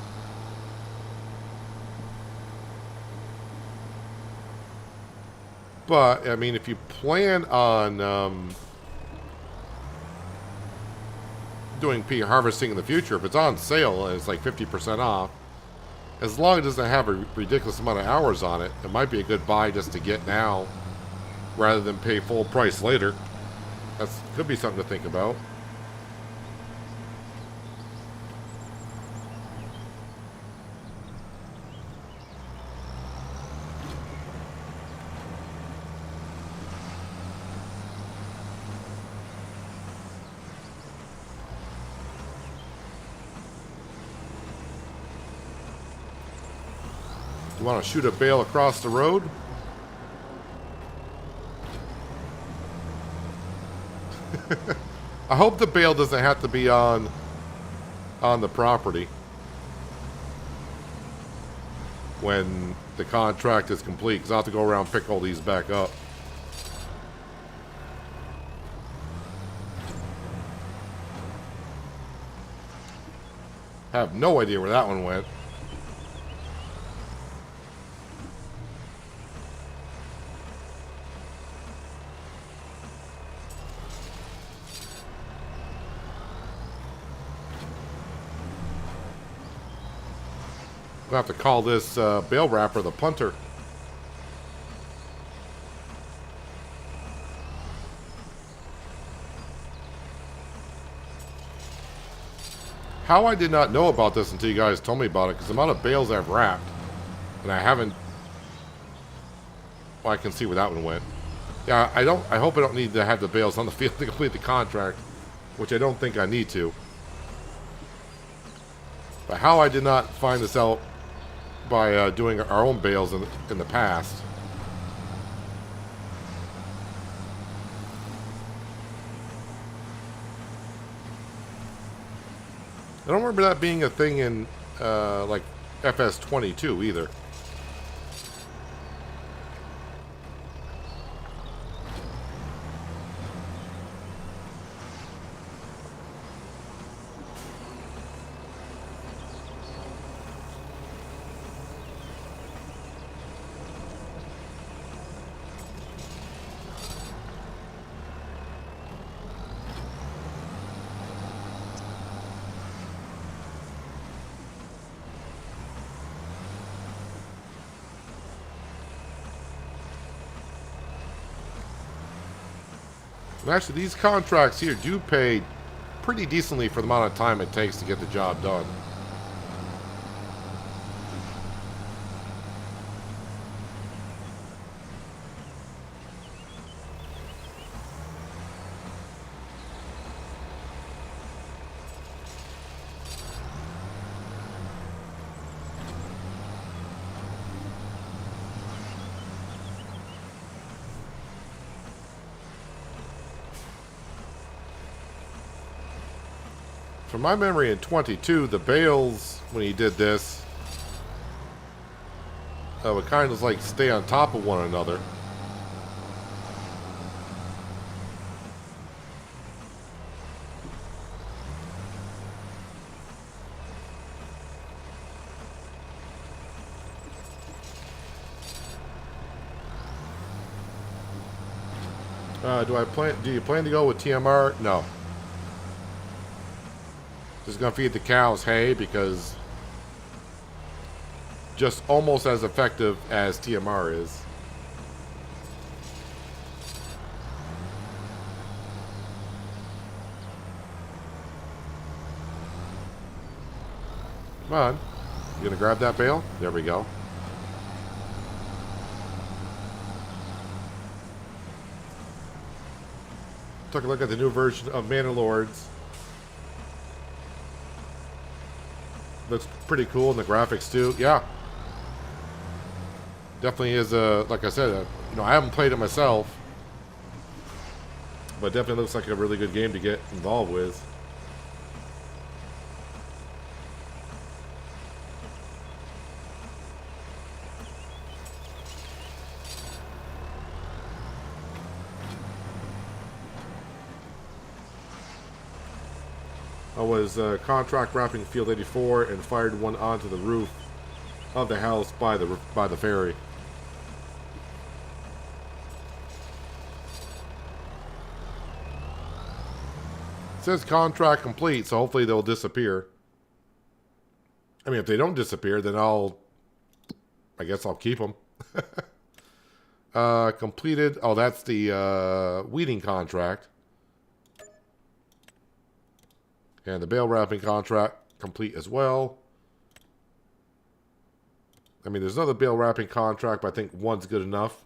But, I mean, if you plan on doing pea harvesting in the future, if it's on sale and it's like 50% off, as long as it doesn't have a ridiculous amount of hours on it, it might be a good buy just to get now rather than pay full price later. That could be something to think about. You want to shoot a bale across the road? I hope the bale doesn't have to be on the property when the contract is complete, because I'll have to go around and pick all these back up. I have no idea where that one went. We'll have to call this bale wrapper the punter. How I did not know about this until you guys told me about it, because the amount of bales I've wrapped, and I haven't. Well, I can see where that one went. Yeah, I hope I don't need to have the bales on the field to complete the contract, which I don't think I need to. But how I did not find this out by doing our own bales in the past. I don't remember that being a thing in, like, FS22 either. And actually, these contracts here do pay pretty decently for the amount of time it takes to get the job done. From my memory in 22, the bales, when he did this, would kind of like stay on top of one another. Do you plan to go with TMR? No. Just gonna feed the cows hay because just almost as effective as TMR is. Come on. You gonna grab that bale? There we go. Took a look at the new version of Manor-Lords. Looks pretty cool in the graphics too. Yeah, definitely is a, like I said, you know, I haven't played it myself, but definitely looks like a really good game to get involved with. I was contract wrapping Field 84 and fired one onto the roof of the house by the ferry. It says contract complete, so hopefully they'll disappear. I mean, if they don't disappear, then I guess I'll keep them. Completed. Oh, that's the weeding contract. And the bale wrapping contract complete as well. I mean, there's another bale wrapping contract, but I think one's good enough.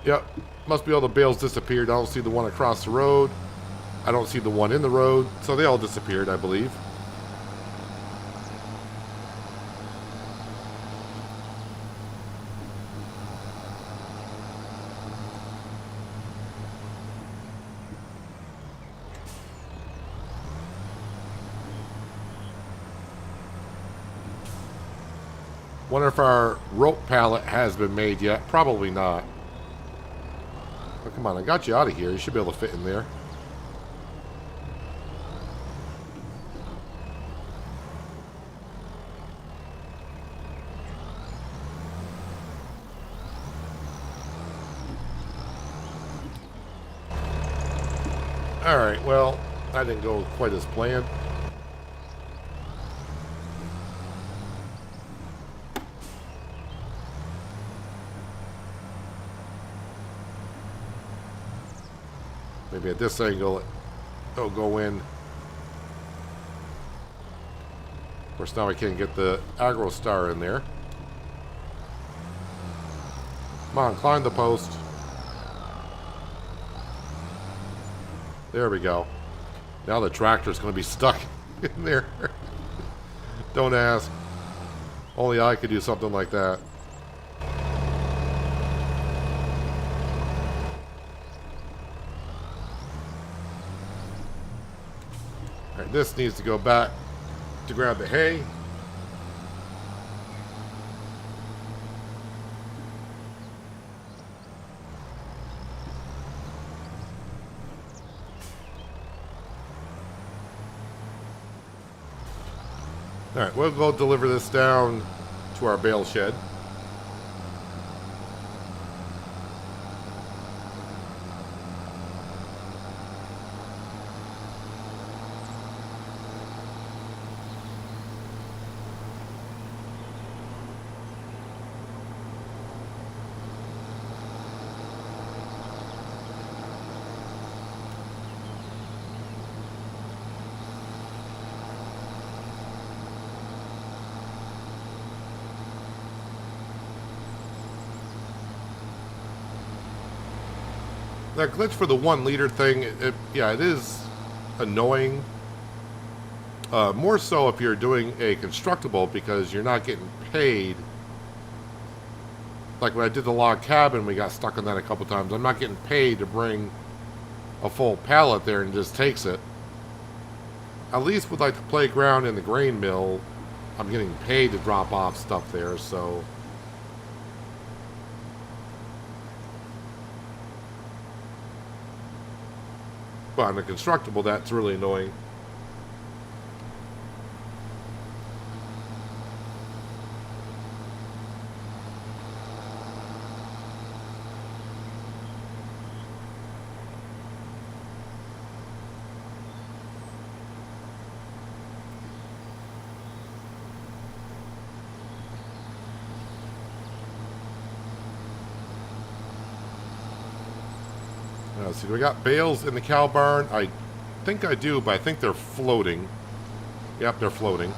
Yep. Must be all the bales disappeared. I don't see the one across the road. I don't see the one in the road. So they all disappeared, I believe. Wonder if our rope pallet has been made yet. Probably not. Oh, come on, I got you out of here. You should be able to fit in there. Alright, well, that didn't go quite as planned. Maybe at this angle, it'll go in. Of course, now I can't get the aggro star in there. Come on, climb the post. There we go. Now the tractor's going to be stuck in there. Don't ask. Only I could do something like that. Alright, this needs to go back to grab the hay. Alright, we'll go deliver this down to our bale shed. That glitch for the 1 liter thing, yeah, it is annoying. More so if you're doing a constructible because you're not getting paid. Like when I did the log cabin, we got stuck on that a couple times. I'm not getting paid to bring a full pallet there and just takes it. At least with like the playground and the grain mill, I'm getting paid to drop off stuff there, so... But on a constructible, that's really annoying. Let's see, do we got bales in the cow barn? I think I do, but I think they're floating. Yep, they're floating.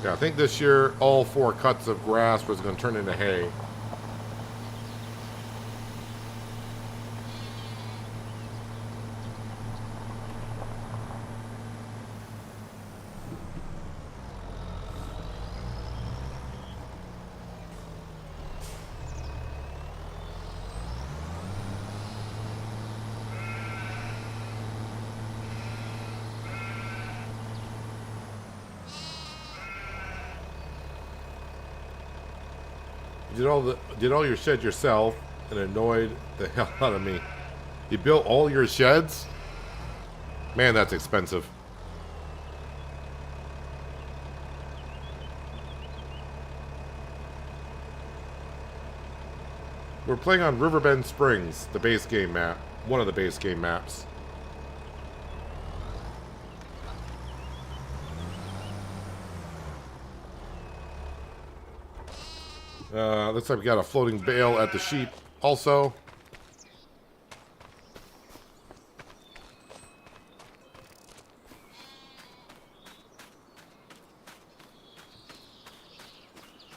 Yeah, I think this year all 4 cuts of grass was going to turn into hay. You did all your shed yourself and annoyed the hell out of me. You built all your sheds? Man, that's expensive. We're playing on Riverbend Springs, the base game map. One of the base game maps. Looks like we got a floating bale at the sheep also.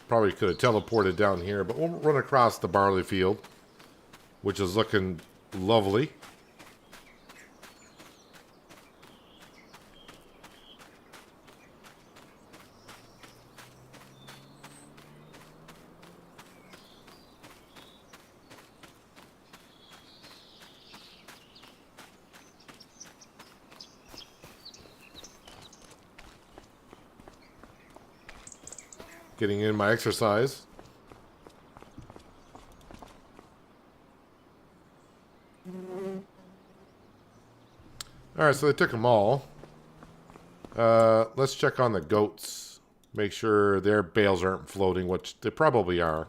Probably could have teleported down here, but we'll run across the barley field, which is looking lovely. Getting in my exercise. Alright, so they took them all. Let's check on the goats. Make sure their bales aren't floating, which they probably are.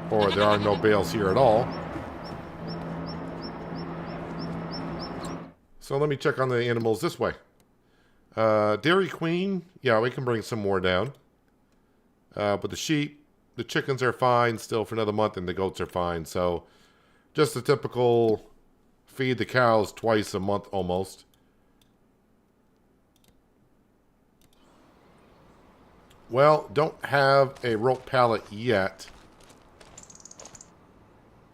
Or there are no bales here at all. So let me check on the animals this way. Dairy Queen, yeah, we can bring some more down. But the sheep, the chickens are fine still for another month, and the goats are fine. So just a typical feed the cows twice a month almost. Well, don't have a rope pallet yet.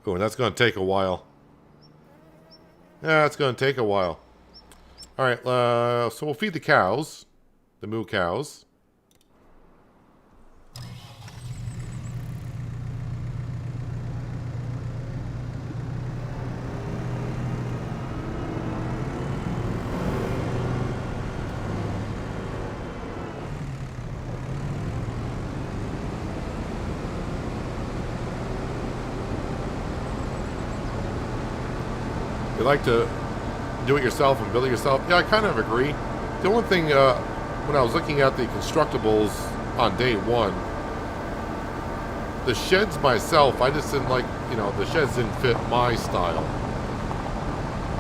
Oh, and that's going to take a while. Yeah, it's going to take a while. All right, so we'll feed the cows. The moo cows. You like to do it yourself and build it yourself? Yeah, I kind of agree. The only thing, when I was looking at the constructibles on day one, the sheds myself, I just didn't like, you know, the sheds didn't fit my style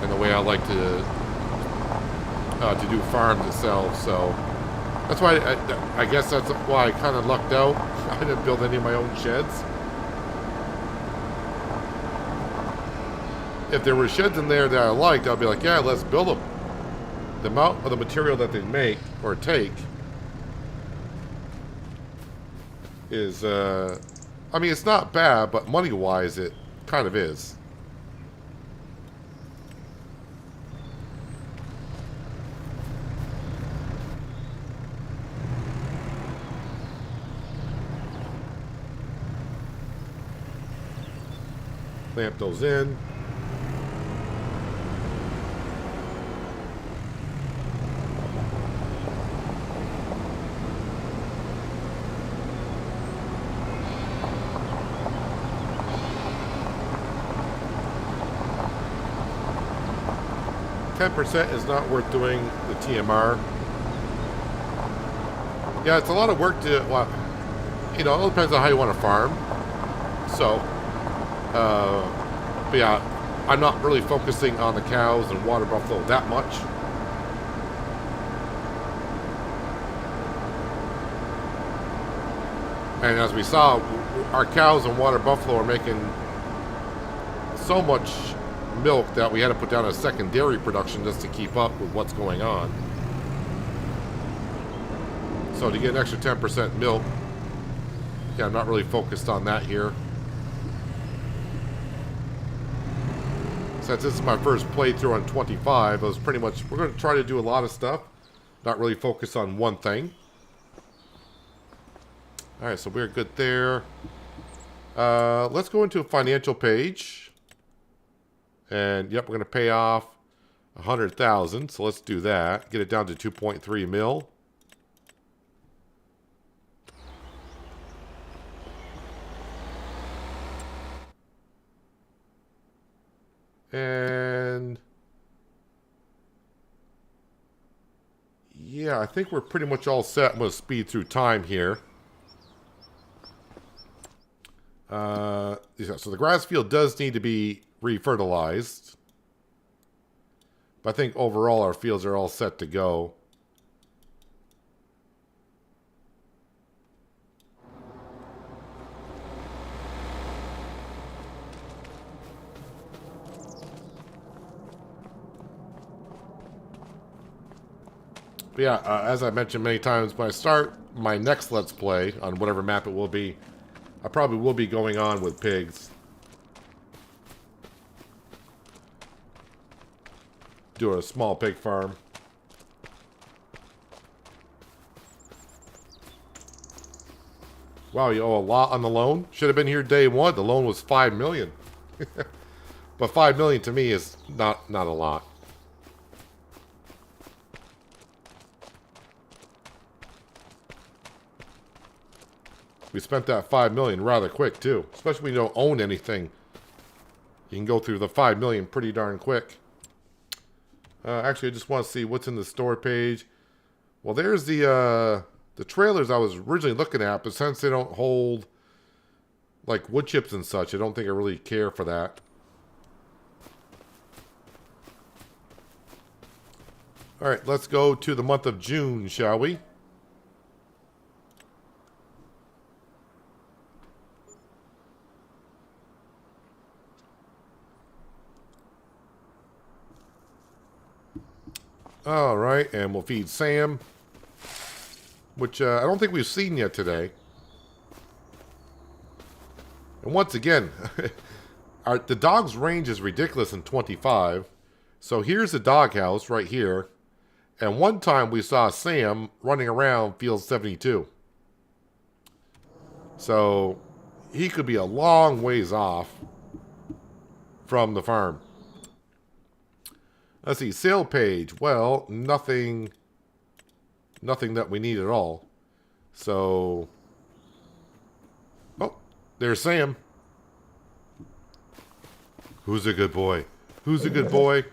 and the way I like to do farms itself. So that's why I guess that's why I kind of lucked out. I didn't build any of my own sheds. If there were sheds in there that I liked, I'd be like, yeah, let's build them. The amount of the material that they make or take is, I mean, it's not bad, but money-wise, it kind of is. Clamp those in. %, is not worth doing the TMR. Yeah, it's a lot of work to, well, you know, it all depends on how you want to farm. So, but yeah, I'm not really focusing on the cows and water buffalo that much. And as we saw, our cows and water buffalo are making so much milk that we had to put down a second dairy production just to keep up with what's going on. So to get an extra 10% milk, yeah, I'm not really focused on that here. Since this is my first playthrough on 25, I was pretty much, we're going to try to do a lot of stuff, not really focus on one thing. Alright, so we're good there. Let's go into a financial page. And yep, we're going to pay off 100,000. So let's do that. Get it down to 2.3 mil. And yeah, I think we're pretty much all set. I'm going to speed through time here. So the grass field does need to be refertilized. But I think overall our fields are all set to go. But yeah, as I mentioned many times, when I start my next Let's Play on whatever map it will be, I probably will be going on with pigs. Do a small pig farm. Wow, you owe a lot on the loan? Should have been here day one. The loan was $5 million. But $5 million to me is not a lot. We spent that $5 million rather quick too. Especially when you don't own anything. You can go through the $5 million pretty darn quick. Actually, I just want to see what's in the store page. Well, there's the trailers I was originally looking at, but since they don't hold like wood chips and such, I don't think I really care for that. All right, let's go to the month of June, shall we? All right, and we'll feed Sam, which I don't think we've seen yet today. And once again, the dog's range is ridiculous in 25. So here's the doghouse right here. And one time we saw Sam running around field 72. So he could be a long ways off from the farm. Let's see, sale page. Well, nothing that we need at all. So, oh, there's Sam. Who's a good boy? Who's a good boy?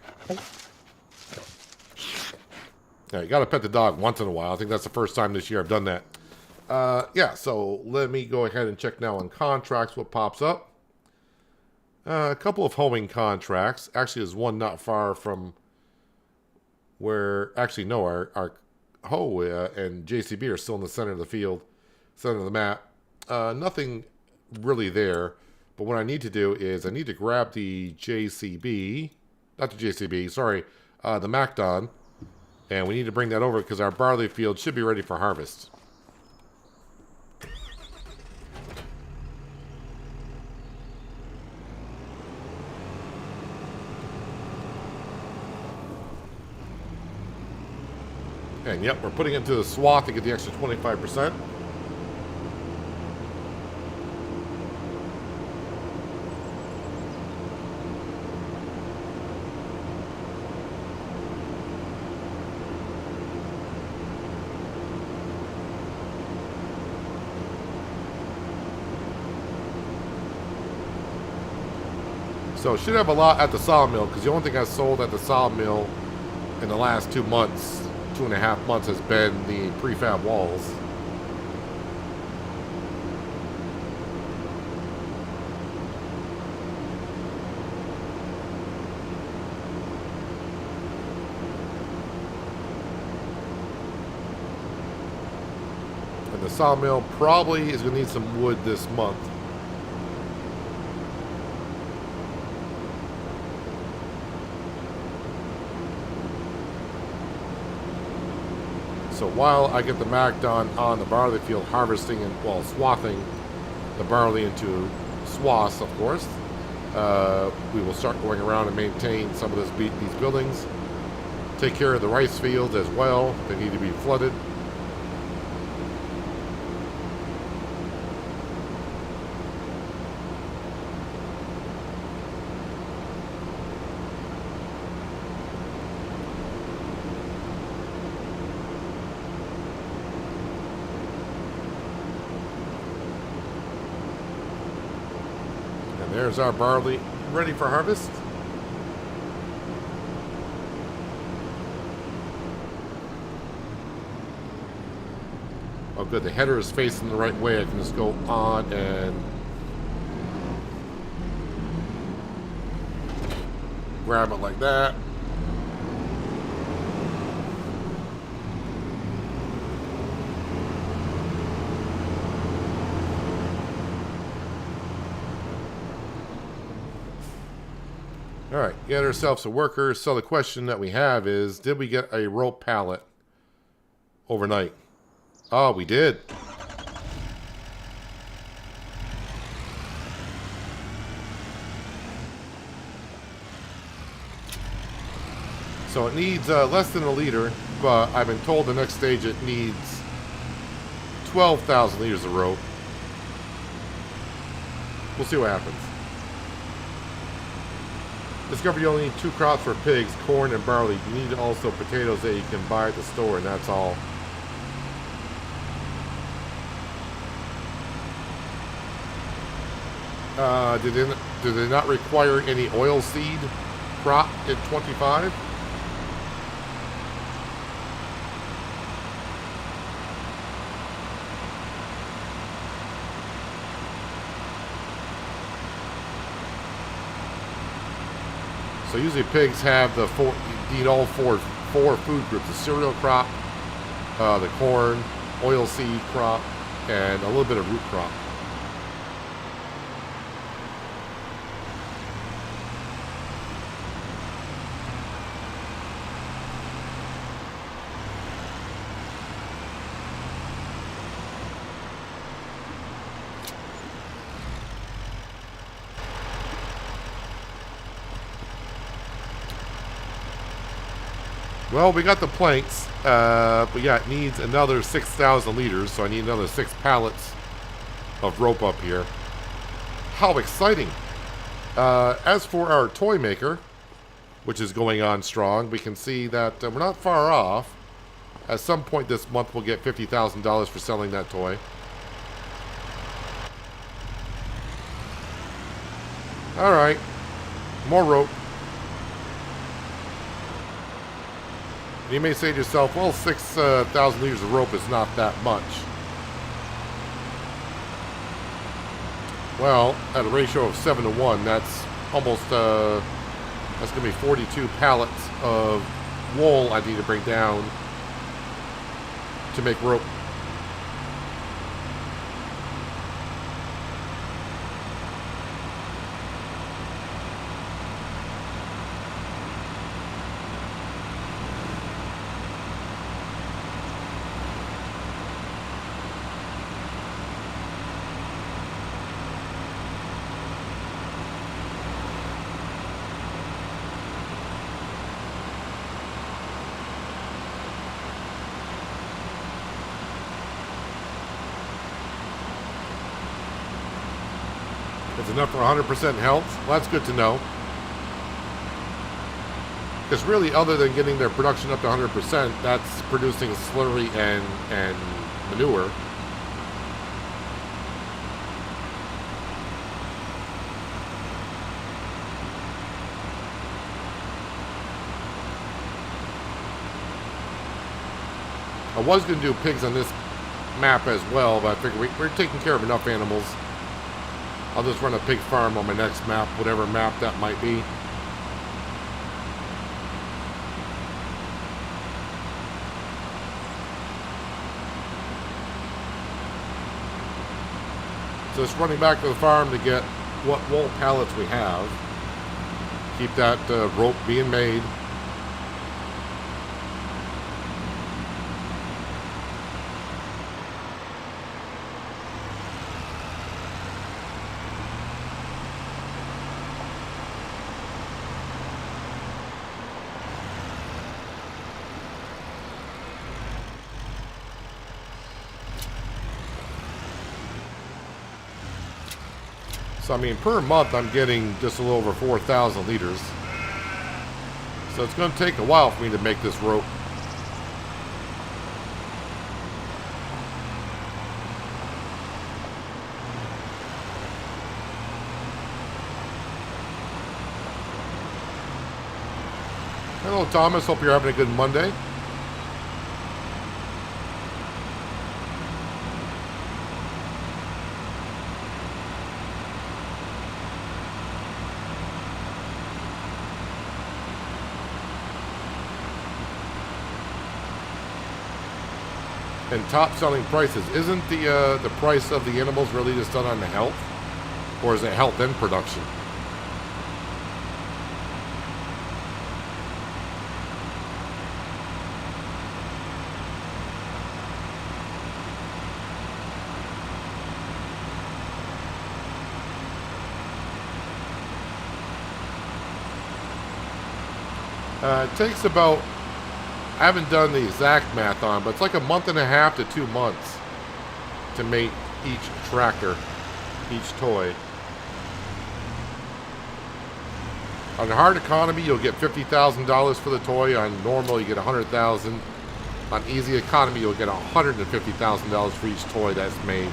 Yeah, you gotta pet the dog once in a while. I think that's the first time this year I've done that. Yeah, so let me go ahead and check now on contracts what pops up. A couple of homing contracts. Actually, there's one not far from where... Actually, no, our hoe and JCB are still in the center of the field, center of the map. Nothing really there. But what I need to do is I need to grab the JCB... Not the JCB, sorry. The McDon. And we need to bring that over because our barley field should be ready for harvest. And yep, we're putting it into the swath to get the extra 25%. So should have a lot at the sawmill because the only thing I sold at the sawmill in the last 2 months, 2.5 months, has been the prefab walls. And the sawmill probably is going to need some wood this month. So while I get the McDon on the barley field harvesting and, well, swathing the barley into swaths, of course, we will start going around and maintain some of these buildings. Take care of the rice fields as well. They need to be flooded. There's our barley ready for harvest. Oh good, the header is facing the right way. I can just go on and grab it like that. All right, get ourselves a worker. So the question that we have is, did we get a rope pallet overnight? Oh, we did. So it needs less than a liter, but I've been told the next stage it needs 12,000 liters of rope. We'll see what happens. Discovered you only need 2 crops for pigs, corn and barley. You need also potatoes that you can buy at the store, and that's all. Do they not require any oil seed crop in 25? So usually pigs have the need all four food groups: the cereal crop, the corn, oil seed crop, and a little bit of root crop. Well, we got the planks, but yeah, it needs another 6,000 liters, so I need another 6 pallets of rope up here. How exciting! As for our toy maker, which is going on strong, we can see that we're not far off. At some point this month, we'll get $50,000 for selling that toy. Alright, more rope. You may say to yourself, well, 6,000 liters of rope is not that much. Well, at a ratio of 7 to 1, that's almost, that's going to be 42 pallets of wool I need to bring down to make rope. It's enough for 100% health. Well, that's good to know. Because really, other than getting their production up to 100%, that's producing slurry and manure. I was going to do pigs on this map as well, but I figured we're taking care of enough animals. I'll just run a pig farm on my next map, whatever map that might be. So just running back to the farm to get what wool pallets we have. Keep that rope being made. So, I mean, per month, I'm getting just a little over 4,000 liters. So it's going to take a while for me to make this rope. Hello, Thomas. Hope you're having a good Monday. And top selling prices. Isn't the price of the animals really just done on the health? Or is it health and production? It takes about, I haven't done the exact math on, but it's like a month and a half to 2 months to make each tractor, each toy. On hard economy, you'll get $50,000 for the toy. On normal, you get $100,000. On easy economy, you'll get $150,000 for each toy that's made.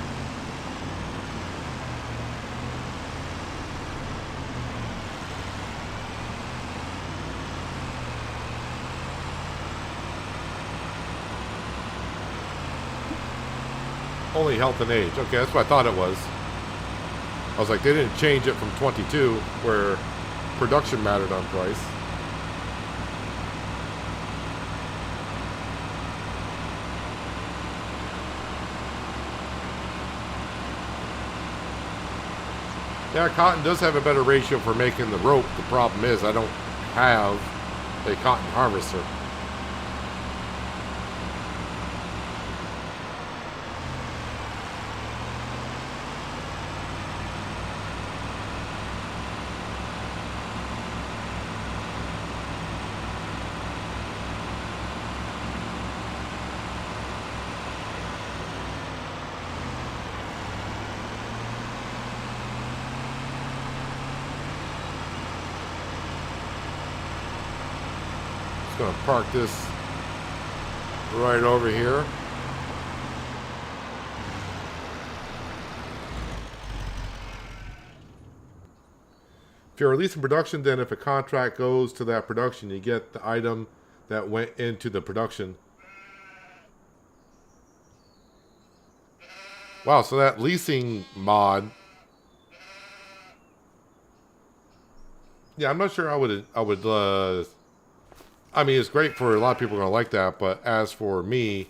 Only health and age. Okay, that's what I thought it was. I was like, they didn't change it from 22, where production mattered on price. Yeah, cotton does have a better ratio for making the rope. The problem is I don't have a cotton harvester. Just gonna park this right over here. If you're releasing production, then if a contract goes to that production, you get the item that went into the production. Wow, so that leasing mod. Yeah, I'm not sure I would I mean, it's great for a lot of people are going to like that, but as for me,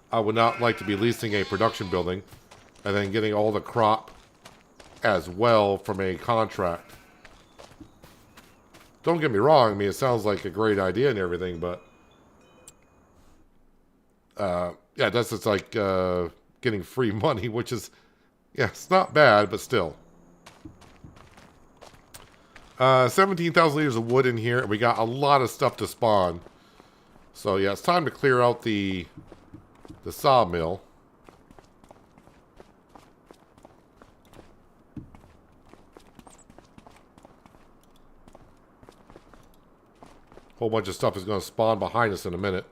I would not like to be leasing a production building and then getting all the crop as well from a contract. Don't get me wrong, I mean, it sounds like a great idea and everything, but yeah, that's just like getting free money, which is, yeah, it's not bad, but still. 17,000 liters of wood in here, and we got a lot of stuff to spawn. So yeah, it's time to clear out the sawmill. Whole bunch of stuff is going to spawn behind us in a minute.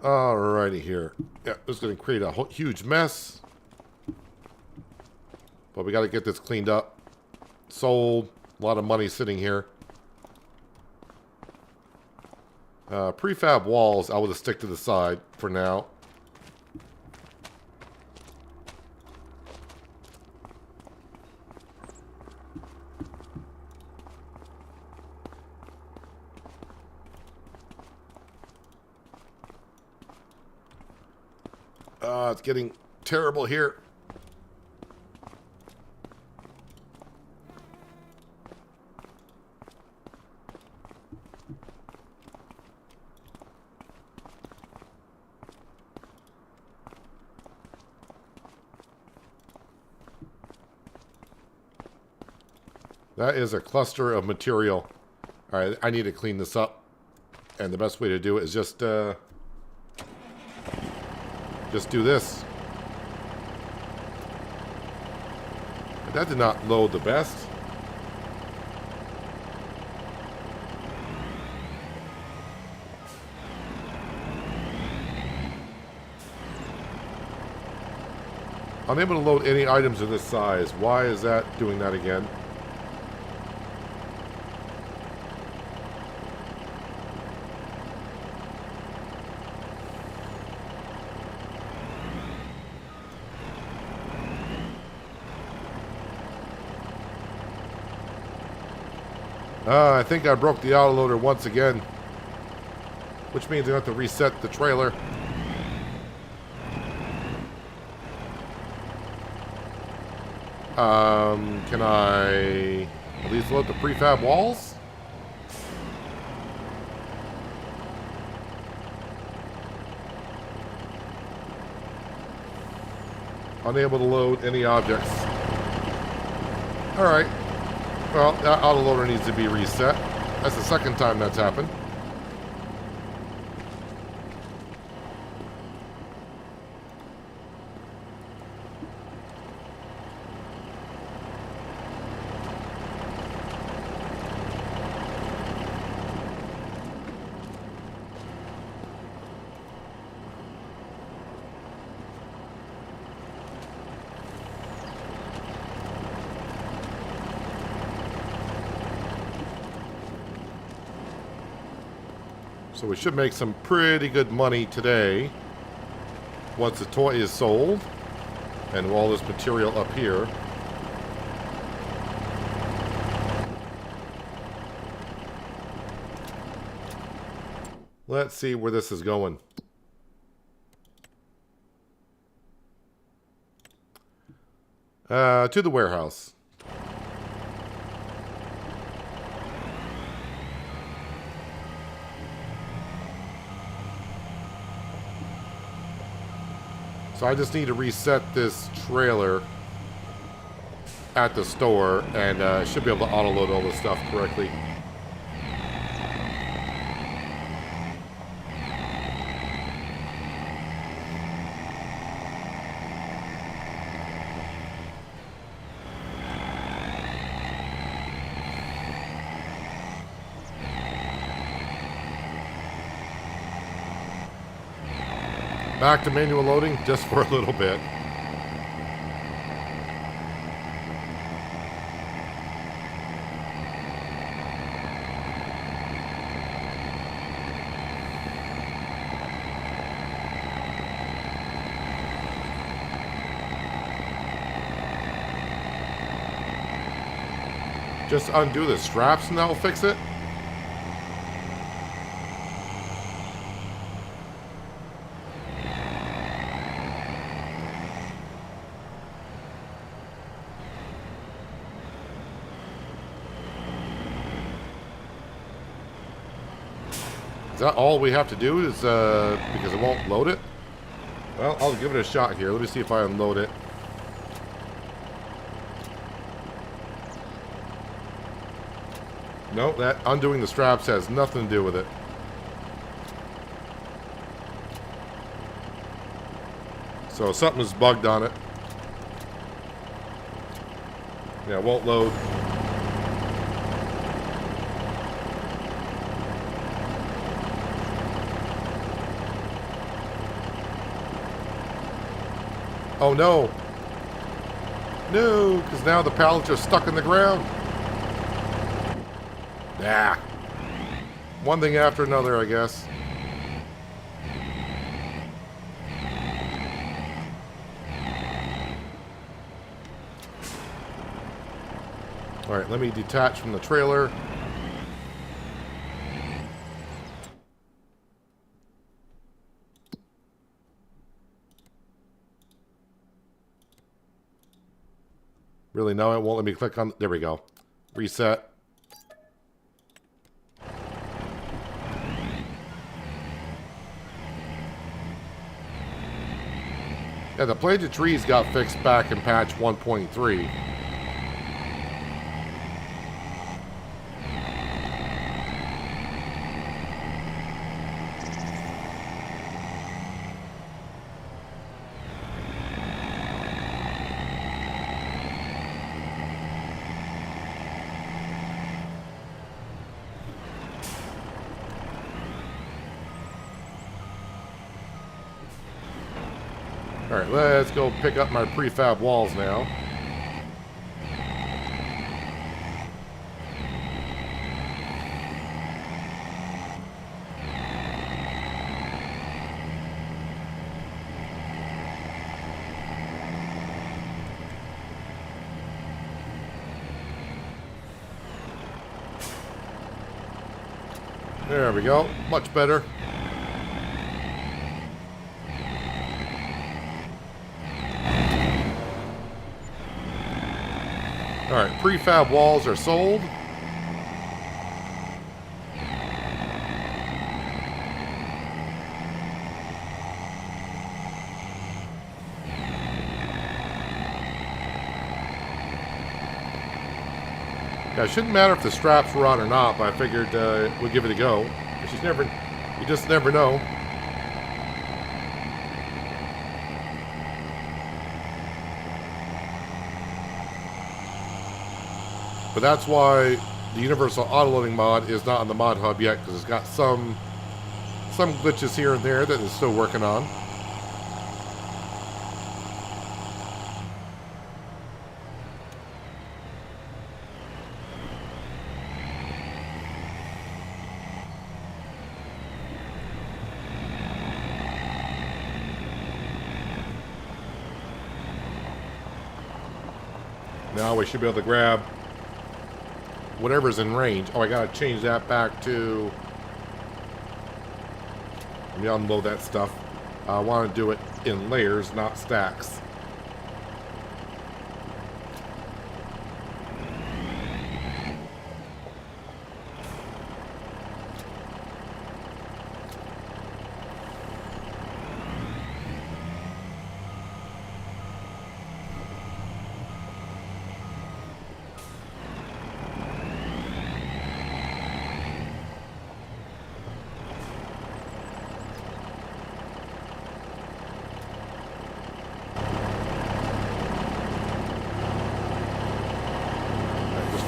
Alrighty here. Yeah, this is going to create a huge mess. But we got to get this cleaned up. Sold. A lot of money sitting here. Prefab walls, I will just stick to the side for now. It's getting terrible here. That is a cluster of material. All right, I need to clean this up. And the best way to do it is just do this. But that did not load the best. Unable to load any items of this size. Why is that doing that again? I think I broke the autoloader once again, which means I have to reset the trailer. Can I at least load the prefab walls? Unable to load any objects. Alright. Well, that autoloader needs to be reset. That's the second time that's happened. So we should make some pretty good money today once the toy is sold and all this material up here. Let's see where this is going. To the warehouse. So I just need to reset this trailer. at the store, and should be able to auto-load all this stuff correctly. Back to manual loading just for a little bit. Just undo the straps and that'll fix it. Is that all we have to do is, because it won't load it? Well, I'll give it a shot here. Let me see if I unload it. No, that undoing the straps has nothing to do with it. So something's bugged on it. Yeah, it won't load. Oh no. No, because now the pallets are stuck in the ground. Nah. One thing after another, I guess. Alright, let me detach from the trailer. Really, no, it won't let me click on... There we go. Reset. Yeah, the planted trees got fixed back in patch 1.3. Alright, let's go pick up my prefab walls now. There we go. Much better. Alright, prefab walls are sold. Yeah, it shouldn't matter if the straps were on or not, but I figured we'd give it a go. You just never know. But that's why the universal autoloading mod is not on the mod hub yet, because it's got some glitches here and there that it's still working on. Now we should be able to grab whatever's in range. Oh, I gotta change that back to... Let me unload that stuff. I want to do it in layers, not stacks.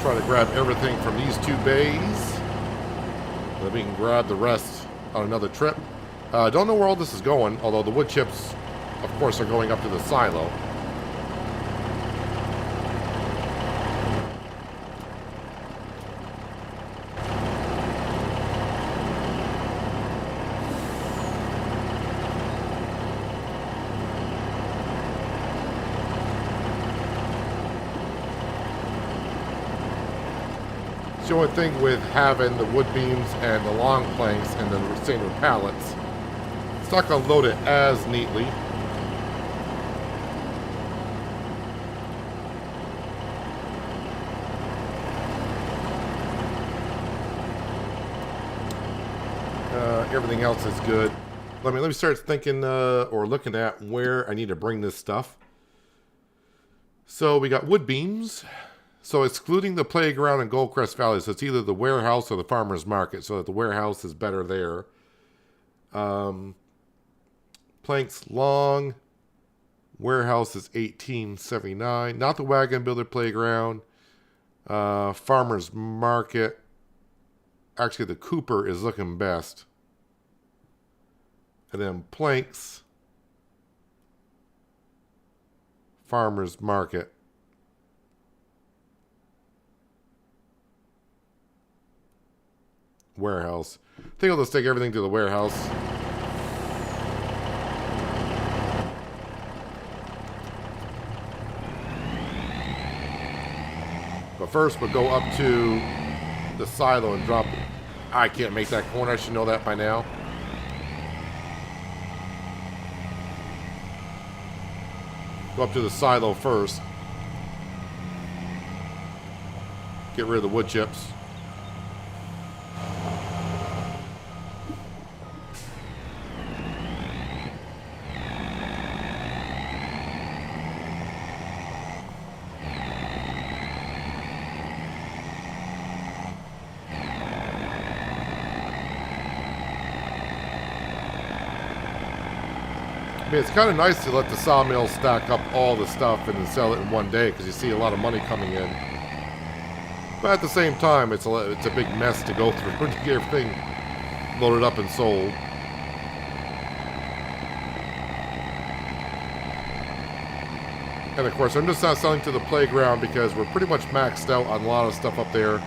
try to grab everything from these 2 bays. Then we can grab the rest on another trip. Don't know where all this is going, although the wood chips, of course, are going up to the silo. The only thing with having the wood beams and the long planks and the retainer pallets, it's not going to load it as neatly. Everything else is good. Let me start thinking or looking at where I need to bring this stuff. So we got wood beams. So excluding the playground and Goldcrest Valley, so it's either the warehouse or the farmer's market, so that the warehouse is better there. Planks long, warehouse is $18.79. Not the wagon builder playground. Farmer's market. Actually, the Cooper is looking best. And then planks. Farmer's market. Warehouse. I think I'll just take everything to the warehouse. But first we'll go up to the silo and drop. I can't make that corner. I should know that by now. Go up to the silo first. Get rid of the wood chips. I mean, it's kind of nice to let the sawmill stack up all the stuff and then sell it in one day because you see a lot of money coming in. But at the same time, it's a big mess to go through to get everything loaded up and sold. And of course, I'm just not selling to the playground because we're pretty much maxed out on a lot of stuff up there.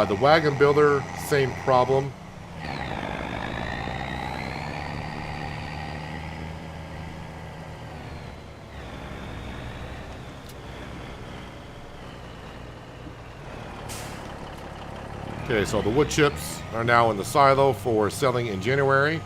The wagon builder, same problem. Okay, so the wood chips are now in the silo for selling in January.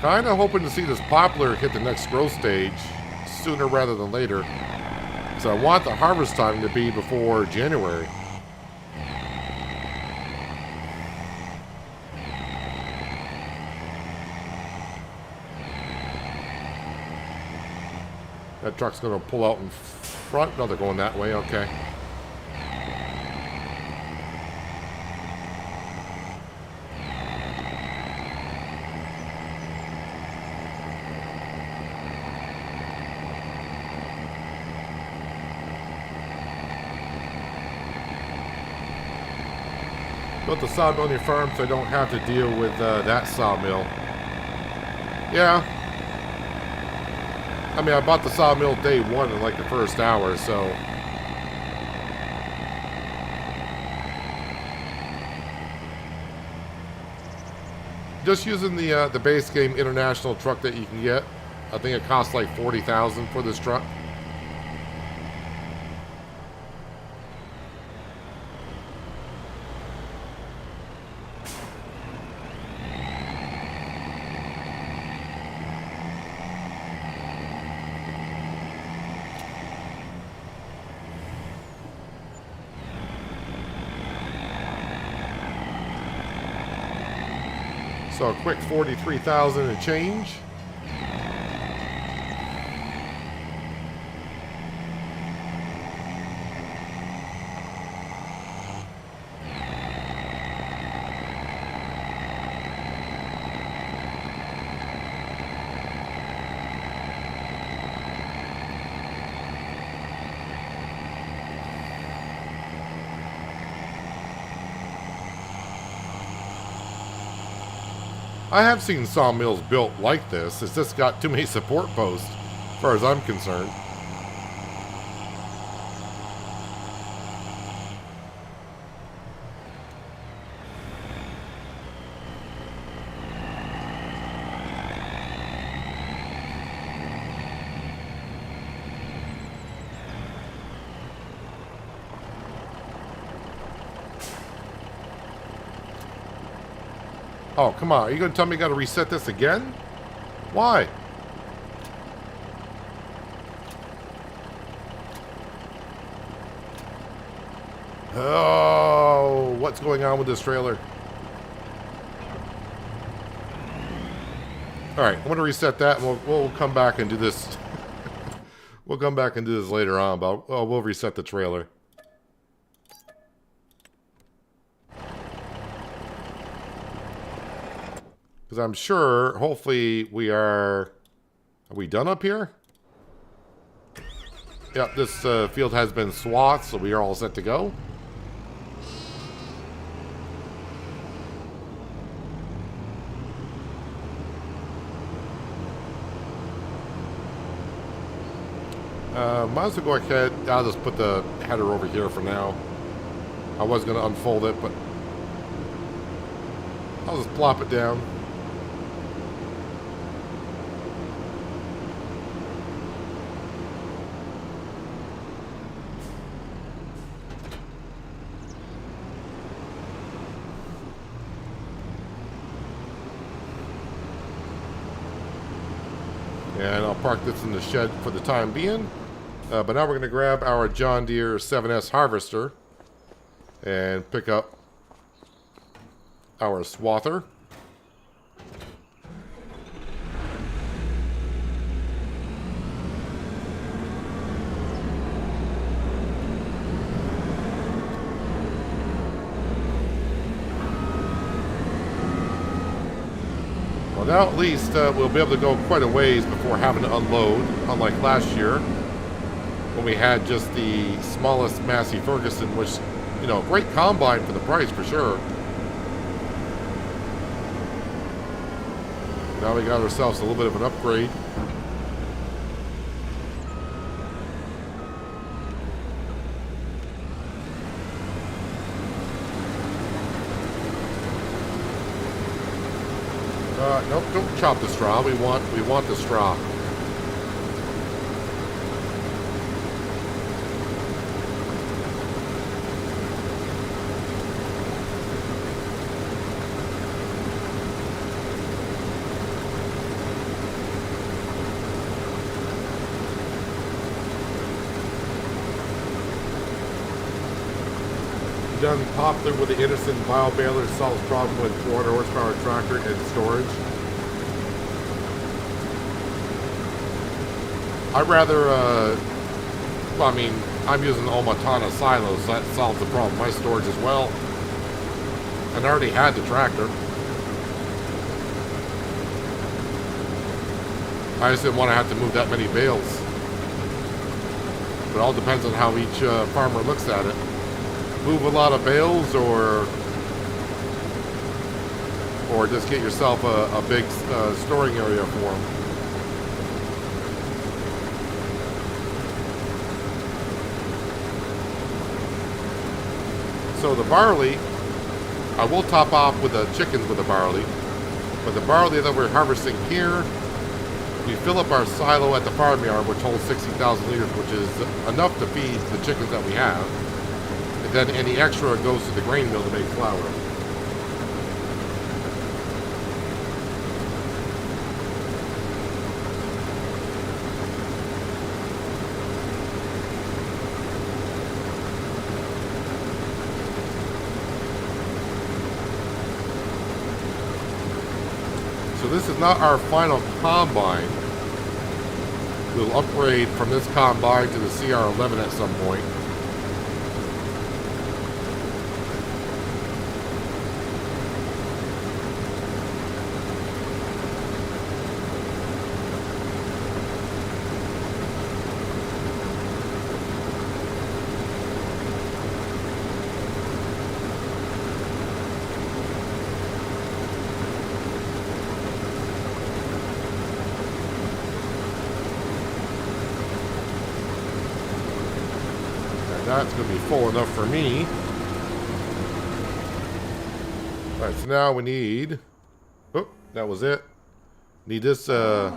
Kind of hoping to see this poplar hit the next growth stage sooner rather than later. So I want the harvest time to be before January. That truck's going to pull out in front. No, they're going that way. Okay. Built the sawmill on your farm so I don't have to deal with that sawmill. Yeah. I mean, I bought the sawmill day one in like the first hour, so. Just using the base game international truck that you can get. I think it costs like $40,000 for this truck. So a quick 43,000 and change. I have seen sawmills built like this. It's just got too many support posts, as far as I'm concerned. Oh, come on. Are you going to tell me I got to reset this again? Why? Oh, what's going on with this trailer? Alright, I'm going to reset that, and we'll come back and do this. We'll come back and do this later on, but we'll reset the trailer. Because I'm sure, hopefully, we are... Are we done up here? Yep, this field has been swathed, so we are all set to go. Might as well go ahead. I'll just put the header over here for now. I was going to unfold it, but I'll just plop it down. And I'll park this in the shed for the time being. But now we're going to grab our John Deere 7S harvester and pick up our swather. Well, now at least we'll be able to go quite a ways before having to unload, unlike last year, when we had just the smallest Massey Ferguson, which, you know, great combine for the price for sure. Now we got ourselves a little bit of an upgrade. Nope, don't chop the straw. We want the straw. Done popular with the Innocent Bio Baler, solves problem with 400 horsepower tractor and storage. I'd rather, well, I mean, I'm using Omatana silos, so that solves the problem. My storage as well. And I already had the tractor. I just didn't want to have to move that many bales. But it all depends on how each farmer looks at it. Move a lot of bales, or just get yourself a big storing area for them. So the barley, I will top off with the chickens with the barley, but the barley that we're harvesting here, we fill up our silo at the farmyard, which holds 60,000 liters, which is enough to feed the chickens that we have. And then any extra goes to the grain mill to make flour. So this is not our final combine. We'll upgrade from this combine to the CR11 at some point. that's going to be full enough for me. Alright, so now we need... Oh, that was it. Need this, the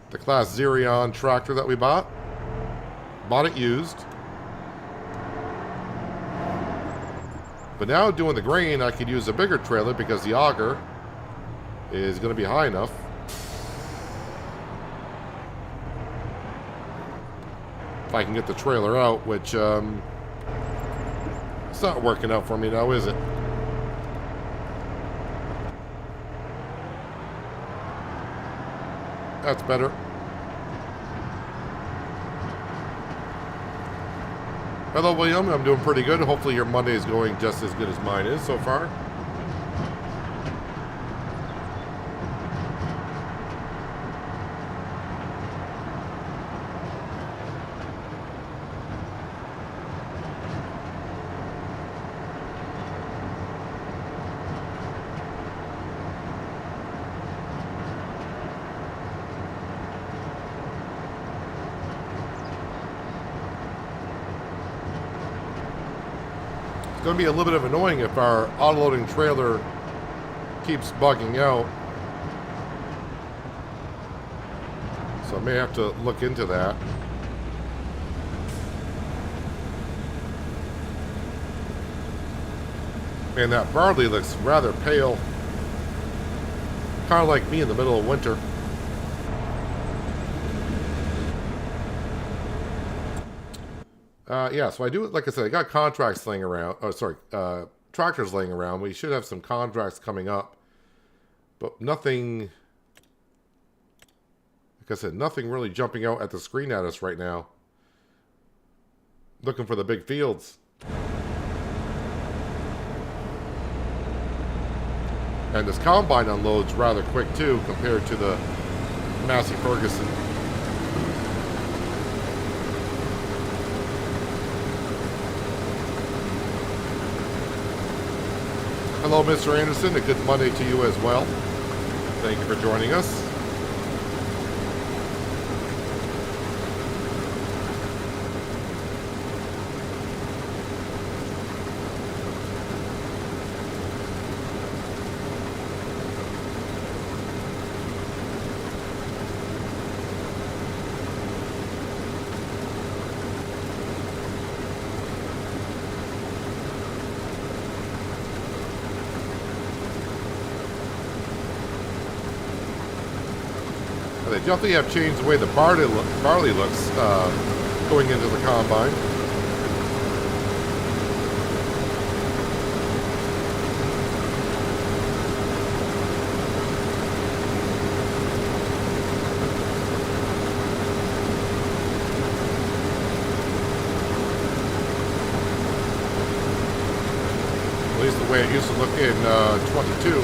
Class Xerion tractor that we bought. Bought it used. But now doing the grain, I could use a bigger trailer because the auger is going to be high enough. If I can get the trailer out, which, it's not working out for me now, is it? That's better. Hello, William. I'm doing pretty good. Hopefully your Monday is going just as good as mine is so far. It's going to be a little bit of annoying if our autoloading trailer keeps bugging out. So I may have to look into that. Man, that barley looks rather pale. Kind of like me in the middle of winter. Yeah, so I do, like I said, I got contracts laying around. Oh, sorry, tractors laying around. We should have some contracts coming up. But nothing, like I said, nothing really jumping out at the screen at us right now. Looking for the big fields. And this combine unloads rather quick too compared to the Massey Ferguson. Hello, Mr. Anderson. A good Monday to you as well. Thank you for joining us. They definitely have changed the way the barley looks going into the combine. At least the way it used to look in 22.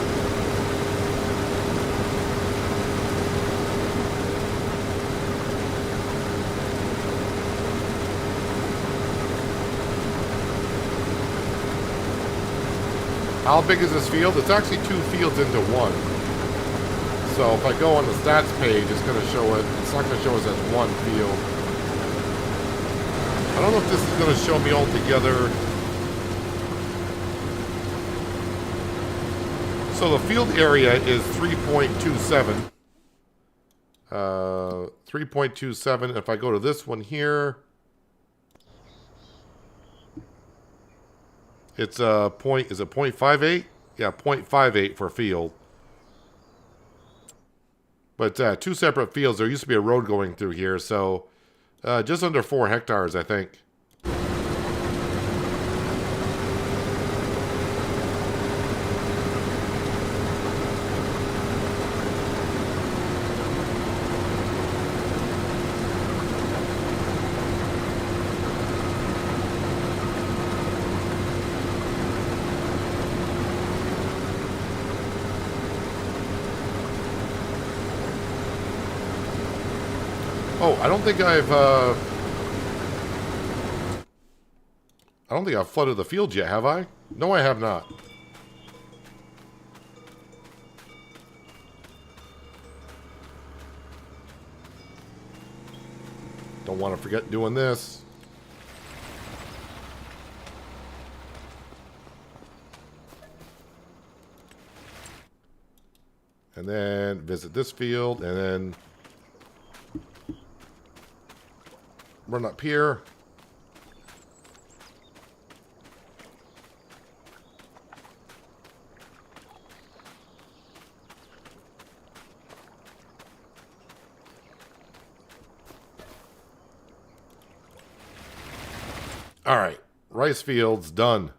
How big is this field? It's actually 2 fields into 1. So if I go on the stats page, it's going to show it. It's not going to show us as 1 field. I don't know if this is going to show me all together. So the field area is 3.27. 3.27. If I go to this one here, it's a point, is it 0.58? Yeah, 0.58 for field. But 2 separate fields. There used to be a road going through here, so just under 4 hectares, I think. Oh, I don't think I've flooded the field yet, have I? No, I have not. Don't want to forget doing this. And then visit this field, and then run up here. All right, rice fields done.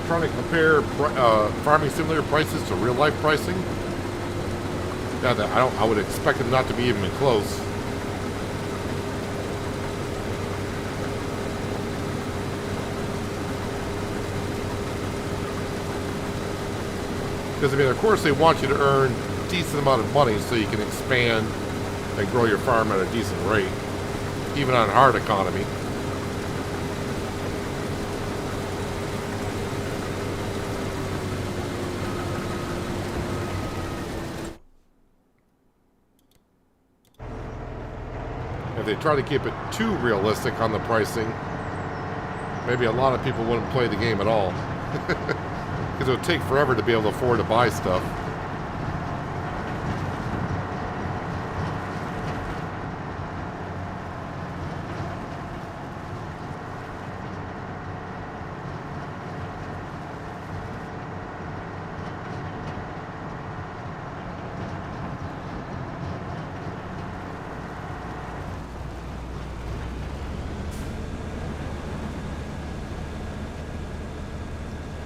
Trying to compare farming simulator prices to real life pricing. Yeah, I would expect them not to be even close. Because I mean, of course, they want you to earn a decent amount of money so you can expand and grow your farm at a decent rate, even on a hard economy. If they try to keep it too realistic on the pricing, maybe a lot of people wouldn't play the game at all. Because it would take forever to be able to afford to buy stuff.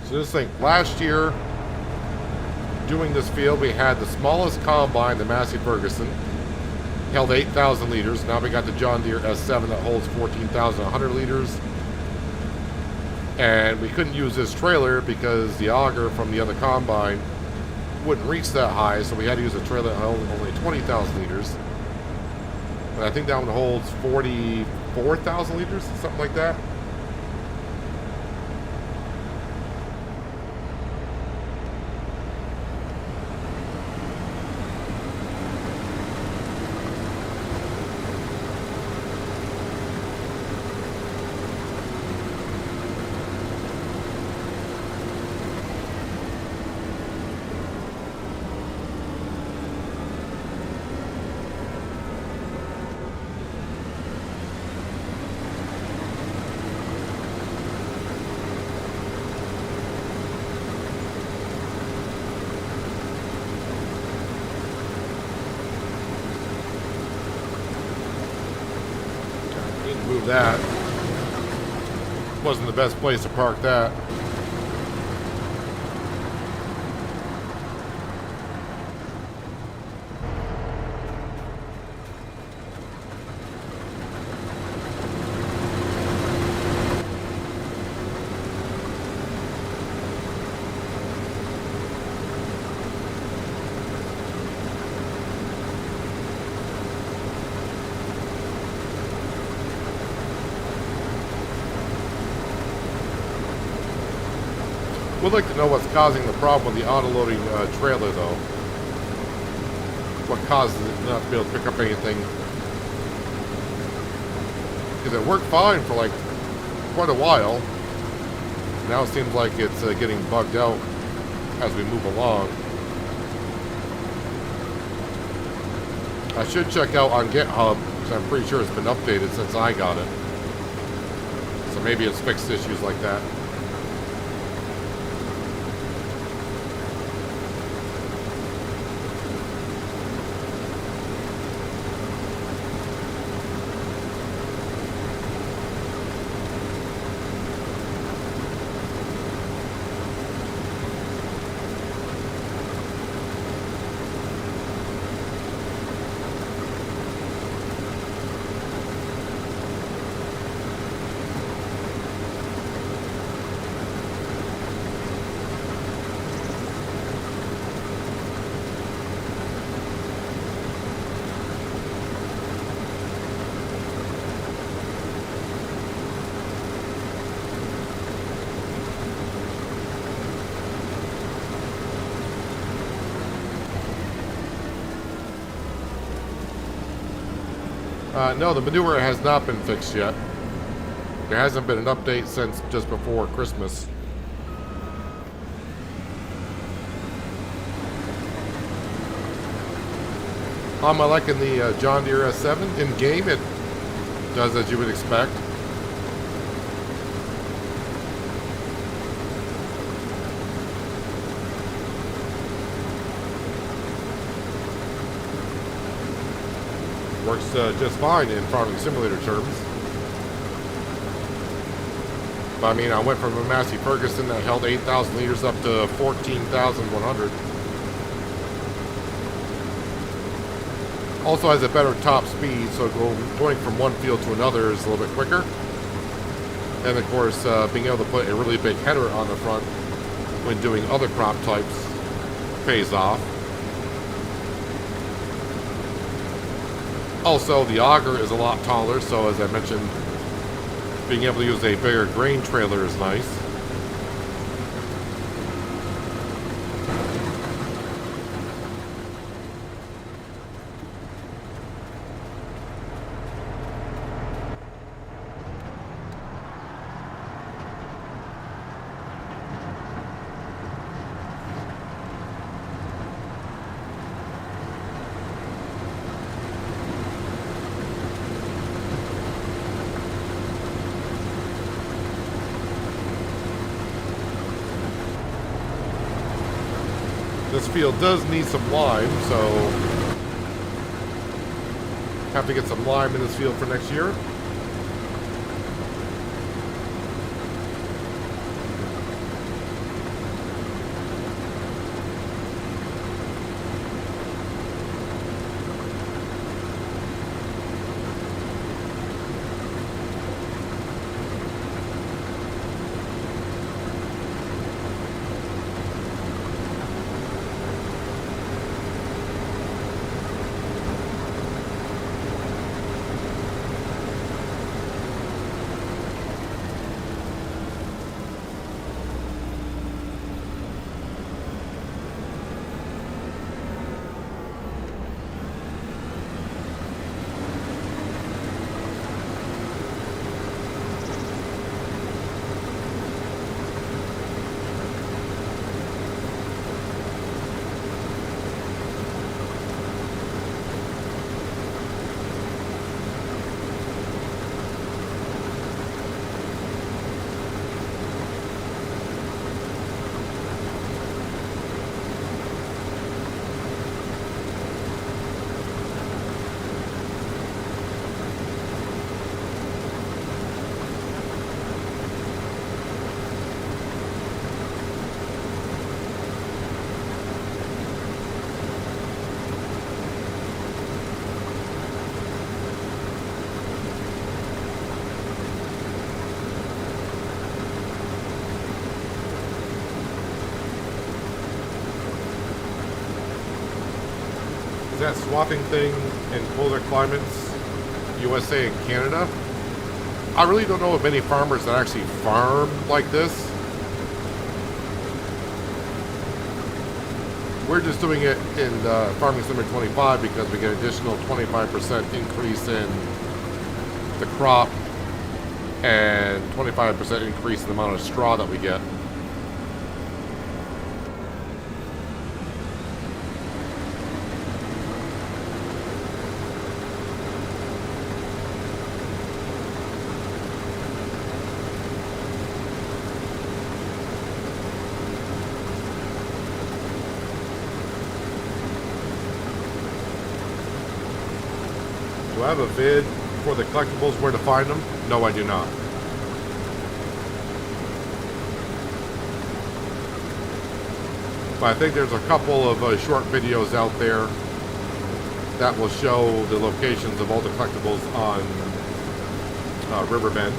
So just think, last year, doing this field, we had the smallest combine, the Massey Ferguson, held 8,000 liters. Now we got the John Deere S7 that holds 14,100 liters. And we couldn't use this trailer because the auger from the other combine wouldn't reach that high, so we had to use a trailer that held only 20,000 liters. And I think that one holds 44,000 liters, something like that. Move that. Wasn't the best place to park that. Would like to know what's causing the problem with the auto-loading trailer, though. What causes it not to be able to pick up anything? Because it worked fine for like quite a while. Now it seems like it's getting bugged out as we move along. I should check out on GitHub, because I'm pretty sure it's been updated since I got it. So maybe it's fixed issues like that. No, the manure has not been fixed yet. There hasn't been an update since just before Christmas. Am I liking the John Deere S7 in game? It does as you would expect. Works just fine in farming simulator terms. But I mean, I went from a Massey Ferguson that held 8,000 liters up to 14,100. Also has a better top speed, so going from one field to another is a little bit quicker. And of course, being able to put a really big header on the front when doing other crop types pays off. Also, the auger is a lot taller, so as I mentioned, being able to use a bigger grain trailer is nice. This field does need some lime, so have to get some lime in this field for next year. That swapping thing in colder climates, USA and Canada. I really don't know of many farmers that actually farm like this. We're just doing it in Farming Simulator 25 because we get an additional 25% increase in the crop and 25% increase in the amount of straw that we get. Do I have a vid for the collectibles, where to find them? No, I do not. But I think there's a couple of short videos out there that will show the locations of all the collectibles on Riverbend.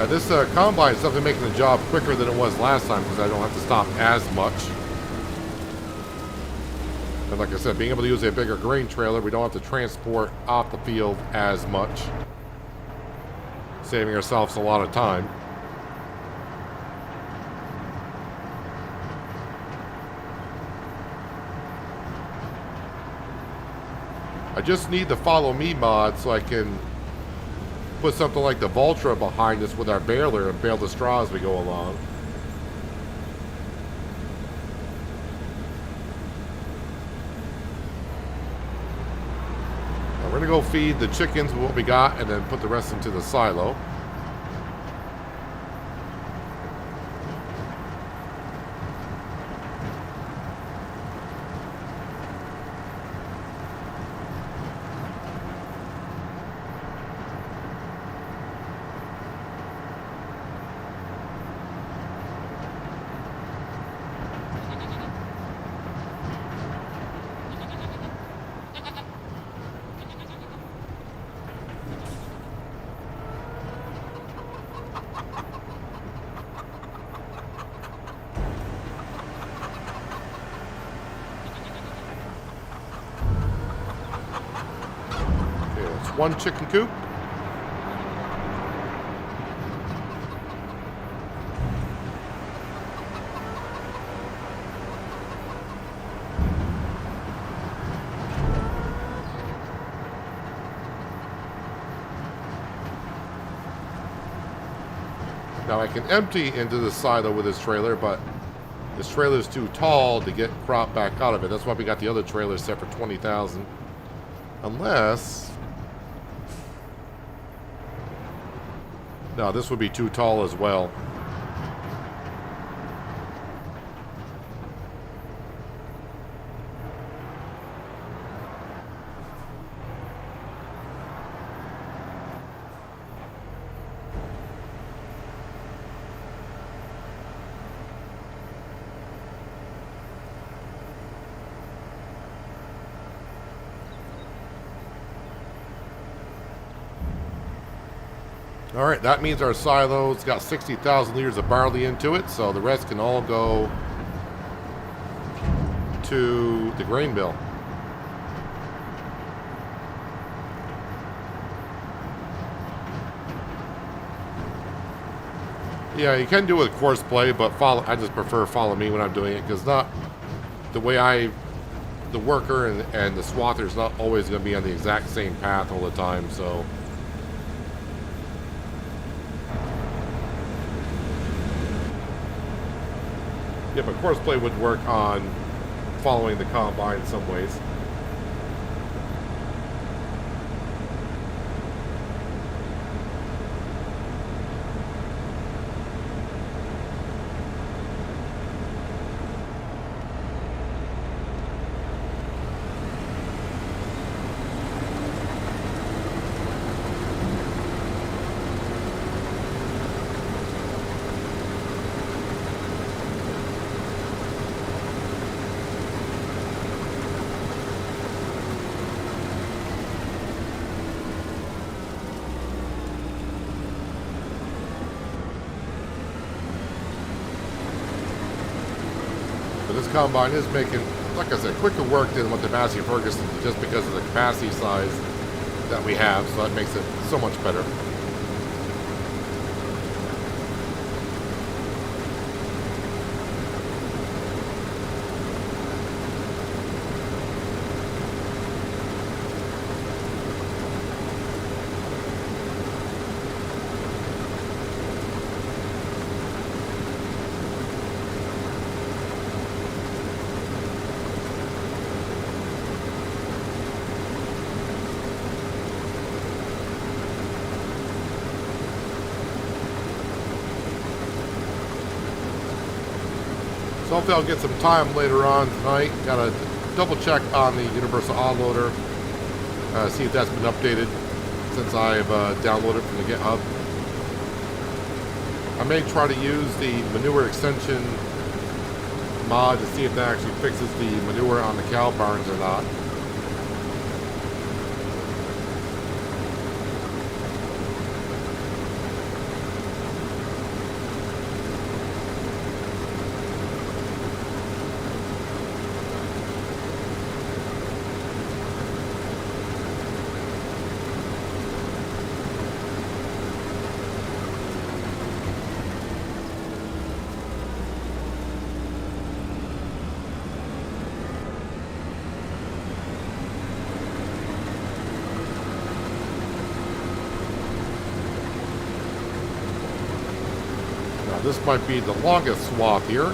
This combine is definitely making the job quicker than it was last time because I don't have to stop as much. And like I said, being able to use a bigger grain trailer, we don't have to transport off the field as much, saving ourselves a lot of time. I just need the follow me mod so I can put something like the Voltra behind us with our baler and bale the straw as we go along. Now we're going to go feed the chickens with what we got and then put the rest into the silo. One chicken coop. Now I can empty into the silo with this trailer, but this trailer is too tall to get crop back out of it. That's why we got the other trailer set for 20,000. Unless... no, this would be too tall as well. All right, that means our silo's got 60,000 liters of barley into it, so the rest can all go to the grain mill. Yeah, you can do it with course play, but I just prefer follow me when I'm doing it, because not the way the worker and the swather is not always going to be on the exact same path all the time, so... yeah, but course play would work on following the combine in some ways. This combine is making, like I said, quicker work than what the Massey Ferguson did, just because of the capacity size that we have, so that makes it so much better. So hopefully I'll get some time later on tonight. Gotta double check on the universal autoloader, see if that's been updated since I've downloaded from the GitHub. I may try to use the manure extension mod to see if that actually fixes the manure on the cow barns or not. This might be the longest swath here.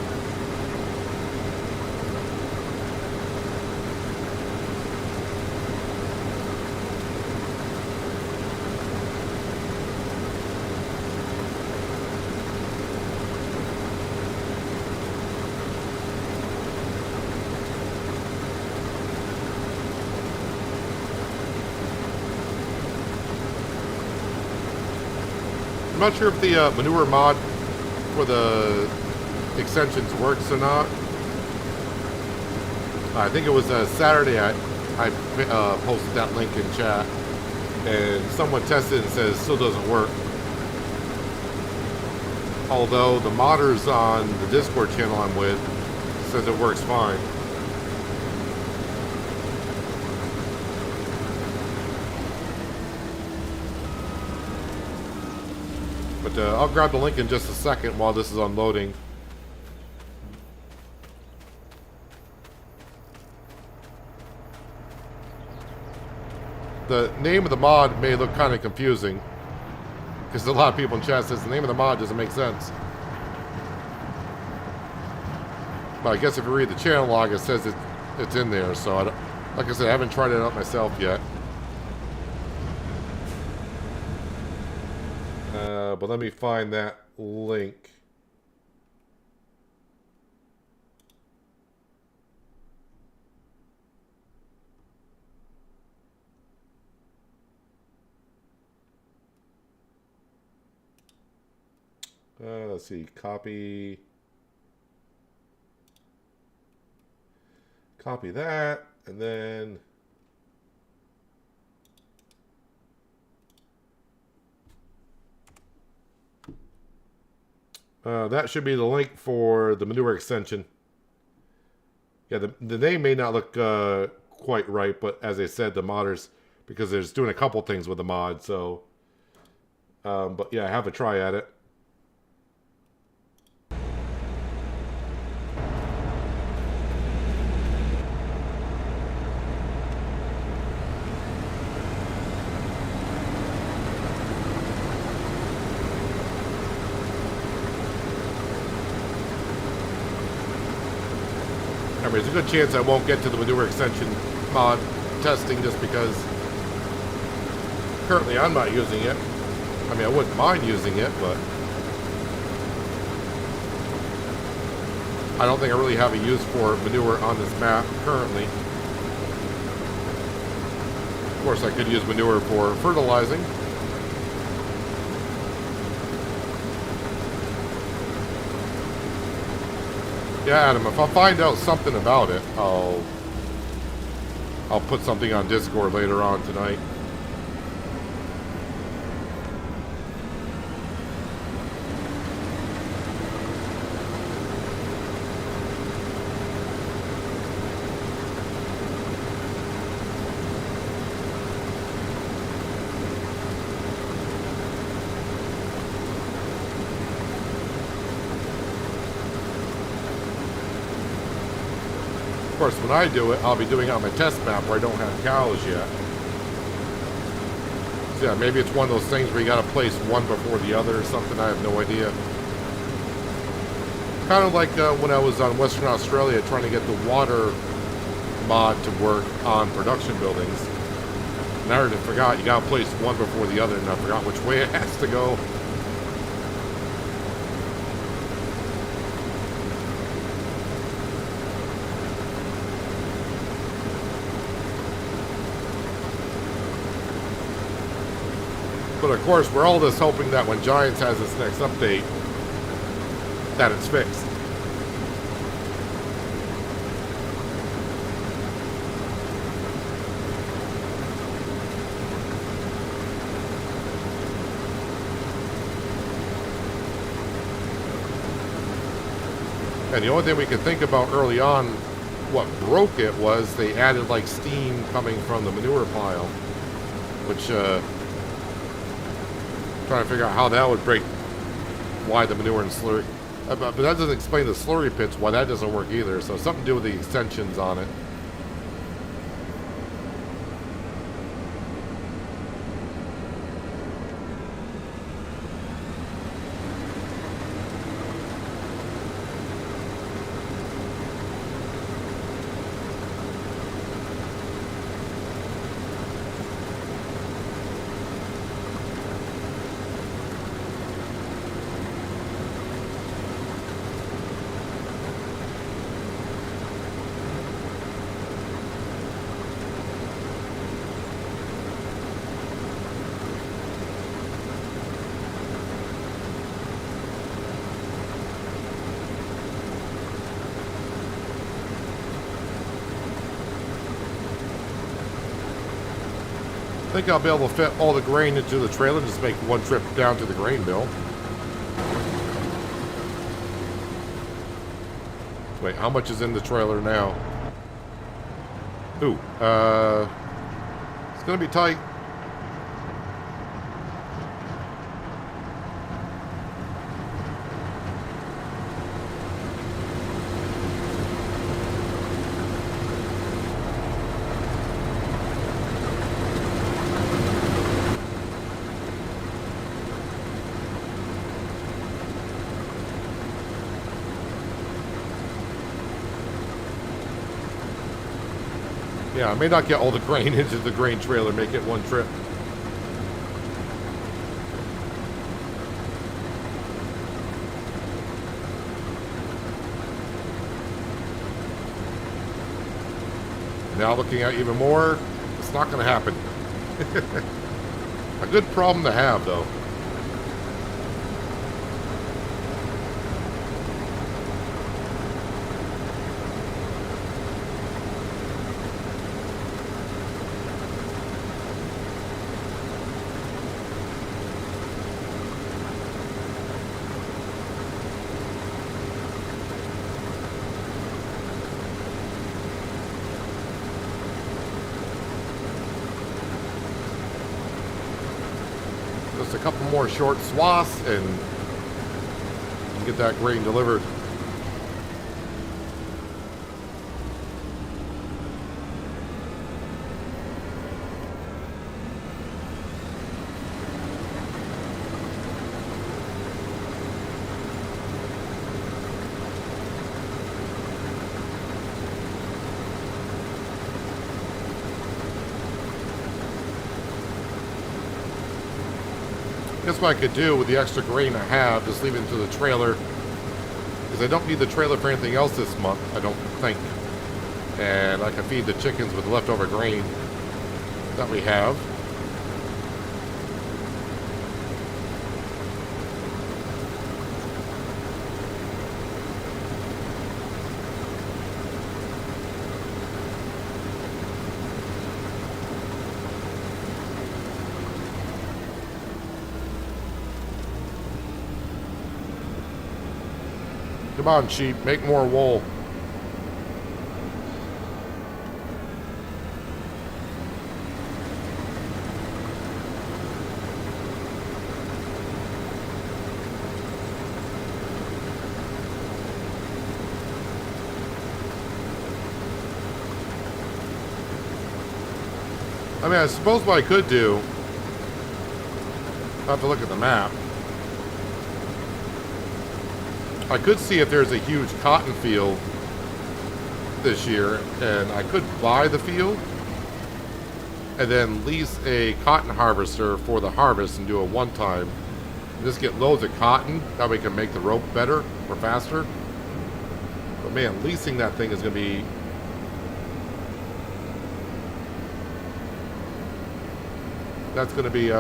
I'm not sure if the manure mod for the extensions works or not. I think it was Saturday I posted that link in chat, and someone tested it and says it still doesn't work. Although the modders on the Discord channel I'm with says it works fine. But I'll grab the link in just a second while this is unloading. The name of the mod may look kind of confusing, because a lot of people in chat says the name of the mod doesn't make sense. But I guess if you read the channel log, it says it's in there. So, like I said, I haven't tried it out myself yet. But let me find that link. Let's see, copy that, and then that should be the link for the manure extension. Yeah, the name may not look quite right, but as I said, the modders, because there's doing a couple things with the mod, so but yeah, have a try at it. I mean, there's a good chance I won't get to the manure extension mod testing just because currently I'm not using it. I mean, I wouldn't mind using it, but I don't think I really have a use for manure on this map currently. Of course, I could use manure for fertilizing. Yeah, Adam, if I find out something about it, I'll put something on Discord later on tonight. Of course, when I do it, I'll be doing it on my test map where I don't have cows yet. So yeah, maybe it's one of those things where you gotta place one before the other or something. I have no idea. Kind of like when I was on Western Australia trying to get the water mod to work on production buildings. And I already forgot, you gotta place one before the other, and I forgot which way it has to go. But of course, we're all just hoping that when Giants has its next update, that it's fixed. And the only thing we could think about early on, what broke it was they added like steam coming from the manure pile, which trying to figure out how that would break, why the manure and slurry. But that doesn't explain the slurry pits, why that doesn't work either. So something to do with the extensions on it. think I'll be able to fit all the grain into the trailer and just make one trip down to the grain mill. Wait, how much is in the trailer now? Ooh, it's gonna be tight. Yeah, I may not get all the grain into the grain trailer, make it one trip. Now looking at even more, it's not going to happen. A good problem to have, though. Just a couple more short swaths and get that grain delivered. Guess what I could do with the extra grain I have, just leave it into the trailer, because I don't need the trailer for anything else this month, I don't think. And I can feed the chickens with the leftover grain that we have. Come on, sheep, make more wool. I mean, I suppose what I could do, I'll have to look at the map. I could see if there's a huge cotton field this year, and I could buy the field and then lease a cotton harvester for the harvest and do a one-time. Just get loads of cotton, that way we can make the rope better or faster. But man, leasing that thing is going to be... That's going to be...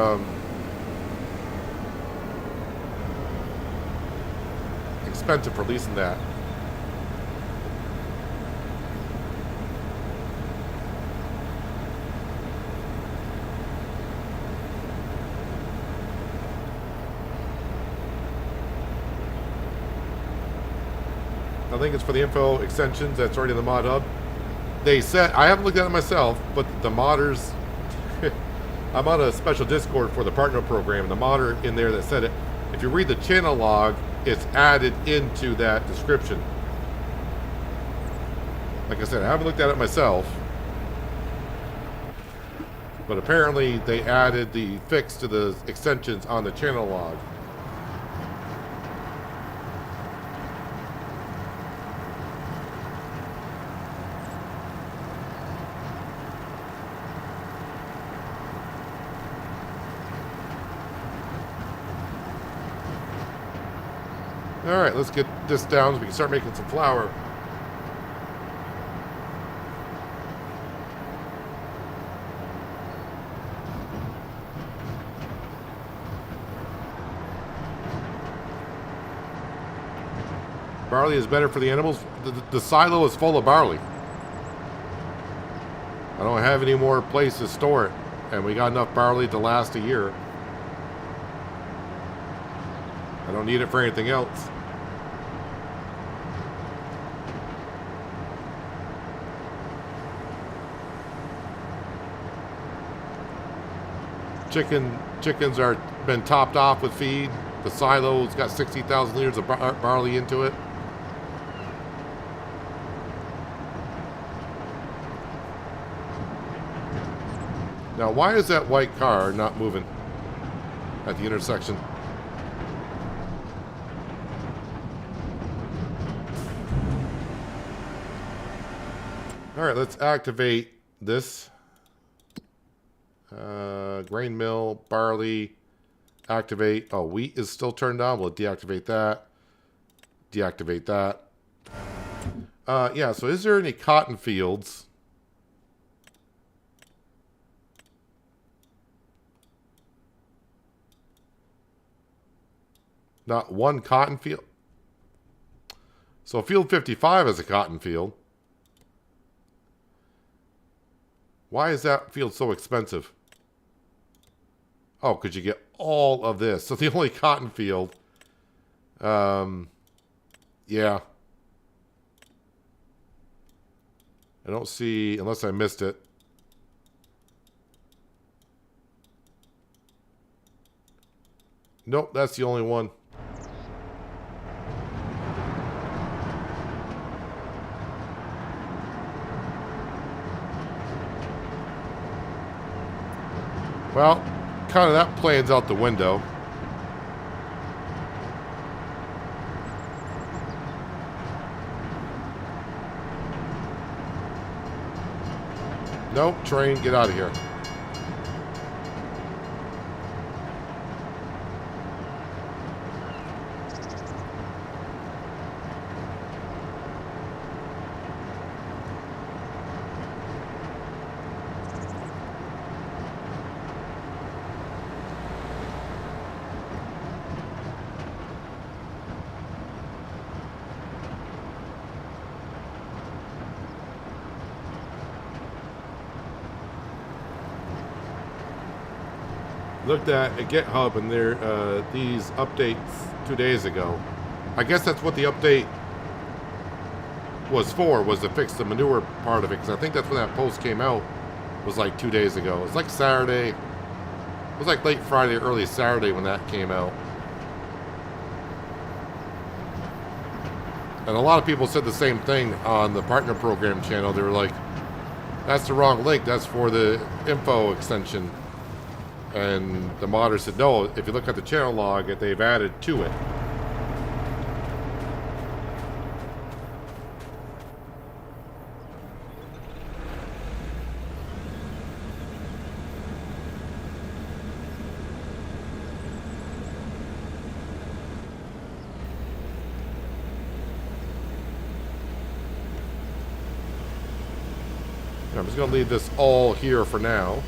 expensive for leasing that. I think it's for the info extensions that's already in the mod hub. They said, I haven't looked at it myself, but the modders, I'm on a special Discord for the partner program, and the modder in there that said it, if you read the channel log, it's added into that description. Like I said, I haven't looked at it myself, but apparently they added the fix to the extensions on the channel log. Alright, let's get this down so we can start making some flour. Barley is better for the animals. The silo is full of barley. I don't have any more place to store it. And we got enough barley to last a year. I don't need it for anything else. Chickens are been topped off with feed. The silo's got 60,000 liters of barley into it. Now, why is that white car not moving at the intersection? All right, let's activate this. Grain mill, barley, activate. Oh, wheat is still turned on. We'll deactivate that. Deactivate that. Yeah, so is there any cotton fields? Not one cotton field. So field 55 is a cotton field. Why is that field so expensive? Oh, because you get all of this. So the only cotton field. Yeah. I don't see, unless I missed it. Nope, that's the only one. Well, kind of that plan's out the window. Nope, train, get out of here. Looked at GitHub and there these updates 2 days ago. I guess that's what the update was for, was to fix the manure part of it, because I think that's when that post came out, was like 2 days ago. It was like Saturday. It was like late Friday, early Saturday when that came out. And a lot of people said the same thing on the partner program channel. They were like, that's the wrong link, that's for the info extension. And the modder said, no, if you look at the channel log, they've added to it. I'm just going to leave this all here for now.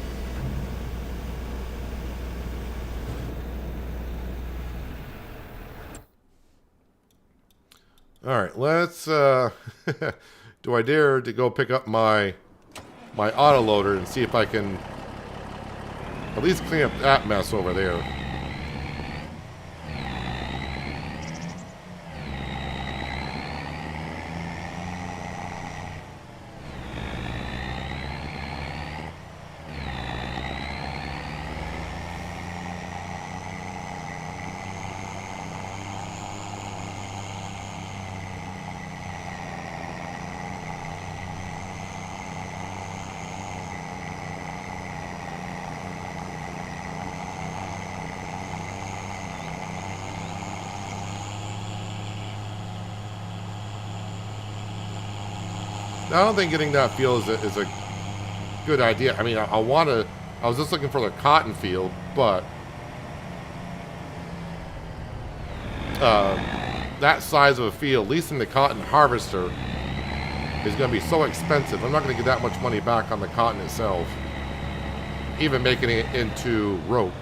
All right, let's, do I dare to go pick up my autoloader and see if I can at least clean up that mess over there. I don't think getting that field is a good idea. I mean, I was just looking for the cotton field, but that size of a field, leasing the cotton harvester, is going to be so expensive. I'm not going to get that much money back on the cotton itself, even making it into rope.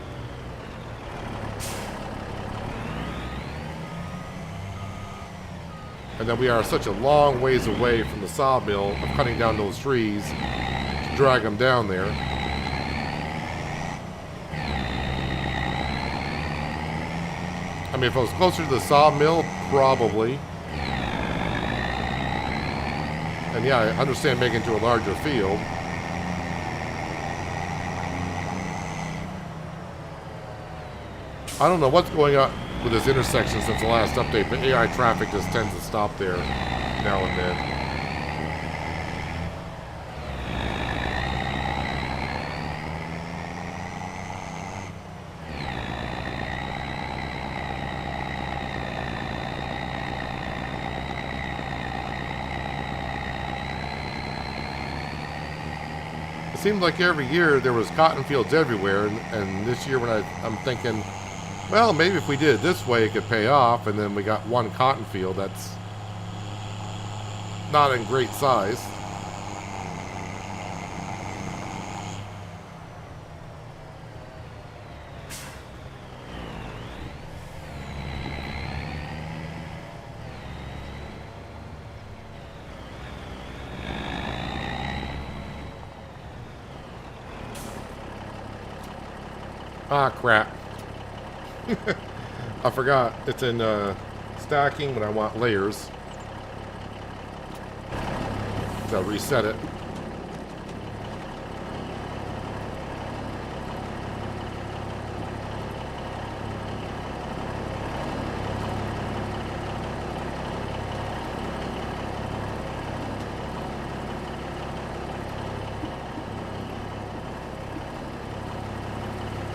And then we are such a long ways away from the sawmill of cutting down those trees to drag them down there. I mean, if I was closer to the sawmill, probably. And yeah, I understand making it to a larger field. I don't know what's going on with this intersection since the last update, but AI traffic just tends to stop there now and then. It seemed like every year there was cotton fields everywhere, and this year when I'm thinking, well, maybe if we did it this way it could pay off, and then we got one cotton field that's not in great size. Ah, crap. I forgot. It's in stacking, but I want layers. So I'll reset it.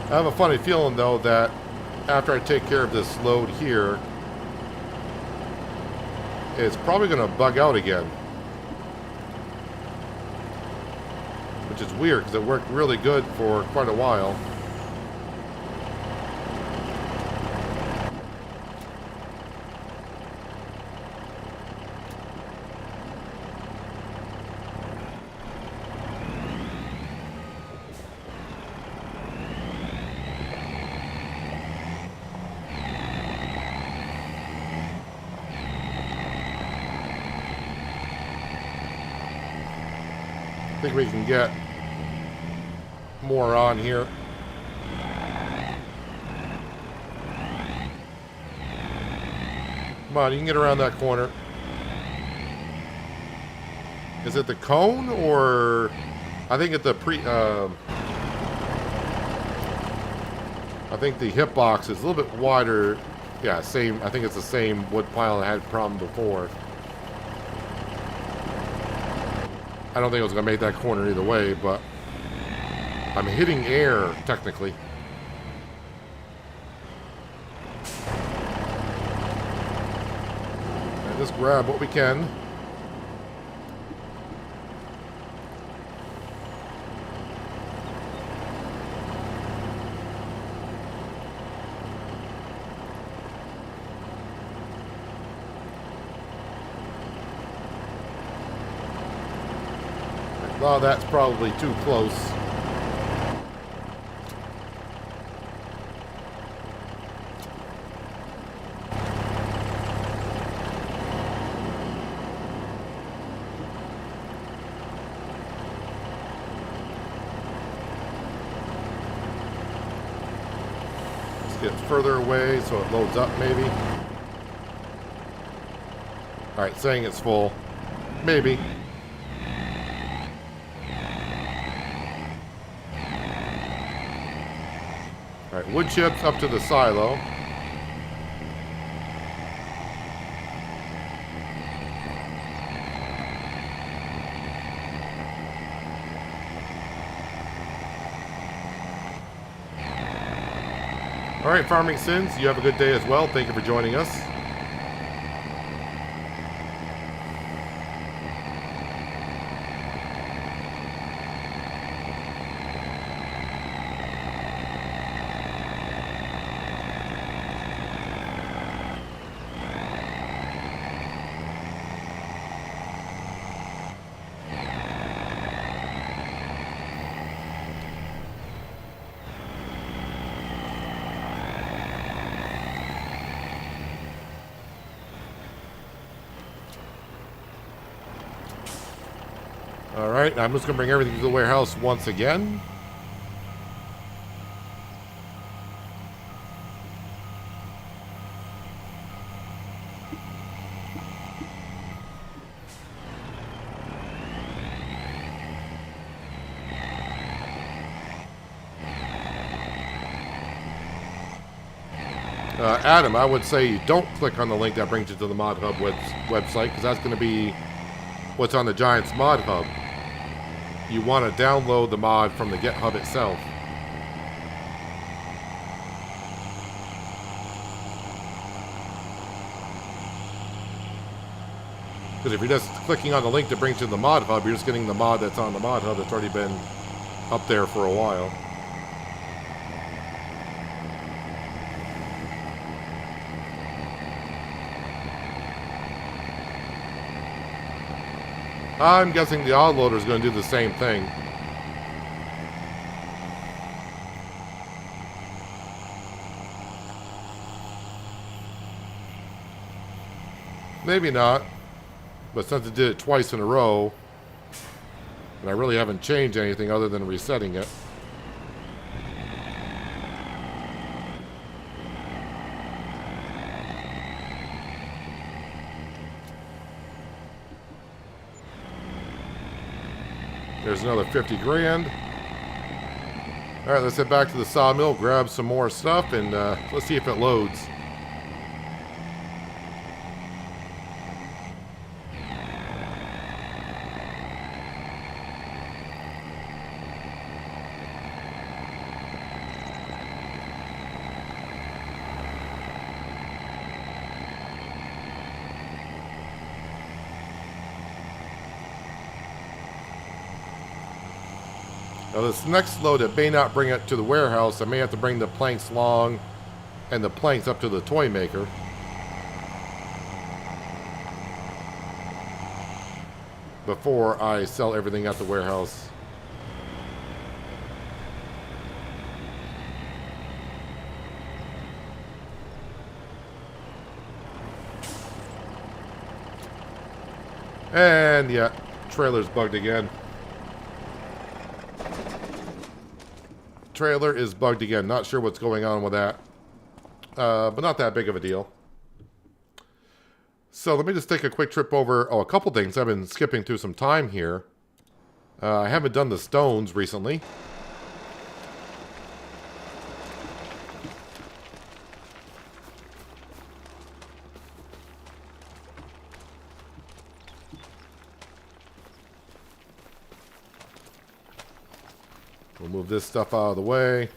I have a funny feeling, though, that after I take care of this load here, it's probably going to bug out again. Which is weird, because it worked really good for quite a while. I think we can get more on here. Come on, you can get around that corner. Is it the cone or I think it's the I think the hip box is a little bit wider. Yeah, same. I think it's the same wood pile that had a problem before. I don't think I was going to make that corner either way, but I'm hitting air, technically. And just grab what we can. Oh, that's probably too close. Let's get further away so it loads up, maybe. All right, saying it's full. Maybe. Alright, wood chips up to the silo. Alright, Farming Sins, you have a good day as well. Thank you for joining us. Alright, I'm just going to bring everything to the warehouse once again. Adam, I would say you don't click on the link that brings you to the Mod Hub website, because that's going to be what's on the Giants Mod Hub. You want to download the mod from the Get Hub itself. Because if you're just clicking on the link that brings you to the Mod Hub, you're just getting the mod that's on the Mod Hub that's already been up there for a while. I'm guessing the autoloader is going to do the same thing. Maybe not. But since it did it twice in a row, and I really haven't changed anything other than resetting it. There's another 50 grand. All right, let's head back to the sawmill, grab some more stuff, and let's see if it loads. Now this next load, it may not bring it to the warehouse. I may have to bring the planks along and the planks up to the toy maker. Before I sell everything at the warehouse. And yeah, trailer's bugged again. Trailer is bugged again. Not sure what's going on with that. But not that big of a deal. So let me just take a quick trip over. Oh, a couple things. I've been skipping through some time here. I haven't done the stones recently. We'll move this stuff out of the way.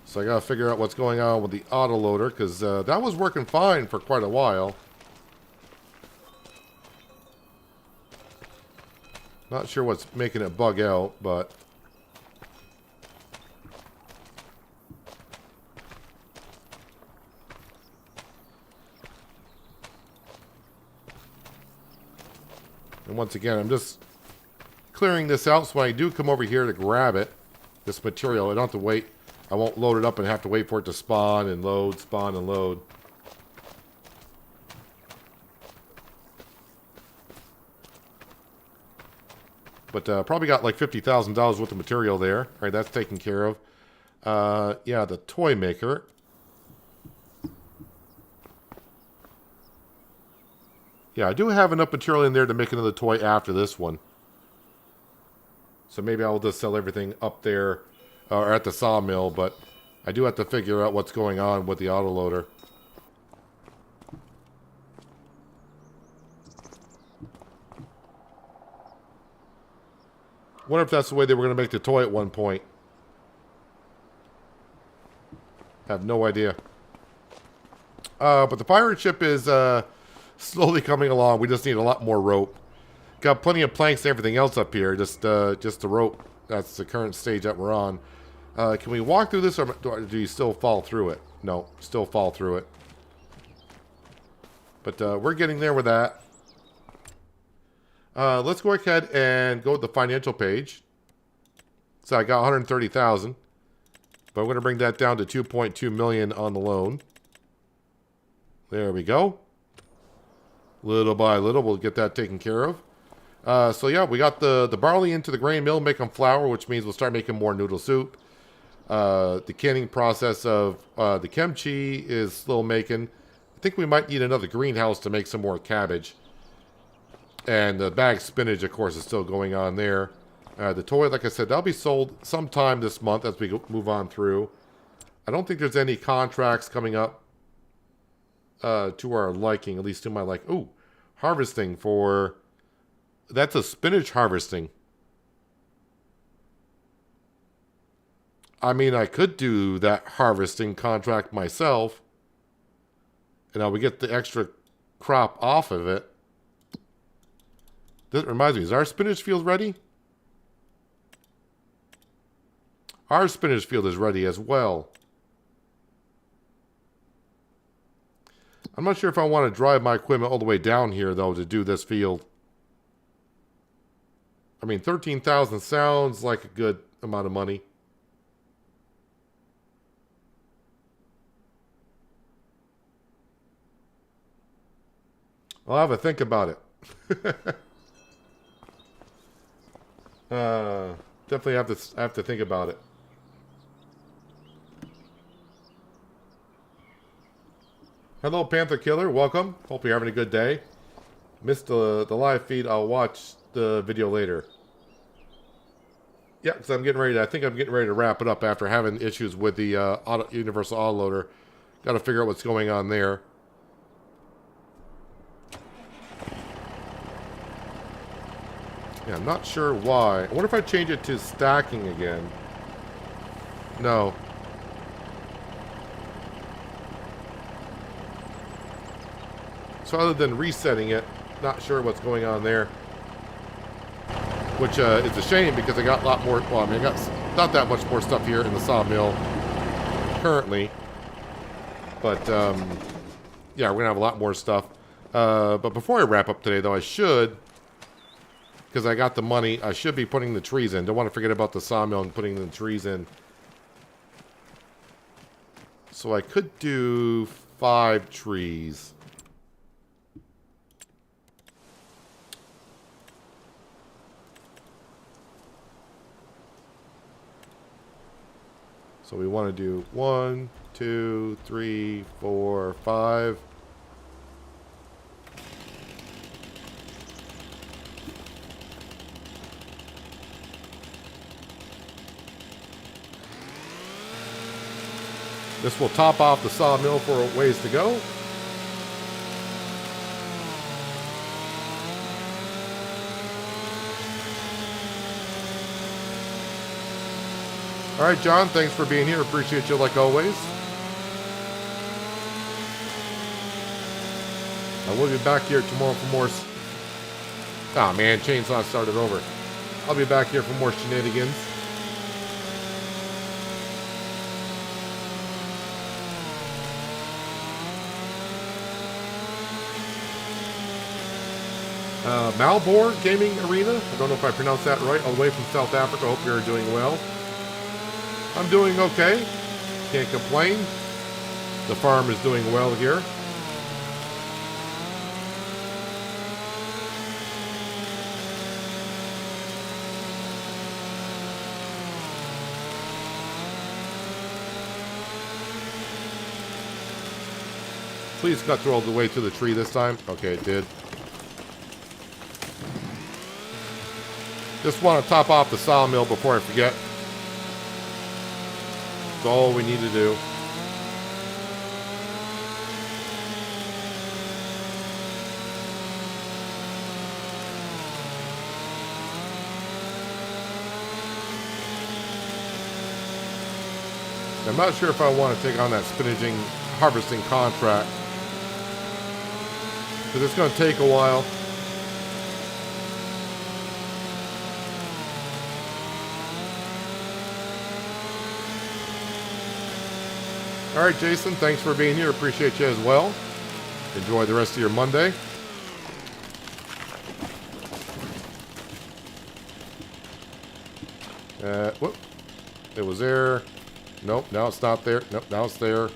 So I gotta figure out what's going on with the autoloader, because that was working fine for quite a while. Not sure what's making it bug out, but... And once again, I'm just clearing this out so when I do come over here to grab it, this material, I don't have to wait. I won't load it up and have to wait for it to spawn and load, spawn and load. But probably got like $50,000 worth of material there. All right, that's taken care of. Yeah, the toy maker. Yeah, I do have enough material in there to make another toy after this one. So maybe I'll just sell everything up there or at the sawmill, but I do have to figure out what's going on with the autoloader. Wonder if that's the way they were going to make the toy at one point. Have no idea. But the pirate ship is slowly coming along. We just need a lot more rope. Got plenty of planks and everything else up here. Just the rope. That's the current stage that we're on. Can we walk through this, or do you still fall through it? No, still fall through it. But we're getting there with that. Let's go ahead and go to the financial page. So I got 130,000, but I'm going to bring that down to 2.2 million on the loan. There we go. Little by little, we'll get that taken care of. So yeah, we got the barley into the grain mill, making flour, which means we'll start making more noodle soup. The canning process of the kimchi is still making. I think we might need another greenhouse to make some more cabbage. And the bagged spinach, of course, is still going on there. The toy, like I said, that'll be sold sometime this month as we move on through. I don't think there's any contracts coming up to our liking, at least to my like. Ooh, harvesting for... That's a spinach harvesting. I mean, I could do that harvesting contract myself. And I would get the extra crop off of it. That reminds me, is our spinach field ready? Our spinach field is ready as well. I'm not sure if I want to drive my equipment all the way down here, though, to do this field. I mean, 13,000 sounds like a good amount of money. I'll have a think about it. Definitely have to think about it. Hello, Panther Killer. Welcome. Hope you're having a good day. Missed the live feed. I'll watch the video later. Yeah, because I think I'm getting ready to wrap it up after having issues with the universal autoloader. Got to figure out what's going on there. Yeah, I'm not sure why. I wonder if I change it to stacking again. No. So other than resetting it, not sure what's going on there. Which is a shame because I got a lot more... Well, I mean, I got not that much more stuff here in the sawmill currently. But, yeah, we're going to have a lot more stuff. But before I wrap up today, though, I should... Because I got the money, I should be putting the trees in. Don't want to forget about the sawmill and putting the trees in. So I could do 5 trees. So we want to do 1, 2, 3, 4, 5. This will top off the sawmill for a ways to go. All right, John, thanks for being here. Appreciate you like always. I will be back here tomorrow for more... Oh, man, chainsaw started over. I'll be back here for more shenanigans. Malbor Gaming Arena. I don't know if I pronounced that right. All the way from South Africa. Hope you're doing well. I'm doing okay. Can't complain. The farm is doing well here. Please cut through all the way to the tree this time. Okay, it did. Just want to top off the sawmill before I forget. That's all we need to do. I'm not sure if I want to take on that spinaching harvesting contract, because it's going to take a while. All right, Jason, thanks for being here. Appreciate you as well. Enjoy the rest of your Monday. Whoop. It was there. Nope, now it's not there. Nope, now it's there.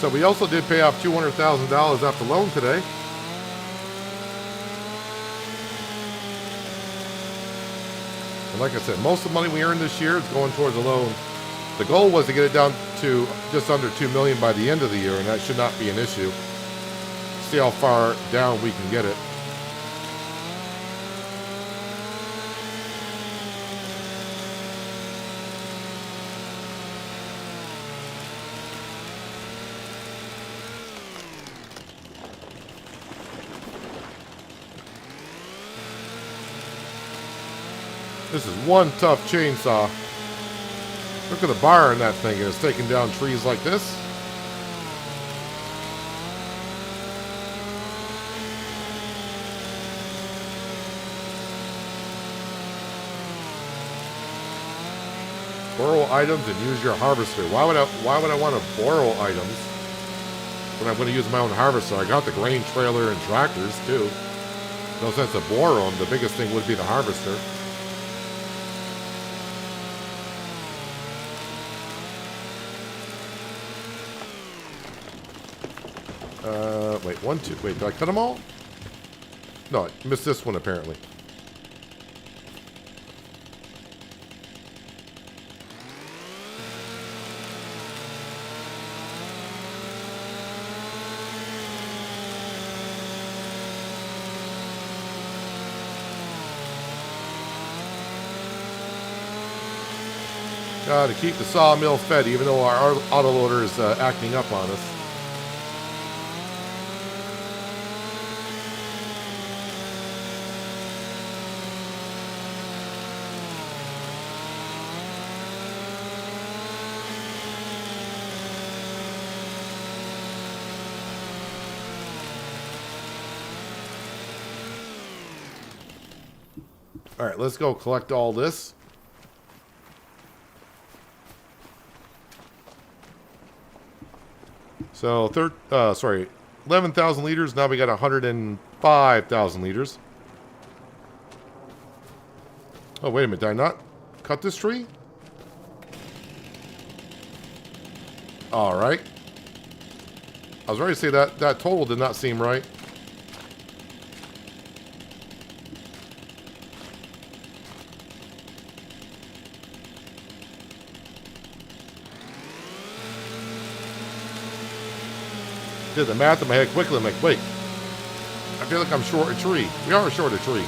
So we also did pay off $200,000 off the loan today. And like I said, most of the money we earned this year is going towards the loan. The goal was to get it down to just under $2 million by the end of the year, and that should not be an issue. See how far down we can get it. This is one tough chainsaw. Look at the bar in that thing, and it's taking down trees like this. Borrow items and use your harvester. Why would I want to borrow items when I'm going to use my own harvester? I got the grain trailer and tractors too. No sense to borrow them. The biggest thing would be the harvester. Wait, 1, 2. Wait, did I cut them all? No, I missed this one apparently. To keep the sawmill fed, even though our autoloader is acting up on us. All right, let's go collect all this. So, 11,000 liters. Now we got 105,000 liters. Oh, wait a minute. Did I not cut this tree? All right. I was ready to say that total did not seem right. Did the math in my head quickly. I'm like, wait, I feel like I'm short a tree. We are short a tree.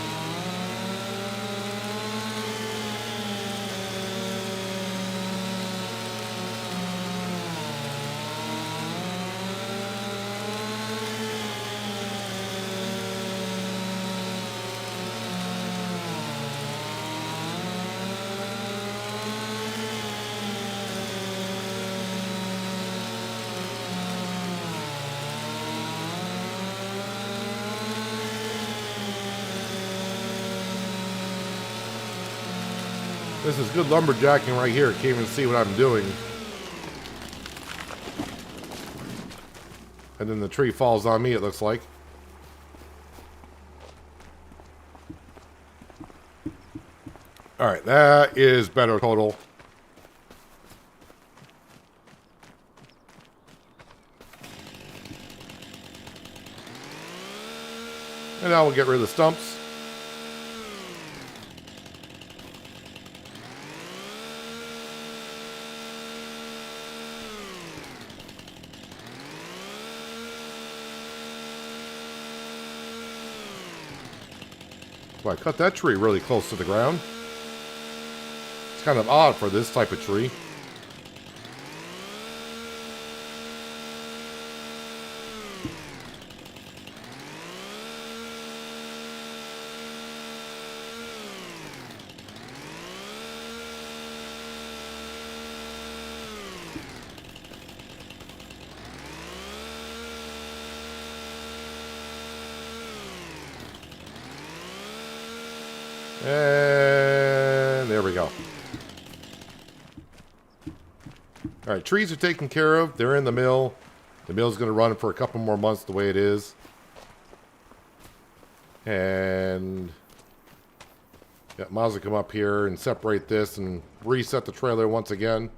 This is good lumberjacking right here. Can't even see what I'm doing. And then the tree falls on me, it looks like. Alright, that is better total. And now we'll get rid of the stumps. Well, I cut that tree really close to the ground. It's kind of odd for this type of tree. And there we go. All right, trees are taken care of. They're in the mill. The mill's going to run for a couple more months the way it is. And yeah, might as well come up here and separate this and reset the trailer once again.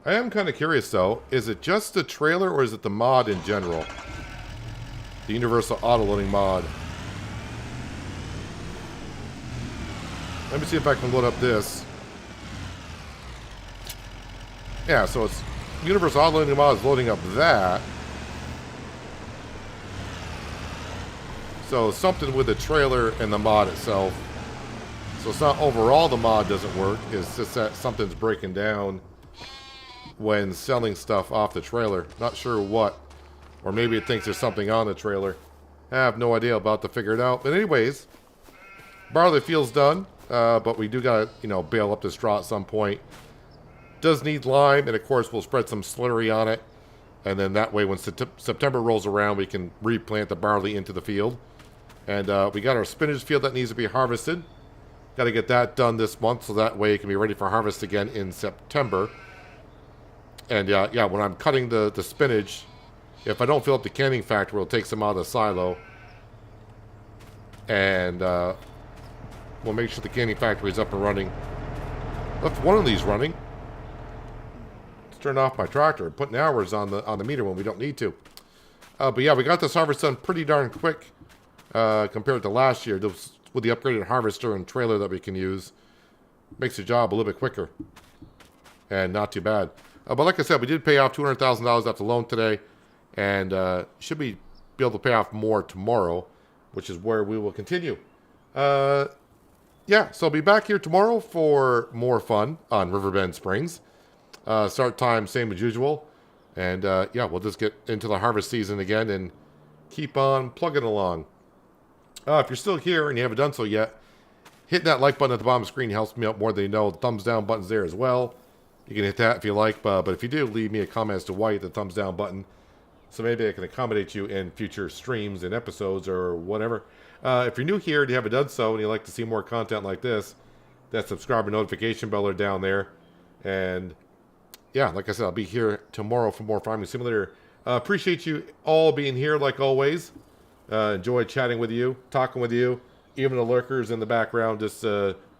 I am kind of curious, though. Is it just the trailer, or is it the mod in general? The universal auto-loading mod. Let me see if I can load up this. Yeah, so it's universal auto-loading mod is loading up that. So something with the trailer and the mod itself. So it's not overall the mod doesn't work. It's just that something's breaking down when selling stuff off the trailer. Not sure what. Or maybe it thinks there's something on the trailer. I have no idea. About to figure it out. But anyways, barley field's done. But we do gotta, bale up the straw at some point. Does need lime, and of course we'll spread some slurry on it. And then that way when September rolls around, we can replant the barley into the field. And we got our spinach field that needs to be harvested. Got to get that done this month, so that way it can be ready for harvest again in September. And yeah, when I'm cutting the spinach, if I don't fill up the canning factory, we'll take some out of the silo. And we'll make sure the canning factory is up and running. Left one of these running. Let's turn off my tractor. Putting hours on the meter when we don't need to. But yeah, we got this harvest done pretty darn quick compared to last year. With the upgraded harvester and trailer that we can use, makes the job a little bit quicker. And not too bad. But like I said, we did pay off $200,000 off the loan today. And should be able to pay off more tomorrow, which is where we will continue. Yeah, so I'll be back here tomorrow for more fun on Riverbend Springs. Start time, same as usual. And yeah, we'll just get into the harvest season again and keep on plugging along. If you're still here and you haven't done so yet, hitting that like button at the bottom of the screen helps me out more than you know. The thumbs down button's there as well. You can hit that if you like, but if you do, leave me a comment as to why you hit the thumbs down button. So maybe I can accommodate you in future streams and episodes or whatever. If you're new here and you haven't done so and you'd like to see more content like this, that subscribe and notification bell are down there. And yeah, like I said, I'll be here tomorrow for more Farming Simulator. Appreciate you all being here like always. Enjoy chatting with you, talking with you, even the lurkers in the background just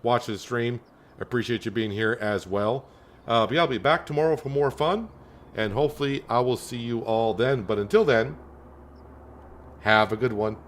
watching the stream. I appreciate you being here as well. But yeah, I'll be back tomorrow for more fun, and hopefully I will see you all then. But until then, have a good one.